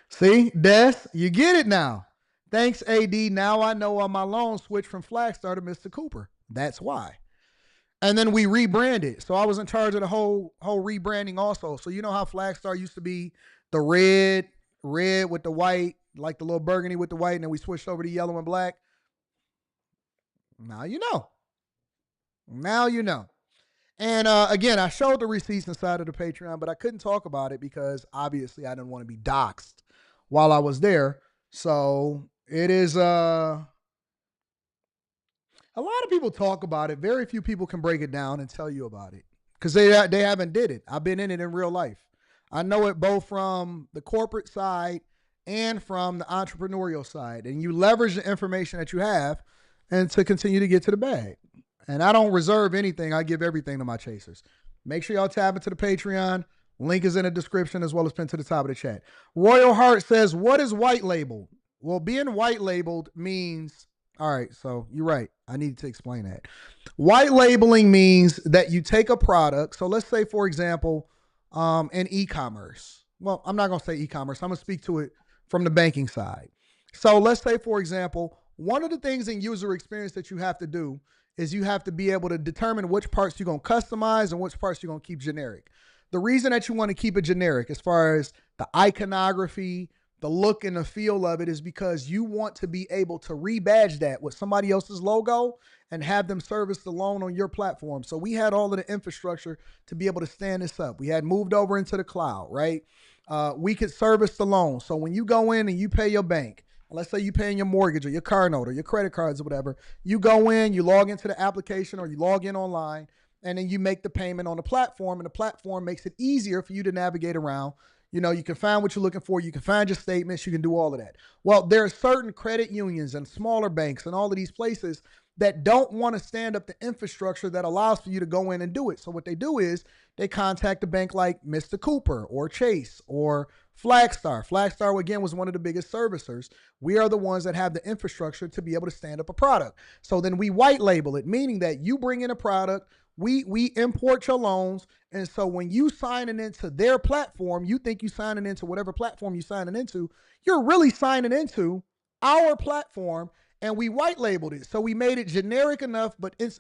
See, Des, you get it now. Thanks, AD. Now I know on my loan switched from Flagstar to Mr. Cooper. That's why. And then we rebranded. So I was in charge of the whole rebranding also. So you know how Flagstar used to be the red with the white, like the little burgundy with the white, and then we switched over to yellow and black. Now you know. Now you know. And again, I showed the receipts inside of the Patreon, but I couldn't talk about it because obviously I didn't want to be doxxed while I was there. So it is a lot of people talk about it. Very few people can break it down and tell you about it because they haven't did it. I've been in it in real life. I know it both from the corporate side and from the entrepreneurial side. And you leverage the information that you have and to continue to get to the bag. And I don't reserve anything. I give everything to my chasers. Make sure y'all tab into the Patreon. Link is in the description as well as pinned to the top of the chat. Royal Heart says, what is white labeled? Well, being white labeled means, all right, so you're right. I need to explain that. White labeling means that you take a product. So let's say, for example, in e-commerce. Well, I'm not going to say e-commerce. I'm going to speak to it from the banking side. So let's say, for example, one of the things in user experience that you have to do is you have to be able to determine which parts you're going to customize and which parts you're going to keep generic. The reason that you want to keep it generic as far as the iconography, the look and the feel of it is because you want to be able to rebadge that with somebody else's logo and have them service the loan on your platform. So we had all of the infrastructure to be able to stand this up. We had moved over into the cloud, right? We could service the loan. So when you go in and you pay your bank, let's say you're paying your mortgage or your car note or your credit cards or whatever, you go in, you log into the application or you log in online, and then you make the payment on the platform, and the platform makes it easier for you to navigate around. You know, you can find what you're looking for. You can find your statements. You can do all of that. Well, there are certain credit unions and smaller banks and all of these places that don't want to stand up the infrastructure that allows for you to go in and do it. So what they do is they contact a bank like Mr. Cooper or Chase or Flagstar. Flagstar, again, was one of the biggest servicers. We are the ones that have the infrastructure to be able to stand up a product. So then we white label it, meaning that you bring in a product, we import your loans, and so when you signing into their platform, you think you signing into whatever platform you signing into, you're really signing into our platform, and we white labeled it. So we made it generic enough, but it's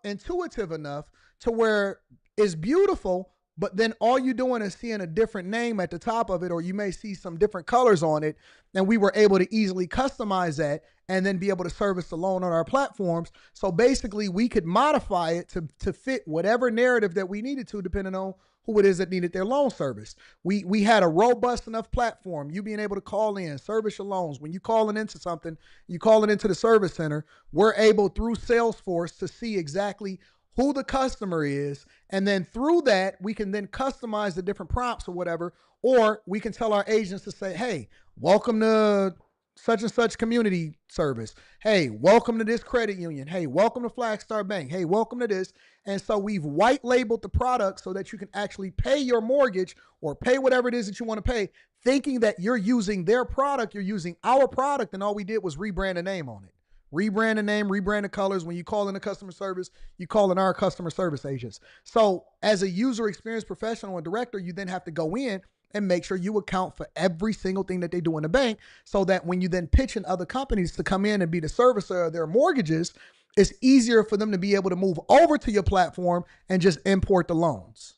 intuitive enough to where it's beautiful, but then all you're doing is seeing a different name at the top of it, or you may see some different colors on it, and we were able to easily customize that and then be able to service the loan on our platforms. So basically, we could modify it to fit whatever narrative that we needed to, depending on who it is that needed their loan service. We had a robust enough platform. You being able to call in, service your loans. When you calling into something, you calling into the service center, we're able through Salesforce to see exactly who the customer is. And then through that, we can then customize the different prompts or whatever, or we can tell our agents to say, hey, welcome to such and such community service. Hey, welcome to this credit union. Hey, welcome to Flagstar Bank. Hey, welcome to this. And so we've white labeled the product so that you can actually pay your mortgage or pay whatever it is that you want to pay, thinking that you're using their product, you're using our product, and all we did was rebrand a name on it. Rebrand the name, rebrand the colors. When you call in the customer service, you call in our customer service agents. So as a user experience professional and director, you then have to go in and make sure you account for every single thing that they do in the bank, so that when you then pitch in other companies to come in and be the servicer of their mortgages, it's easier for them to be able to move over to your platform and just import the loans.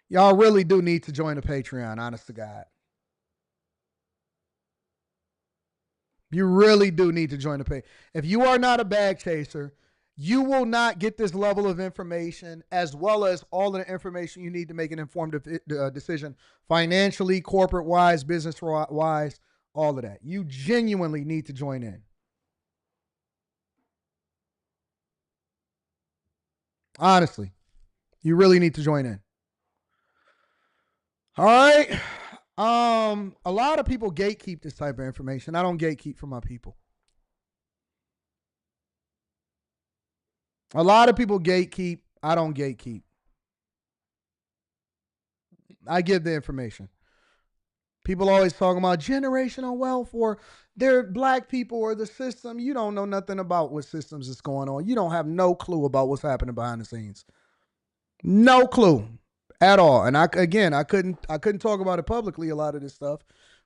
Y'all really do need to join the Patreon, honest to God. You really do need to join the Patreon. If you are not a bag chaser, you will not get this level of information, as well as all of the information you need to make an informed decision, financially, corporate-wise, business-wise, all of that. You genuinely need to join in. Honestly, you really need to join in. All right. A lot of people gatekeep this type of information. I don't gatekeep for my people. A lot of people gatekeep. I don't gatekeep. I give the information. People always talking about generational wealth, or they're black people, or the system. You don't know nothing about what systems is going on. You don't have no clue about what's happening behind the scenes. No clue at all. And I couldn't talk about it publicly, a lot of this stuff,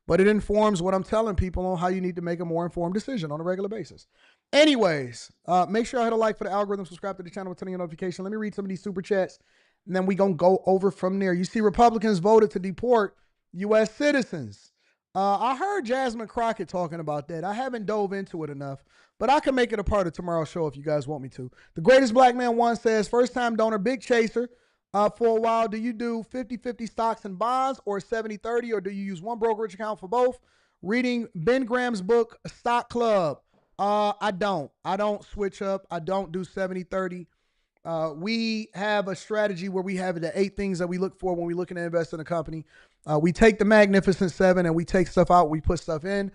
but it informs what I'm telling people on how you need to make a more informed decision on a regular basis. Anyways, make sure I hit a like for the algorithm, subscribe to the channel with turning your notification. Let me read some of these super chats, and then we gonna go over from there. You see, Republicans voted to deport U.S. citizens. I heard Jasmine Crockett talking about that. I haven't dove into it enough, but I can make it a part of tomorrow's show if you guys want me to. The Greatest Black Man One says, first-time donor, big chaser. For a while, do you do 50-50 stocks and bonds or 70-30, or do you use one brokerage account for both? Reading Ben Graham's book, Stock Club. I don't switch up. I don't do 70-30. We have a strategy where we have the 8 things that we look for when we're looking to invest in a company. We take the Magnificent 7 and we take stuff out, we put stuff in.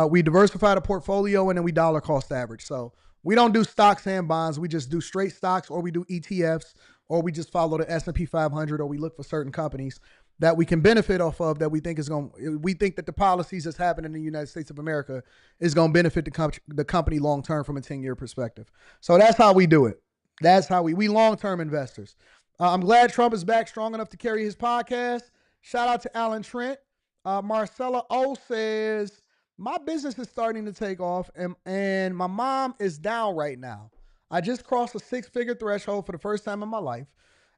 We diversify the portfolio, and then we dollar cost average. So we don't do stocks and bonds. We just do straight stocks, or we do ETFs, or we just follow the S&P 500, or we look for certain companies that we can benefit off of, that we think we think that the policies that's happening in the United States of America is going to benefit the company long-term from a 10-year perspective. So that's how we do it. That's how we long-term investors. I'm glad Trump is back strong enough to carry his podcast. Shout out to Alan Trent. Marcella O says, my business is starting to take off, and my mom is down right now. I just crossed a 6-figure threshold for the first time in my life,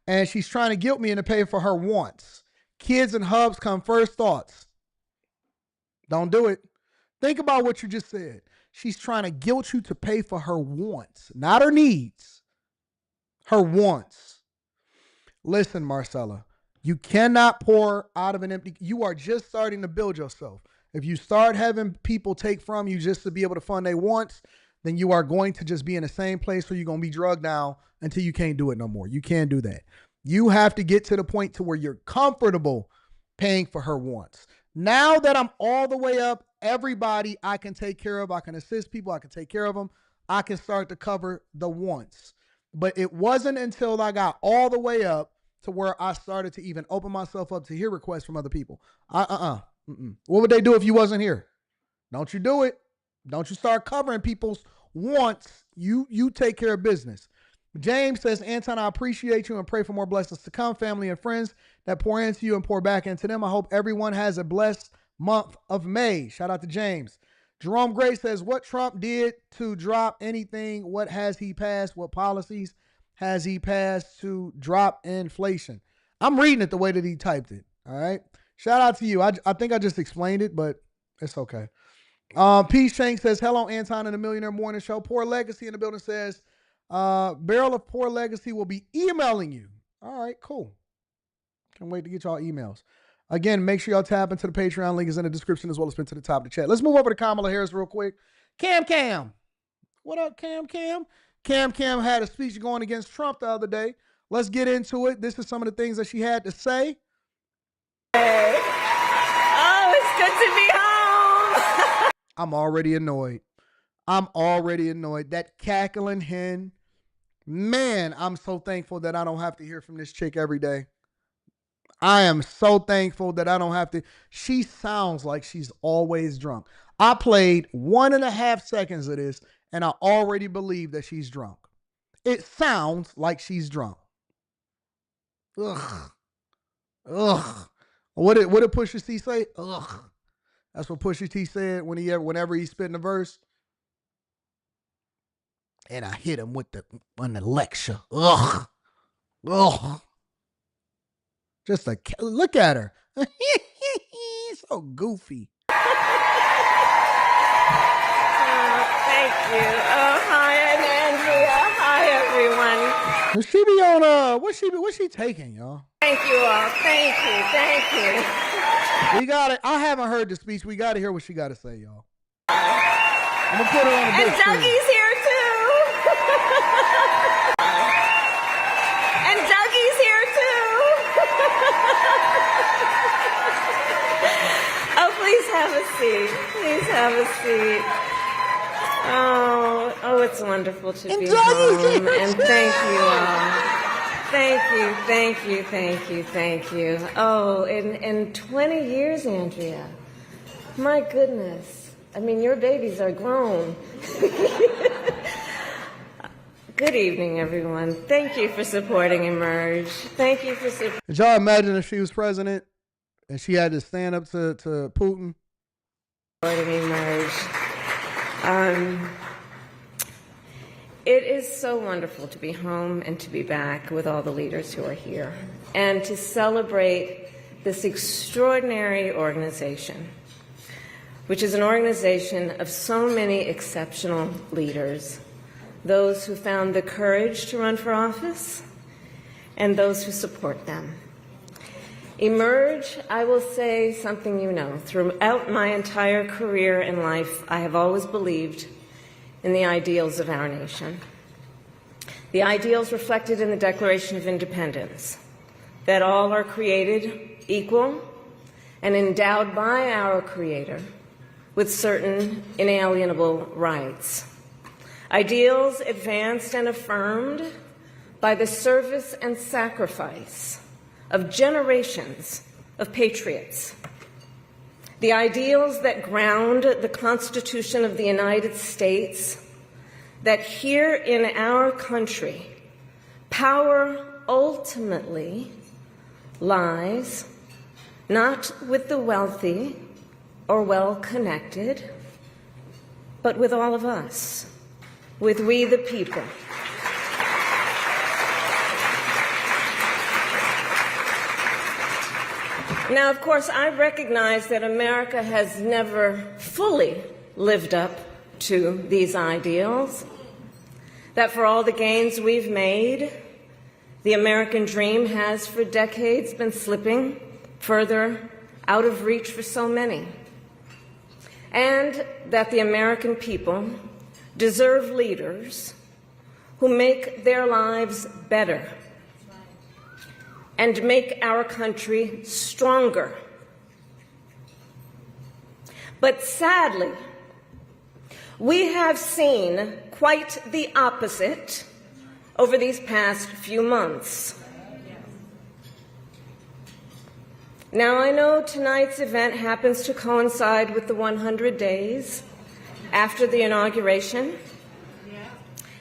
and she's trying to guilt me into paying for her wants. Kids and hubs come first. Thoughts? Don't do it. Think about what you just said. She's trying to guilt you to pay for her wants, not her needs. Her wants. Listen, Marcella, you cannot pour out of an empty. You are just starting to build yourself. If you start having people take from you just to be able to fund their wants, then you are going to just be in the same place where you're going to be drugged down until you can't do it no more. You can't do that. You have to get to the point to where you're comfortable paying for her wants. Now that I'm all the way up, everybody I can take care of, I can assist people, I can take care of them, I can start to cover the wants. But it wasn't until I got all the way up to where I started to even open myself up to hear requests from other people. What would they do if you wasn't here? Don't you do it. Don't you start covering people's wants. You take care of business. James says, Anton, I appreciate you and pray for more blessings to come, family and friends that pour into you and pour back into them. I hope everyone has a blessed month of May. Shout out to James. Jerome Gray says, what Trump did to drop anything? What has he passed? What policies has he passed to drop inflation? I'm reading it the way that he typed it. All right. Shout out to you. I think I just explained it, but it's okay. P. Shank says, hello, Anton and the Millionaire Morning Show. Poor Legacy in the building says, Barrel of Poor Legacy will be emailing you. All right, cool. Can't wait to get y'all emails. Again, make sure y'all tap into the Patreon. Link is in the description as well as pinned to the top of the chat. Let's move over to Kamala Harris real quick. Cam. What up, Cam? Cam had a speech going against Trump the other day. Let's get into it. This is some of the things that she had to say. Hey. Oh, it's good to be home. I'm already annoyed. That cackling hen. Man, I'm so thankful that I don't have to hear from this chick every day. I am so thankful that I don't have to. She sounds like she's always drunk. I played 1.5 seconds of this, and I already believe that she's drunk. It sounds like she's drunk. Ugh. What did Pusha T say? Ugh. That's what Pusha T said whenever he spit in a verse. And I hit him on the lecture. Ugh. Just look at her. So goofy. Thank you. Oh, hi, I'm Andrea. Hi, everyone. She be on what's she taking, y'all? Thank you all. Thank you. We got it. I haven't heard the speech. We got to hear what she got to say, y'all. I'm gonna put her on the big screen. And Dougie's here too. And Dougie's here too. Oh, please have a seat. Oh, it's wonderful to be home. And thank you all. Thank you. Oh, in 20 years, Andrea. My goodness. I mean, your babies are grown. Good evening, everyone. Thank you for supporting Emerge. Thank you for supporting. Did y'all imagine if she was president and she had to stand up to Putin? Emerge. It is so wonderful to be home and to be back with all the leaders who are here and to celebrate this extraordinary organization which is an organization of so many exceptional leaders, those who found the courage to run for office and those who support them. Emerge, I will say something you know. Throughout my entire career in life, I have always believed in the ideals of our nation. The ideals reflected in the Declaration of Independence, that all are created equal and endowed by our Creator with certain inalienable rights. Ideals advanced and affirmed by the service and sacrifice of generations of patriots. The ideals that ground the Constitution of the United States, that here in our country, power ultimately lies not with the wealthy or well-connected, but with all of us, with we the people. Now, of course, I recognize that America has never fully lived up to these ideals, that for all the gains we've made, the American dream has for decades been slipping further out of reach for so many, and that the American people deserve leaders who make their lives better and make our country stronger. But sadly, we have seen quite the opposite over these past few months. Now, I know tonight's event happens to coincide with the 100 days after the inauguration,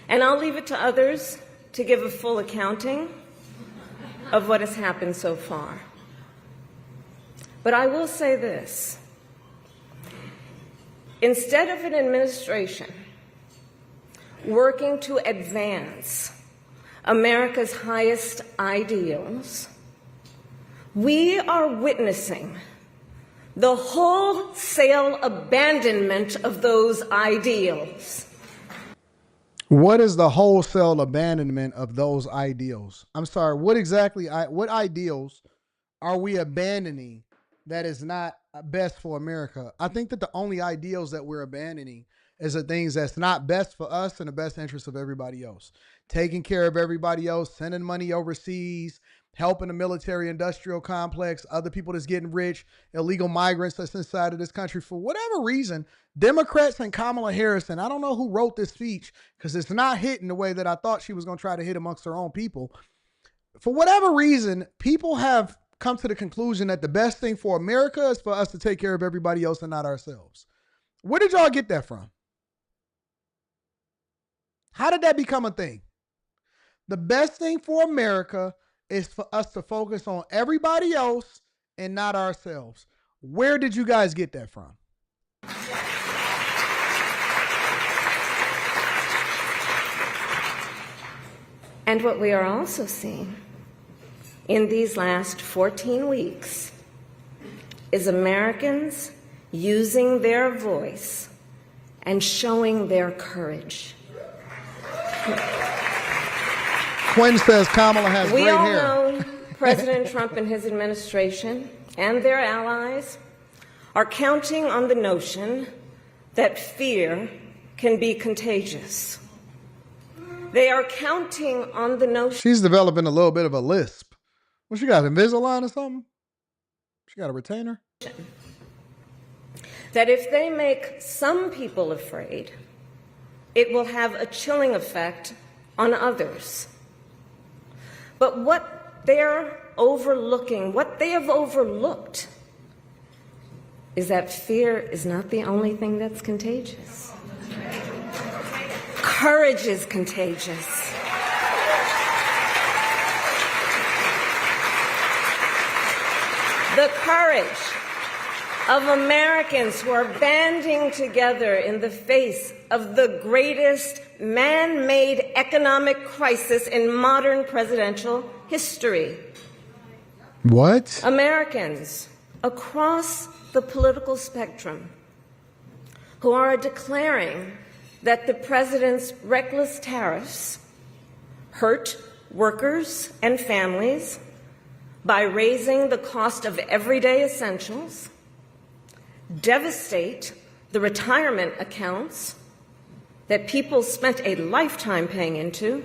and I'll leave it to others to give a full accounting of what has happened so far. But I will say this. Instead of an administration working to advance America's highest ideals, we are witnessing the wholesale abandonment of those ideals. What is the wholesale abandonment of those ideals? I'm sorry, what exactly, what ideals are we abandoning that is not best for America? I think that the only ideals that we're abandoning is the things that's not best for us and the best interest of everybody else. Taking care of everybody else, sending money overseas, helping the military industrial complex, other people that's getting rich, illegal migrants that's inside of this country. For whatever reason, Democrats and Kamala Harris, and I don't know who wrote this speech because it's not hitting the way that I thought she was going to try to hit amongst her own people. For whatever reason, people have come to the conclusion that the best thing for America is for us to take care of everybody else and not ourselves. Where did y'all get that from? How did that become a thing? The best thing for America is for us to focus on everybody else and not ourselves. Where did you guys get that from? And what we are also seeing in these last 14 weeks is Americans using their voice and showing their courage. Quinn says Kamala has great hair. We all know President Trump and his administration and their allies are counting on the notion that fear can be contagious. They are counting on the notion. She's developing a little bit of a lisp. What, she got, Invisalign or something? She got a retainer? That if they make some people afraid, it will have a chilling effect on others. But what they're overlooking, what they have overlooked, is that fear is not the only thing that's contagious. Courage is contagious. The courage of Americans who are banding together in the face of the greatest man-made economic crisis in modern presidential history. What? Americans across the political spectrum who are declaring that the president's reckless tariffs hurt workers and families by raising the cost of everyday essentials, devastate the retirement accounts that people spent a lifetime paying into,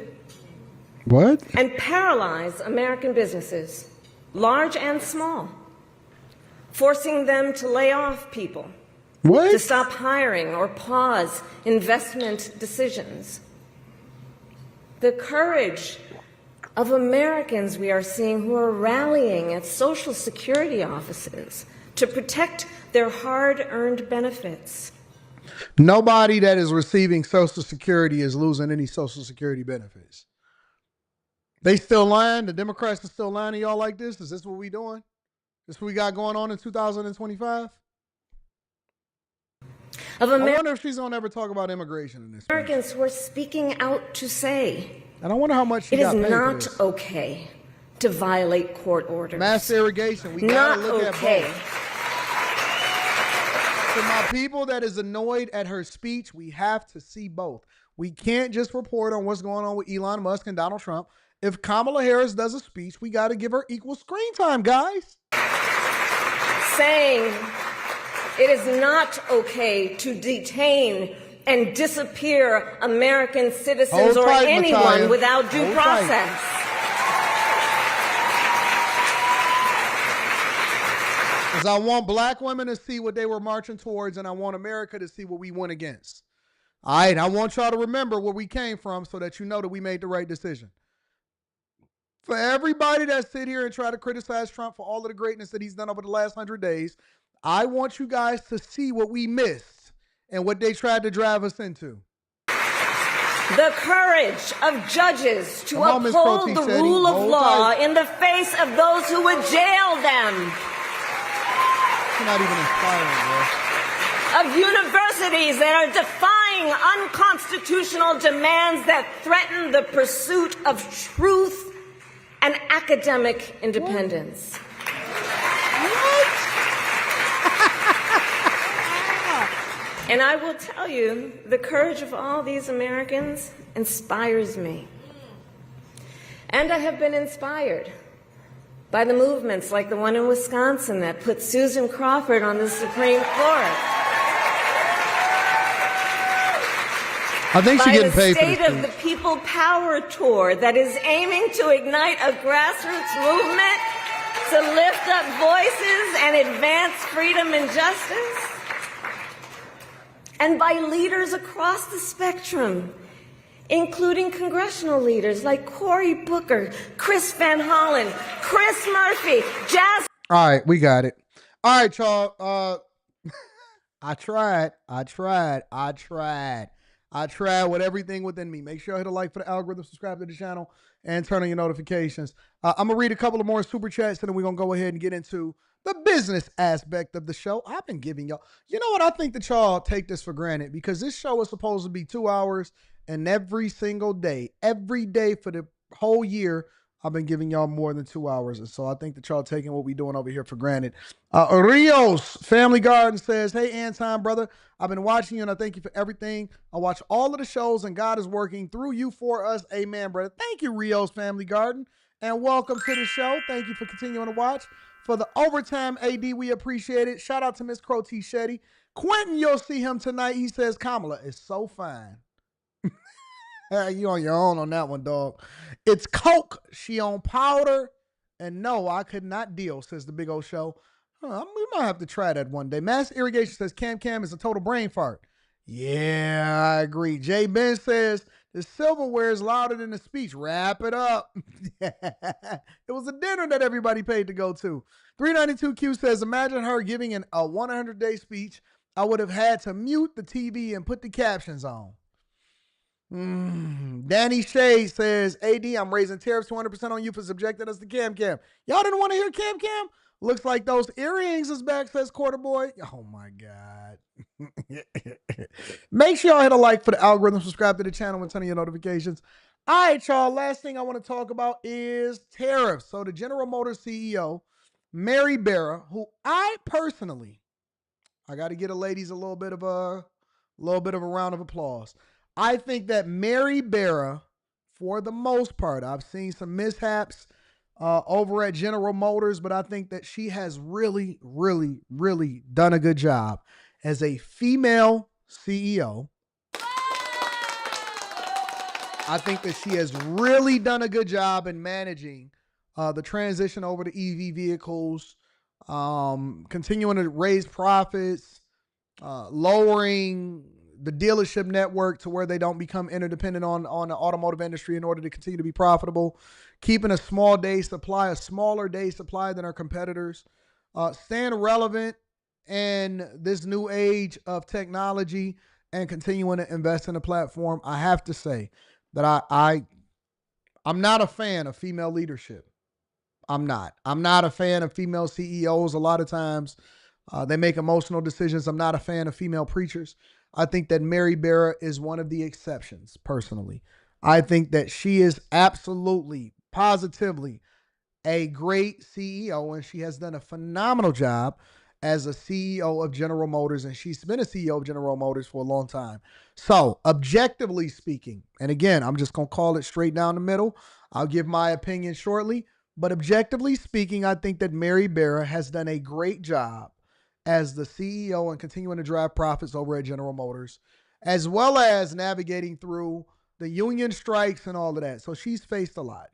what? And paralyze American businesses, large and small, forcing them to lay off people, what? To stop hiring or pause investment decisions. The courage of Americans we are seeing who are rallying at Social Security offices to protect their hard-earned benefits. Nobody that is receiving Social Security is losing any Social Security benefits. They still lying? The Democrats are still lying to y'all like this? Is this what we doing? This what we got going on in 2025? I wonder if she's going to ever talk about immigration in this. Americans who are speaking out to say, and I wonder how much she it got is paid for not this. Okay to violate court orders. Mass irrigation. We not gotta look okay. at both. To my people that is annoyed at her speech, we have to see both. We can't just report on what's going on with Elon Musk and Donald Trump. If Kamala Harris does a speech, we got to give her equal screen time, guys. Saying it is not okay to detain and disappear American citizens or anyone Matthias. without due Hold process. Because I want black women to see what they were marching towards, and I want America to see what we went against. All right, I want y'all to remember where we came from so that you know that we made the right decision. For everybody that sit here and try to criticize Trump for all of the greatness that he's done over the last 100 days, I want you guys to see what we missed and what they tried to drive us into. The courage of judges to uphold the rule of law in the face of those who would jail them. You're not even inspiring, bro. Of universities that are defying unconstitutional demands that threaten the pursuit of truth and academic independence. And I will tell you, the courage of all these Americans inspires me. And I have been inspired by the movements like the one in Wisconsin that put Susan Crawford on the Supreme Court. I think she's getting paid for this. By the State of the People Power Tour that is aiming to ignite a grassroots movement to lift up voices and advance freedom and justice. And by leaders across the spectrum, including congressional leaders like Cory Booker, Chris Van Hollen, Chris Murphy, Jazz. All right, we got it. All right, y'all. I tried with everything within me. Make sure you hit a like for the algorithm, subscribe to the channel, and turn on your notifications. I'm going to read a couple of more super chats, and then we're going to go ahead and get into the business aspect of the show. I've been giving y'all, you know what? I think that y'all take this for granted because this show is supposed to be 2 hours, and every single day, every day for the whole year, I've been giving y'all more than 2 hours. And so I think that y'all taking what we doing over here for granted. Rios Family Garden says, hey, Anton, brother, I've been watching you and I thank you for everything. I watch all of the shows and God is working through you for us. Amen, brother. Thank you, Rios Family Garden. And welcome to the show. Thank you for continuing to watch. For the overtime, AD, we appreciate it. Shout out to Miss Crow T. Shetty. Quentin, you'll see him tonight. He says, Kamala is so fine. You on your own on that one, dog. It's Coke. She on powder. And no, I could not deal, says the Big O Show. We might have to try that one day. Mass Irrigation says Cam is a total brain fart. Yeah, I agree. Jay Ben says the silverware is louder than the speech. Wrap it up. It was a dinner that everybody paid to go to. 392Q says, imagine her giving a 100-day speech. I would have had to mute the TV and put the captions on. Danny Shade says, AD, I'm raising tariffs 200% on you for subjecting us to Cam. Y'all didn't want to hear Cam? Looks like those earrings is back, says Quarter Boy. Oh, my God. Make sure y'all hit a like for the algorithm, subscribe to the channel, and turn on your notifications. All right, y'all. Last thing I want to talk about is tariffs. So the General Motors CEO, Mary Barra, who I personally, I got to get a ladies a little bit of a A little bit of a round of applause. I think that Mary Barra, for the most part, I've seen some mishaps over at General Motors, but I think that she has really, really, really done a good job as a female CEO. I think that she has really done a good job in managing the transition over to EV vehicles, continuing to raise profits, lowering the dealership network to where they don't become interdependent on the automotive industry in order to continue to be profitable, keeping a smaller day supply than our competitors, staying relevant in this new age of technology and continuing to invest in the platform. I have to say that I'm not a fan of female leadership. I'm not a fan of female CEOs. A lot of times they make emotional decisions. I'm not a fan of female preachers. I think that Mary Barra is one of the exceptions, personally. I think that she is absolutely, positively a great CEO, and she has done a phenomenal job as a CEO of General Motors, and she's been a CEO of General Motors for a long time. So, objectively speaking, and again, I'm just going to call it straight down the middle. I'll give my opinion shortly, but objectively speaking, I think that Mary Barra has done a great job as the CEO and continuing to drive profits over at General Motors, as well as navigating through the union strikes and all of that. So she's faced a lot.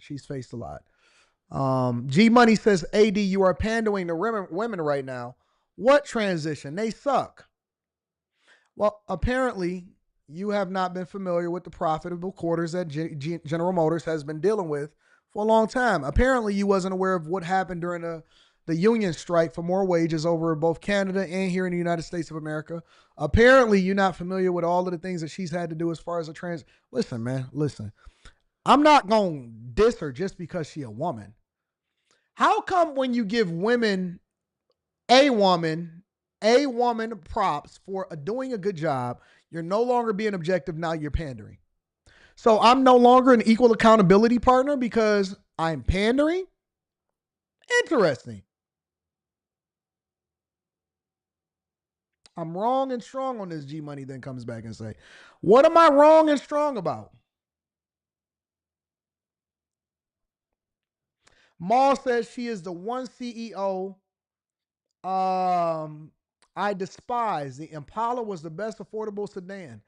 G Money says, AD, you are pandering to women right now. What transition? They suck. Well, apparently you have not been familiar with the profitable quarters that General Motors has been dealing with for a long time. Apparently you wasn't aware of what happened during the union strike for more wages over both Canada and here in the United States of America. Apparently you're not familiar with all of the things that she's had to do as far as Listen, man, listen. I'm not going to diss her just because she's a woman. How come when you give a woman props for doing a good job, you're no longer being objective, now you're pandering? So I'm no longer an equal accountability partner because I'm pandering? Interesting. I'm wrong and strong on this. G Money then comes back and say, what am I wrong and strong about? Maul says she is the one CEO I despise. The Impala was the best affordable sedan,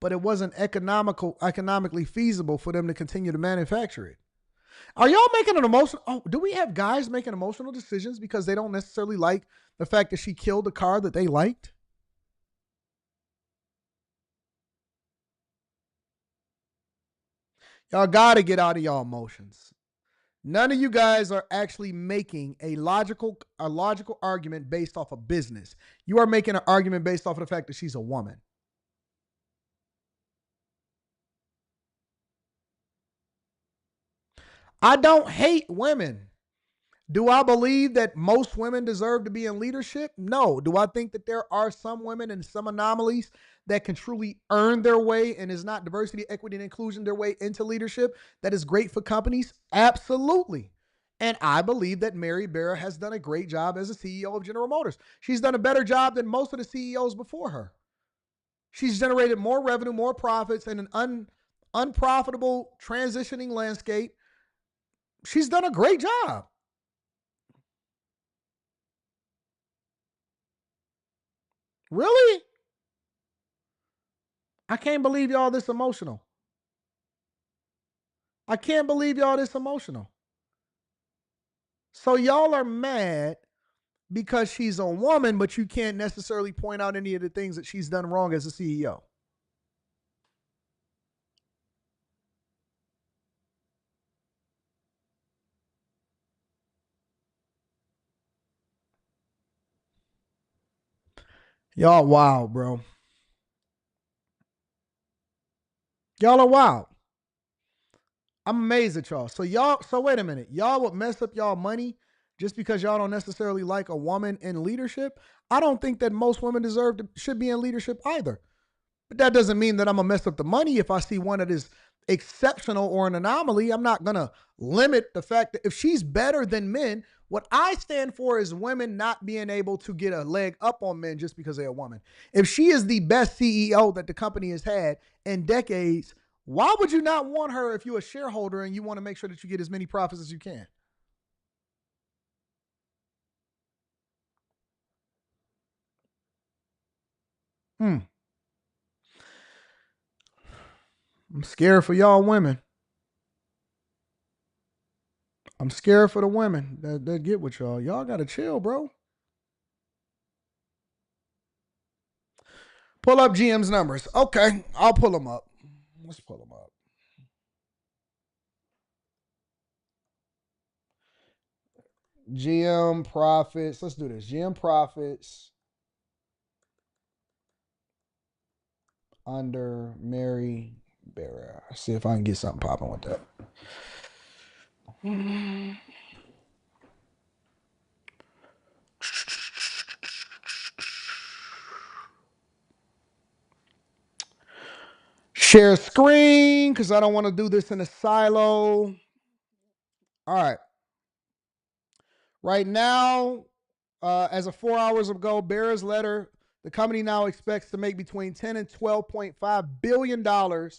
but it wasn't economically feasible for them to continue to manufacture it. Are y'all making an emotional? Oh, do we have guys making emotional decisions because they don't necessarily like the fact that she killed a car that they liked? Y'all got to get out of y'all emotions. None of you guys are actually making a logical argument based off of business. You are making an argument based off of the fact that she's a woman. I don't hate women. Do I believe that most women deserve to be in leadership? No. Do I think that there are some women and some anomalies that can truly earn their way and is not diversity, equity, and inclusion their way into leadership that is great for companies? Absolutely. And I believe that Mary Barra has done a great job as a CEO of General Motors. She's done a better job than most of the CEOs before her. She's generated more revenue, more profits in an unprofitable transitioning landscape. She's done a great job. Really? I can't believe y'all this emotional. I can't believe y'all this emotional. So y'all are mad because she's a woman, but you can't necessarily point out any of the things that she's done wrong as a CEO. Y'all wild, bro. Y'all are wild. I'm amazed at y'all. So wait a minute. Y'all would mess up y'all money just because y'all don't necessarily like a woman in leadership? I don't think that most women should be in leadership either. But that doesn't mean that I'm going to mess up the money if I see one that is exceptional or an anomaly. I'm not going to limit the fact that if she's better than men, What I stand for is women not being able to get a leg up on men just because they're a woman. If she is the best CEO that the company has had in decades, why would you not want her if you're a shareholder and you want to make sure that you get as many profits as you can? I'm scared for y'all women. I'm scared for the women that get with y'all. Y'all got to chill, bro. Pull up GM's numbers. Okay, I'll pull them up. Let's pull them up. GM profits. Let's do this. GM profits under Mary Barra. See if I can get something popping with that. Share screen because I don't want to do this in a silo. All right. Right now, as of 4 hours ago, Barra's letter, the company now expects to make between $10 and $12.5 billion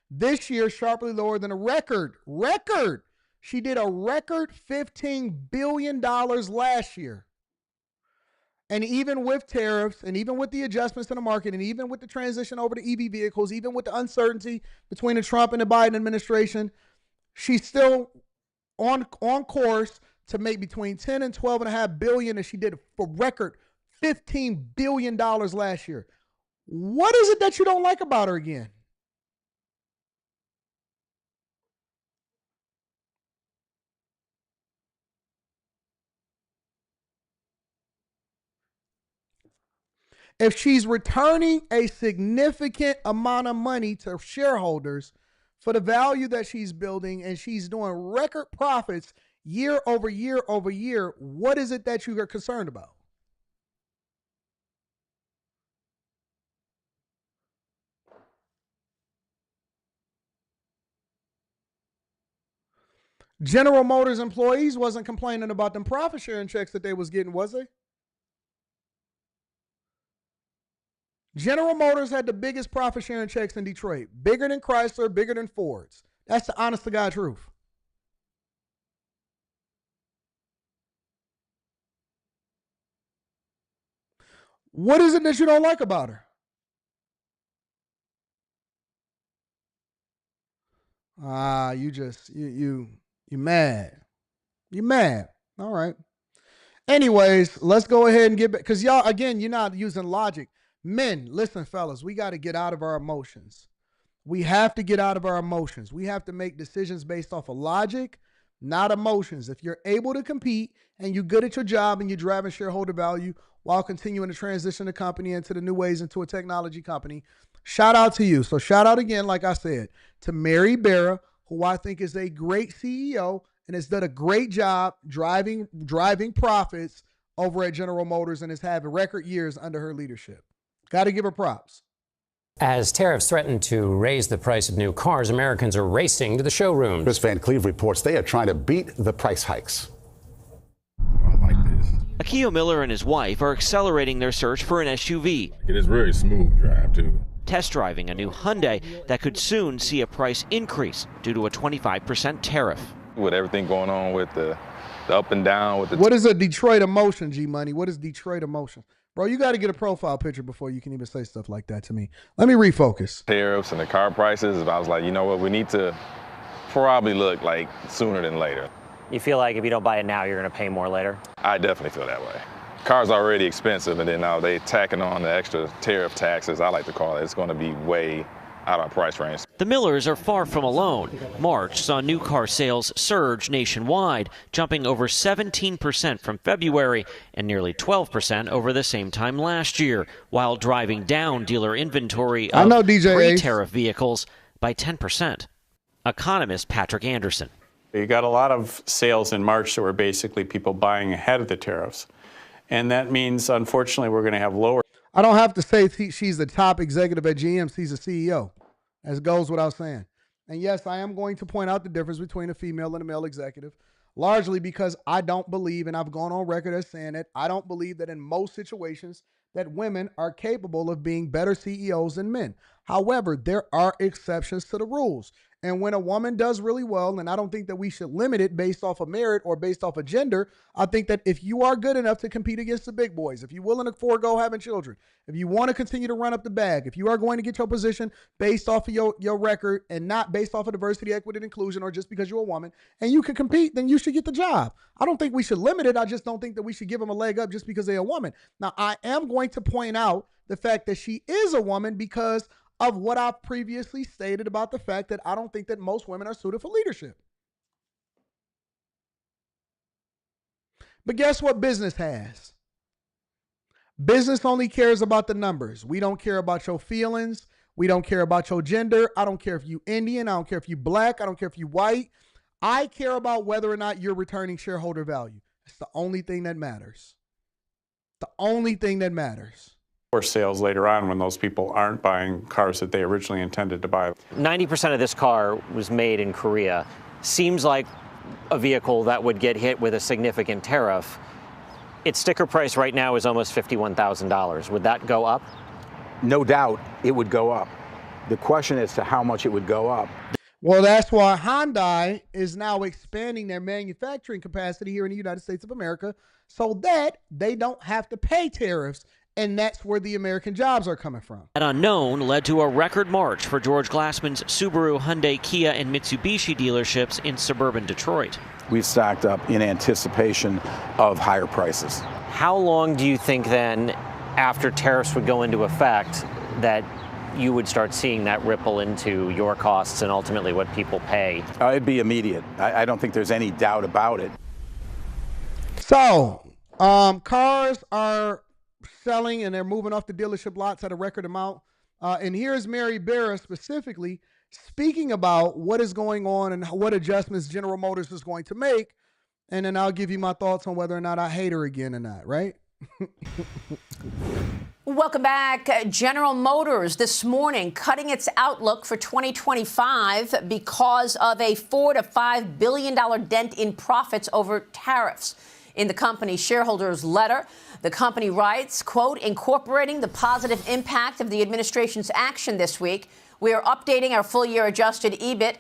this year, sharply lower than a record. She did a record $15 billion last year. And even with tariffs, and even with the adjustments to the market, and even with the transition over to EV vehicles, even with the uncertainty between the Trump and the Biden administration, she's still on course to make between 10 and 12.5 billion, and she did for record $15 billion last year. What is it that you don't like about her again? If she's returning a significant amount of money to shareholders for the value that she's building, and she's doing record profits year over year over year, what is it that you are concerned about? General Motors employees wasn't complaining about them profit sharing checks that they was getting, was they? General Motors had the biggest profit sharing checks in Detroit. Bigger than Chrysler, bigger than Ford's. That's the honest to God truth. What is it that you don't like about her? You mad. You mad. All right. Anyways, let's go ahead and get back. Because y'all, again, you're not using logic. Men, listen, fellas, we got to get out of our emotions. We have to get out of our emotions. We have to make decisions based off of logic, not emotions. If you're able to compete and you're good at your job and you're driving shareholder value while continuing to transition the company into the new ways into a technology company, shout out to you. So shout out again, like I said, to Mary Barra, who I think is a great CEO and has done a great job driving profits over at General Motors and is having record years under her leadership. Got to give her props. As tariffs threaten to raise the price of new cars, Americans are racing to the showrooms. Chris Van Cleve reports they are trying to beat the price hikes. Akio Miller and his wife are accelerating their search for an SUV. It is very smooth drive, too. Test driving a new Hyundai that could soon see a price increase due to a 25% tariff. With everything going on with the up and down. What is a Detroit emotion, G-Money? What is Detroit emotion? Bro, you got to get a profile picture before you can even say stuff like that to me. Let me refocus. Tariffs and the car prices, I was like, you know what, we need to probably look like sooner than later. You feel like if you don't buy it now, you're going to pay more later? I definitely feel that way. Cars are already expensive, and then now they tacking on the extra tariff taxes, I like to call it. It's going to be way out of price range. The Millers are far from alone. March saw new car sales surge nationwide, jumping over 17% from February and nearly 12% over the same time last year, while driving down dealer inventory of pre-tariff vehicles by 10%. Economist Patrick Anderson. You got a lot of sales in March that were basically people buying ahead of the tariffs. And that means, unfortunately, we're going to have lower. I don't have to say she's the top executive at GM. She's a CEO. As goes without saying. And yes, I am going to point out the difference between a female and a male executive. largely because I don't believe, and I've gone on record as saying it, I don't believe that in most situations that women are capable of being better CEOs than men. However, there are exceptions to the rules. And when a woman does really well, and I don't think that we should limit it based off of merit or based off of gender, I think that if you are good enough to compete against the big boys, if you're willing to forego having children, if you want to continue to run up the bag, if you are going to get your position based off of your record and not based off of diversity, equity, and inclusion, or just because you're a woman, and you can compete, then you should get the job. I don't think we should limit it. I just don't think that we should give them a leg up just because they're a woman. Now, I am going to point out the fact that she is a woman because of what I've previously stated about the fact that I don't think that most women are suited for leadership. But guess what business has? Business only cares about the numbers. We don't care about your feelings. We don't care about your gender. I don't care if you Indian. I don't care if you black. I don't care if you white. I care about whether or not you're returning shareholder value. It's the only thing that matters. The only thing that matters. Or sales later on when those people aren't buying cars that they originally intended to buy. 90% of this car was made in Korea. Seems like a vehicle that would get hit with a significant tariff. Its sticker price right now is almost $51,000. Would that go up? No doubt it would go up. The question is to how much it would go up. Well, that's why Hyundai is now expanding their manufacturing capacity here in the United States of America so that they don't have to pay tariffs. And that's where the American jobs are coming from. That unknown led to a record March for George Glassman's Subaru, Hyundai, Kia, and Mitsubishi dealerships in suburban Detroit. We've stocked up in anticipation of higher prices. How long do you think then, after tariffs would go into effect, that you would start seeing that ripple into your costs and ultimately what people pay? It'd be immediate. I don't think there's any doubt about it. So, cars are selling and they're moving off the dealership lots at a record amount. And here's Mary Barra specifically speaking about what is going on and what adjustments General Motors is going to make. And then I'll give you my thoughts on whether or not I hate her again or not, right? Welcome back. General Motors this morning cutting its outlook for 2025 because of a $4 to $5 billion dent in profits over tariffs. In the company's shareholders' letter, the company writes, quote, incorporating the positive impact of the administration's action this week, we are updating our full-year adjusted EBIT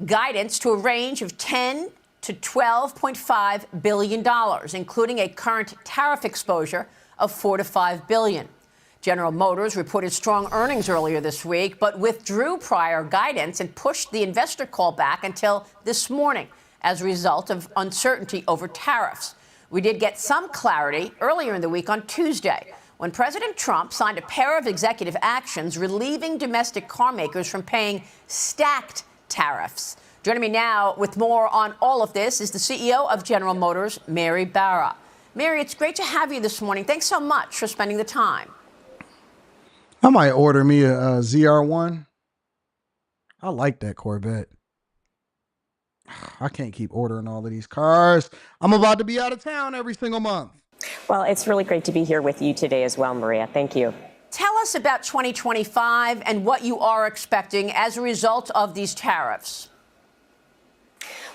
guidance to a range of $10 to $12.5 billion, including a current tariff exposure of $4 to $5 billion. General Motors reported strong earnings earlier this week, but withdrew prior guidance and pushed the investor call back until this morning as a result of uncertainty over tariffs. We did get some clarity earlier in the week on Tuesday when President Trump signed a pair of executive actions relieving domestic car makers from paying stacked tariffs. Joining me now with more on all of this is the CEO of General Motors, Mary Barra. Mary, it's great to have you this morning. Thanks so much for spending the time. I might order me a ZR1. I like that Corvette. I can't keep ordering all of these cars. I'm about to be out of town every single month. Well, it's really great to be here with you today as well, Maria. Thank you. Tell us about 2025 and what you are expecting as a result of these tariffs.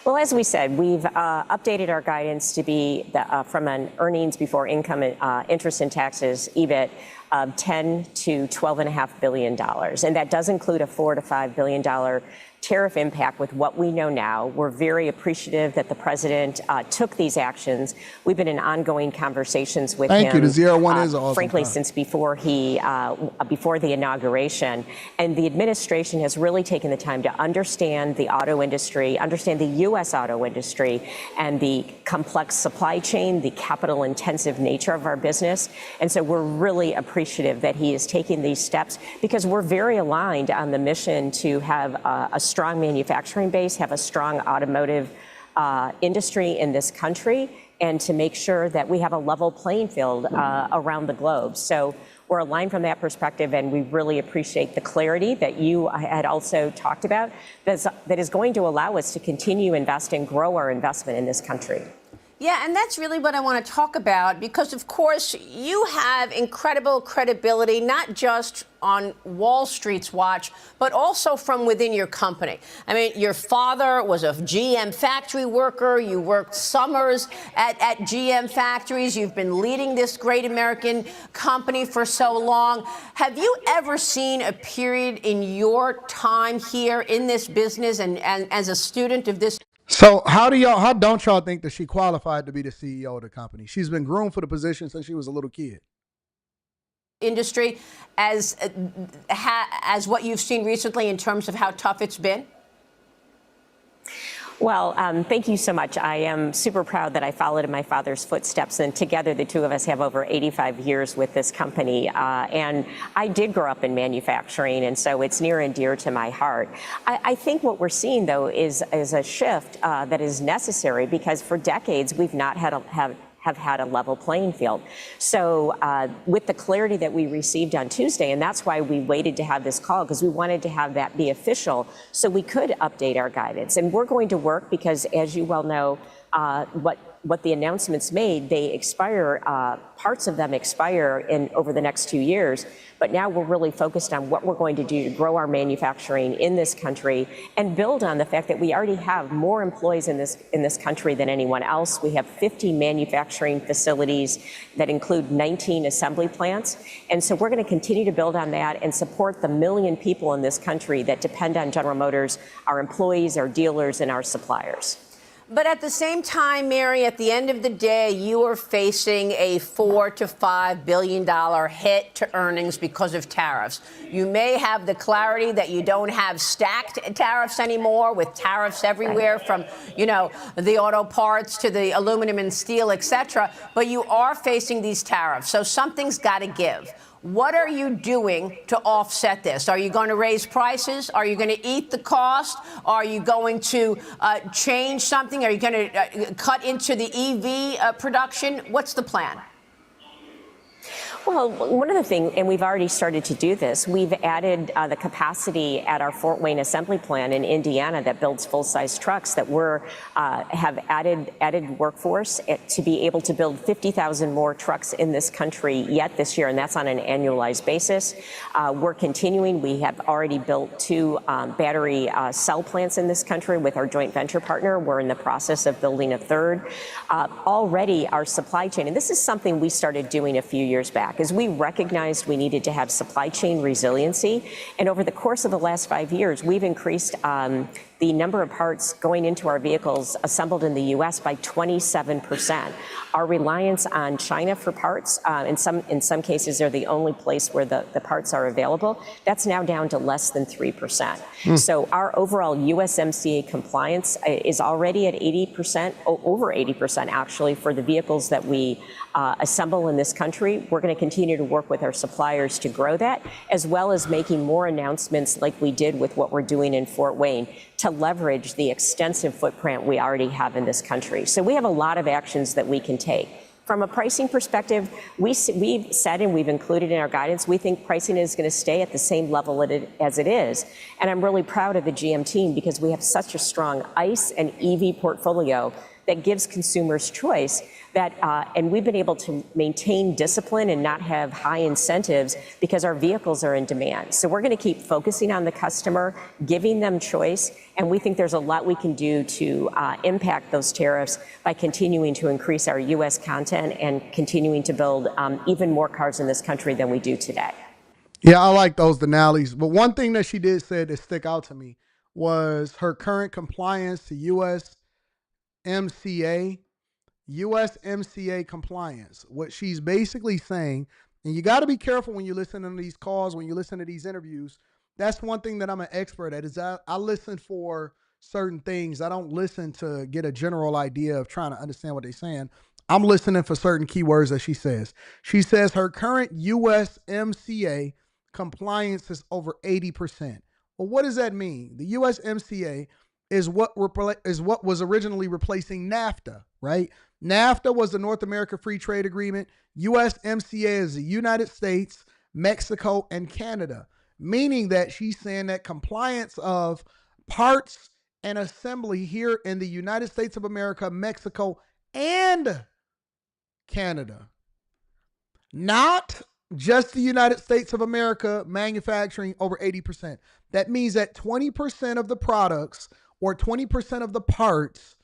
Well, as we said, we've updated our guidance to be from an earnings before income, interest and taxes, EBIT, of $10 to $12.5 billion. And that does include a $4 to $5 billion tariff impact with what we know now. We're very appreciative that the president took these actions. We've been in ongoing conversations with him. Thank you. The ZR1 is awesome. Frankly, since before the inauguration. And the administration has really taken the time to understand the auto industry, understand the U.S. auto industry, and the complex supply chain, the capital intensive nature of our business. And so we're really appreciative that he is taking these steps because we're very aligned on the mission to have a strong manufacturing base, have a strong automotive industry in this country, and to make sure that we have a level playing field around the globe. So we're aligned from that perspective, and we really appreciate the clarity that you had also talked about that is going to allow us to continue invest and grow our investment in this country. Yeah, and that's really what I want to talk about because, of course, you have incredible credibility, not just on Wall Street's watch, but also from within your company. I mean, your father was a GM factory worker. You worked summers at GM factories. You've been leading this great American company for so long. Have you ever seen a period in your time here in this business and as a student of this? So how don't y'all think that she qualified to be the CEO of the company? She's been groomed for the position since she was a little kid. Industry as what you've seen recently in terms of how tough it's been? Well, thank you so much. I am super proud that I followed in my father's footsteps, and together the two of us have over 85 years with this company. And I did grow up in manufacturing, and so it's near and dear to my heart. I think what we're seeing, though, is a shift that is necessary because for decades we've not have had a level playing field. So with the clarity that we received on Tuesday, and that's why we waited to have this call, because we wanted to have that be official so we could update our guidance. And we're going to work because, as you well know, what the announcements made, they expire, parts of them expire over the next 2 years. But now we're really focused on what we're going to do to grow our manufacturing in this country and build on the fact that we already have more employees in this country than anyone else. We have 50 manufacturing facilities that include 19 assembly plants. And so we're going to continue to build on that and support the 1 million people in this country that depend on General Motors, our employees, our dealers, and our suppliers. But at the same time, Mary, at the end of the day, you are facing a $4 to $5 billion hit to earnings because of tariffs. You may have the clarity that you don't have stacked tariffs anymore, with tariffs everywhere from, the auto parts to the aluminum and steel, et cetera. But you are facing these tariffs. So something's got to give. What are you doing to offset this? Are you going to raise prices? Are you going to eat the cost? Are you going to change something? Are you going to cut into the EV production? What's the plan? Well, one of the things, and we've already started to do this, we've added the capacity at our Fort Wayne assembly plant in Indiana that builds full-size trucks that have added workforce to be able to build 50,000 more trucks in this country yet this year, and that's on an annualized basis. We're continuing. We have already built 2 battery cell plants in this country with our joint venture partner. We're in the process of building a 3rd. Already our supply chain, and this is something we started doing a few years back, is we recognized we needed to have supply chain resiliency. And over the course of the last 5 years, we've increased the number of parts going into our vehicles assembled in the U.S. by 27%. Our reliance on China for parts, in some cases, they're the only place where the parts are available. That's now down to less than 3%. So our overall USMCA compliance is already at 80%, over 80% actually, for the vehicles that we assemble in this country. We're going to continue to work with our suppliers to grow that, as well as making more announcements like we did with what we're doing in Fort Wayne to leverage the extensive footprint we already have in this country. So we have a lot of actions that we can take. From a pricing perspective, we've said and we've included in our guidance, we think pricing is going to stay at the same level as it is. And I'm really proud of the GM team because we have such a strong ICE and EV portfolio that gives consumers choice, and we've been able to maintain discipline and not have high incentives because our vehicles are in demand. So we're going to keep focusing on the customer, giving them choice, and we think there's a lot we can do to impact those tariffs by continuing to increase our U.S. content and continuing to build even more cars in this country than we do today. Yeah, I like those Denali's. But one thing that she did say that stick out to me was her current compliance to USMCA compliance. What she's basically saying, and you got to be careful when you listen to these calls, when you listen to these interviews. That's one thing that I'm an expert at, is I listen for certain things. I don't listen to get a general idea of trying to understand what they're saying. I'm listening for certain keywords that she says. She says her current USMCA compliance is over 80%. Well, what does that mean? The USMCA is what was originally replacing NAFTA, right? NAFTA was the North America Free Trade Agreement. USMCA is the United States, Mexico, and Canada, meaning that she's saying that compliance of parts and assembly here in the United States of America, Mexico, and Canada. Not just the United States of America manufacturing over 80%. That means that 20% of the products or 20% of the parts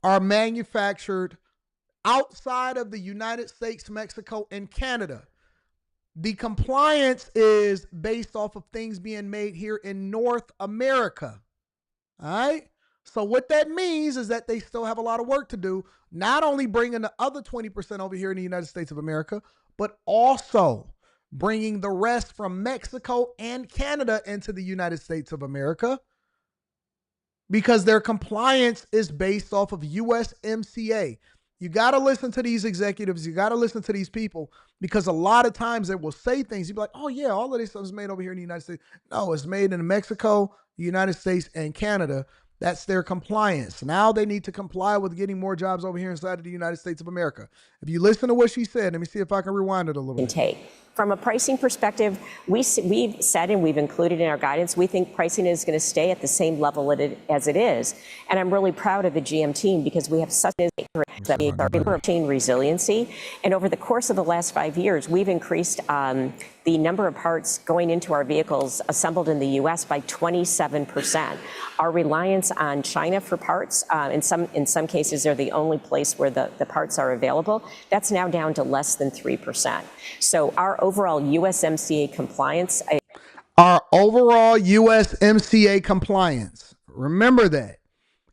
are manufactured outside of the United States, Mexico, and Canada. The compliance is based off of things being made here in North America. All right? So what that means is that they still have a lot of work to do, not only bringing the other 20% over here in the United States of America, but also bringing the rest from Mexico and Canada into the United States of America, because their compliance is based off of USMCA. You got to listen to these executives. You got to listen to these people, because a lot of times they will say things. You'll be like, oh, yeah, all of this stuff is made over here in the United States. No, it's made in Mexico, the United States, and Canada. That's their compliance. Now they need to comply with getting more jobs over here inside of the United States of America. If you listen to what she said, let me see if I can rewind it a little bit. From a pricing perspective, we've said and we've included in our guidance, we think pricing is going to stay at the same level as it is. And I'm really proud of the GM team, because we have such a chain resiliency. And over the course of the last 5 years, we've increased the number of parts going into our vehicles assembled in the U.S. by 27%. Our reliance on China for parts, in some cases, they're the only place where the parts are available. That's now down to less than 3%. So our overall USMCA compliance. Our overall USMCA compliance. Remember that.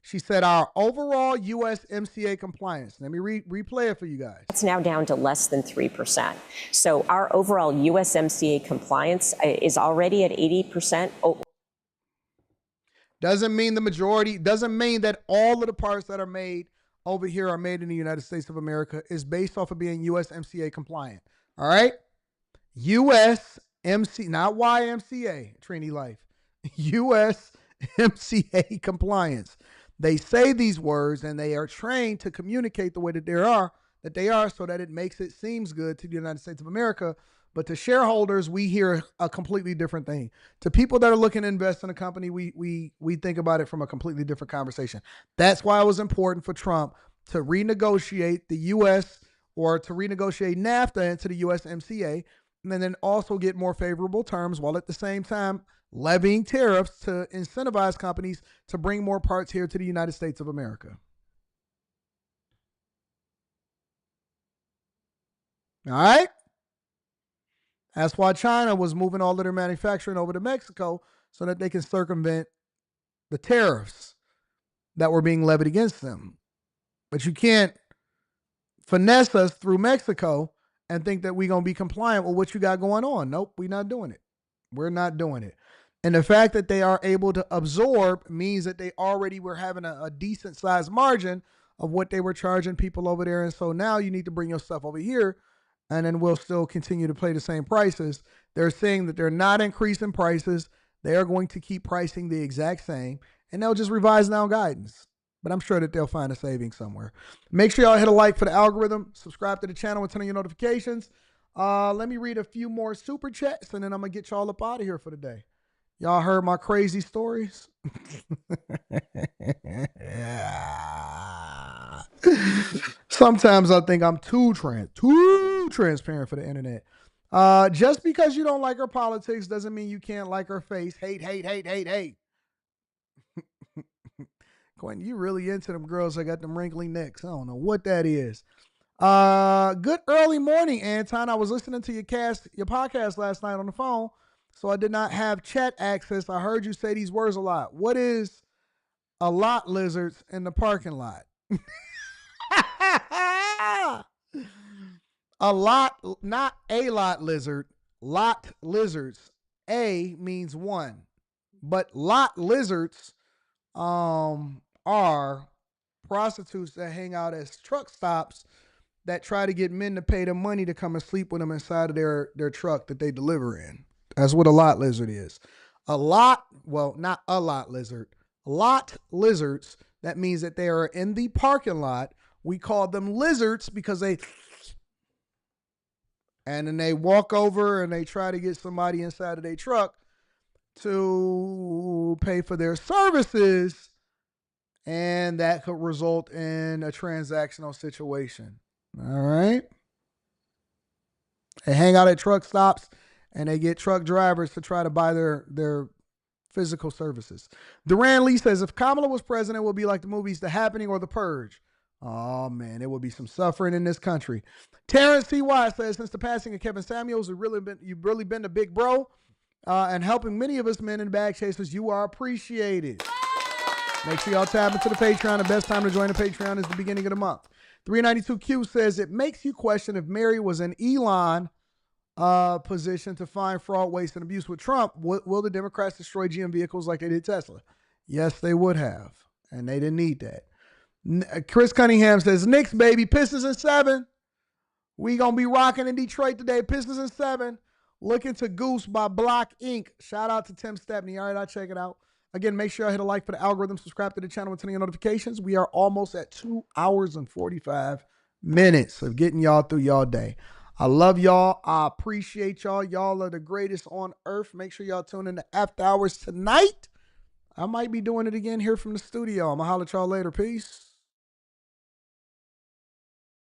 She said our overall USMCA compliance. Let me replay it for you guys. It's now down to less than 3%. So our overall USMCA compliance is already at 80%. Doesn't mean the majority, doesn't mean that all of the parts that are made over here are made in the United States of America. Is based off of being USMCA compliant. All right? USMCA, not YMCA, Trini Life. USMCA compliance. They say these words and they are trained to communicate the way that they are so that it makes it seems good to the United States of America. But to shareholders, we hear a completely different thing. To people that are looking to invest in a company, we think about it from a completely different conversation. That's why it was important for Trump to renegotiate the U.S. or to renegotiate NAFTA into the USMCA, and then also get more favorable terms, while at the same time levying tariffs to incentivize companies to bring more parts here to the United States of America. All right? That's why China was moving all of their manufacturing over to Mexico, so that they can circumvent the tariffs that were being levied against them. But you can't finesse us through Mexico and think that we're going to be compliant with what you got going on. Nope, we're not doing it. We're not doing it. And the fact that they are able to absorb means that they already were having a decent sized margin of what they were charging people over there. And so now you need to bring your stuff over here, and then we'll still continue to pay the same prices. They're saying that they're not increasing prices. They are going to keep pricing the exact same, and they'll just revise down guidance. But I'm sure that they'll find a saving somewhere. Make sure y'all hit a like for the algorithm. Subscribe to the channel and turn on your notifications. Let me read a few more super chats, and then I'm going to get y'all up out of here for the day. Y'all heard my crazy stories? Sometimes I think I'm too transparent for the internet. Just because you don't like her politics doesn't mean you can't like her face. Hate. Quentin, you really into them girls that got them wrinkly necks. I don't know what that is. Good early morning, Anton. I was listening to your podcast last night on the phone, so I did not have chat access. I heard you say these words a lot. What is a lot lizards in the parking lot? A lot, not a lot lizard, lot lizards. A means one, but lot lizards are prostitutes that hang out as truck stops that try to get men to pay them money to come and sleep with them inside of their truck that they deliver in. That's what a lot lizard is. Not a lot lizard. Lot lizards, that means that they are in the parking lot. We call them lizards because and then they walk over and they try to get somebody inside of their truck to pay for their services. and that could result in a transactional situation. All right. They hang out at truck stops and they get truck drivers to try to buy their physical services. Duran Lee says, if Kamala was president, it would be like the movies The Happening or The Purge. Oh, man, there would be some suffering in this country. Terrence T.Y. says, since the passing of Kevin Samuels, you've really been the big bro and helping many of us men in bag chasers. You are appreciated. Make sure y'all tab into the Patreon. The best time to join the Patreon is the beginning of the month. 392Q says, it makes you question if Mary was in Elon position to find fraud, waste, and abuse with Trump. Will the Democrats destroy GM vehicles like they did Tesla? Yes, they would have, and they didn't need that. Chris Cunningham says, Knicks, baby, Pistons in 7. We going to be rocking in Detroit today. Pistons in 7. Looking to Goose by Block Inc. Shout out to Tim Stepney. All right, I'll check it out. Again, make sure I hit a like for the algorithm. Subscribe to the channel and turn on your notifications. We are almost at 2 hours and 45 minutes of getting y'all through y'all day. I love y'all. I appreciate y'all. Y'all are the greatest on earth. Make sure y'all tune in to After Hours tonight. I might be doing it again here from the studio. I'm going to holler at y'all later. Peace.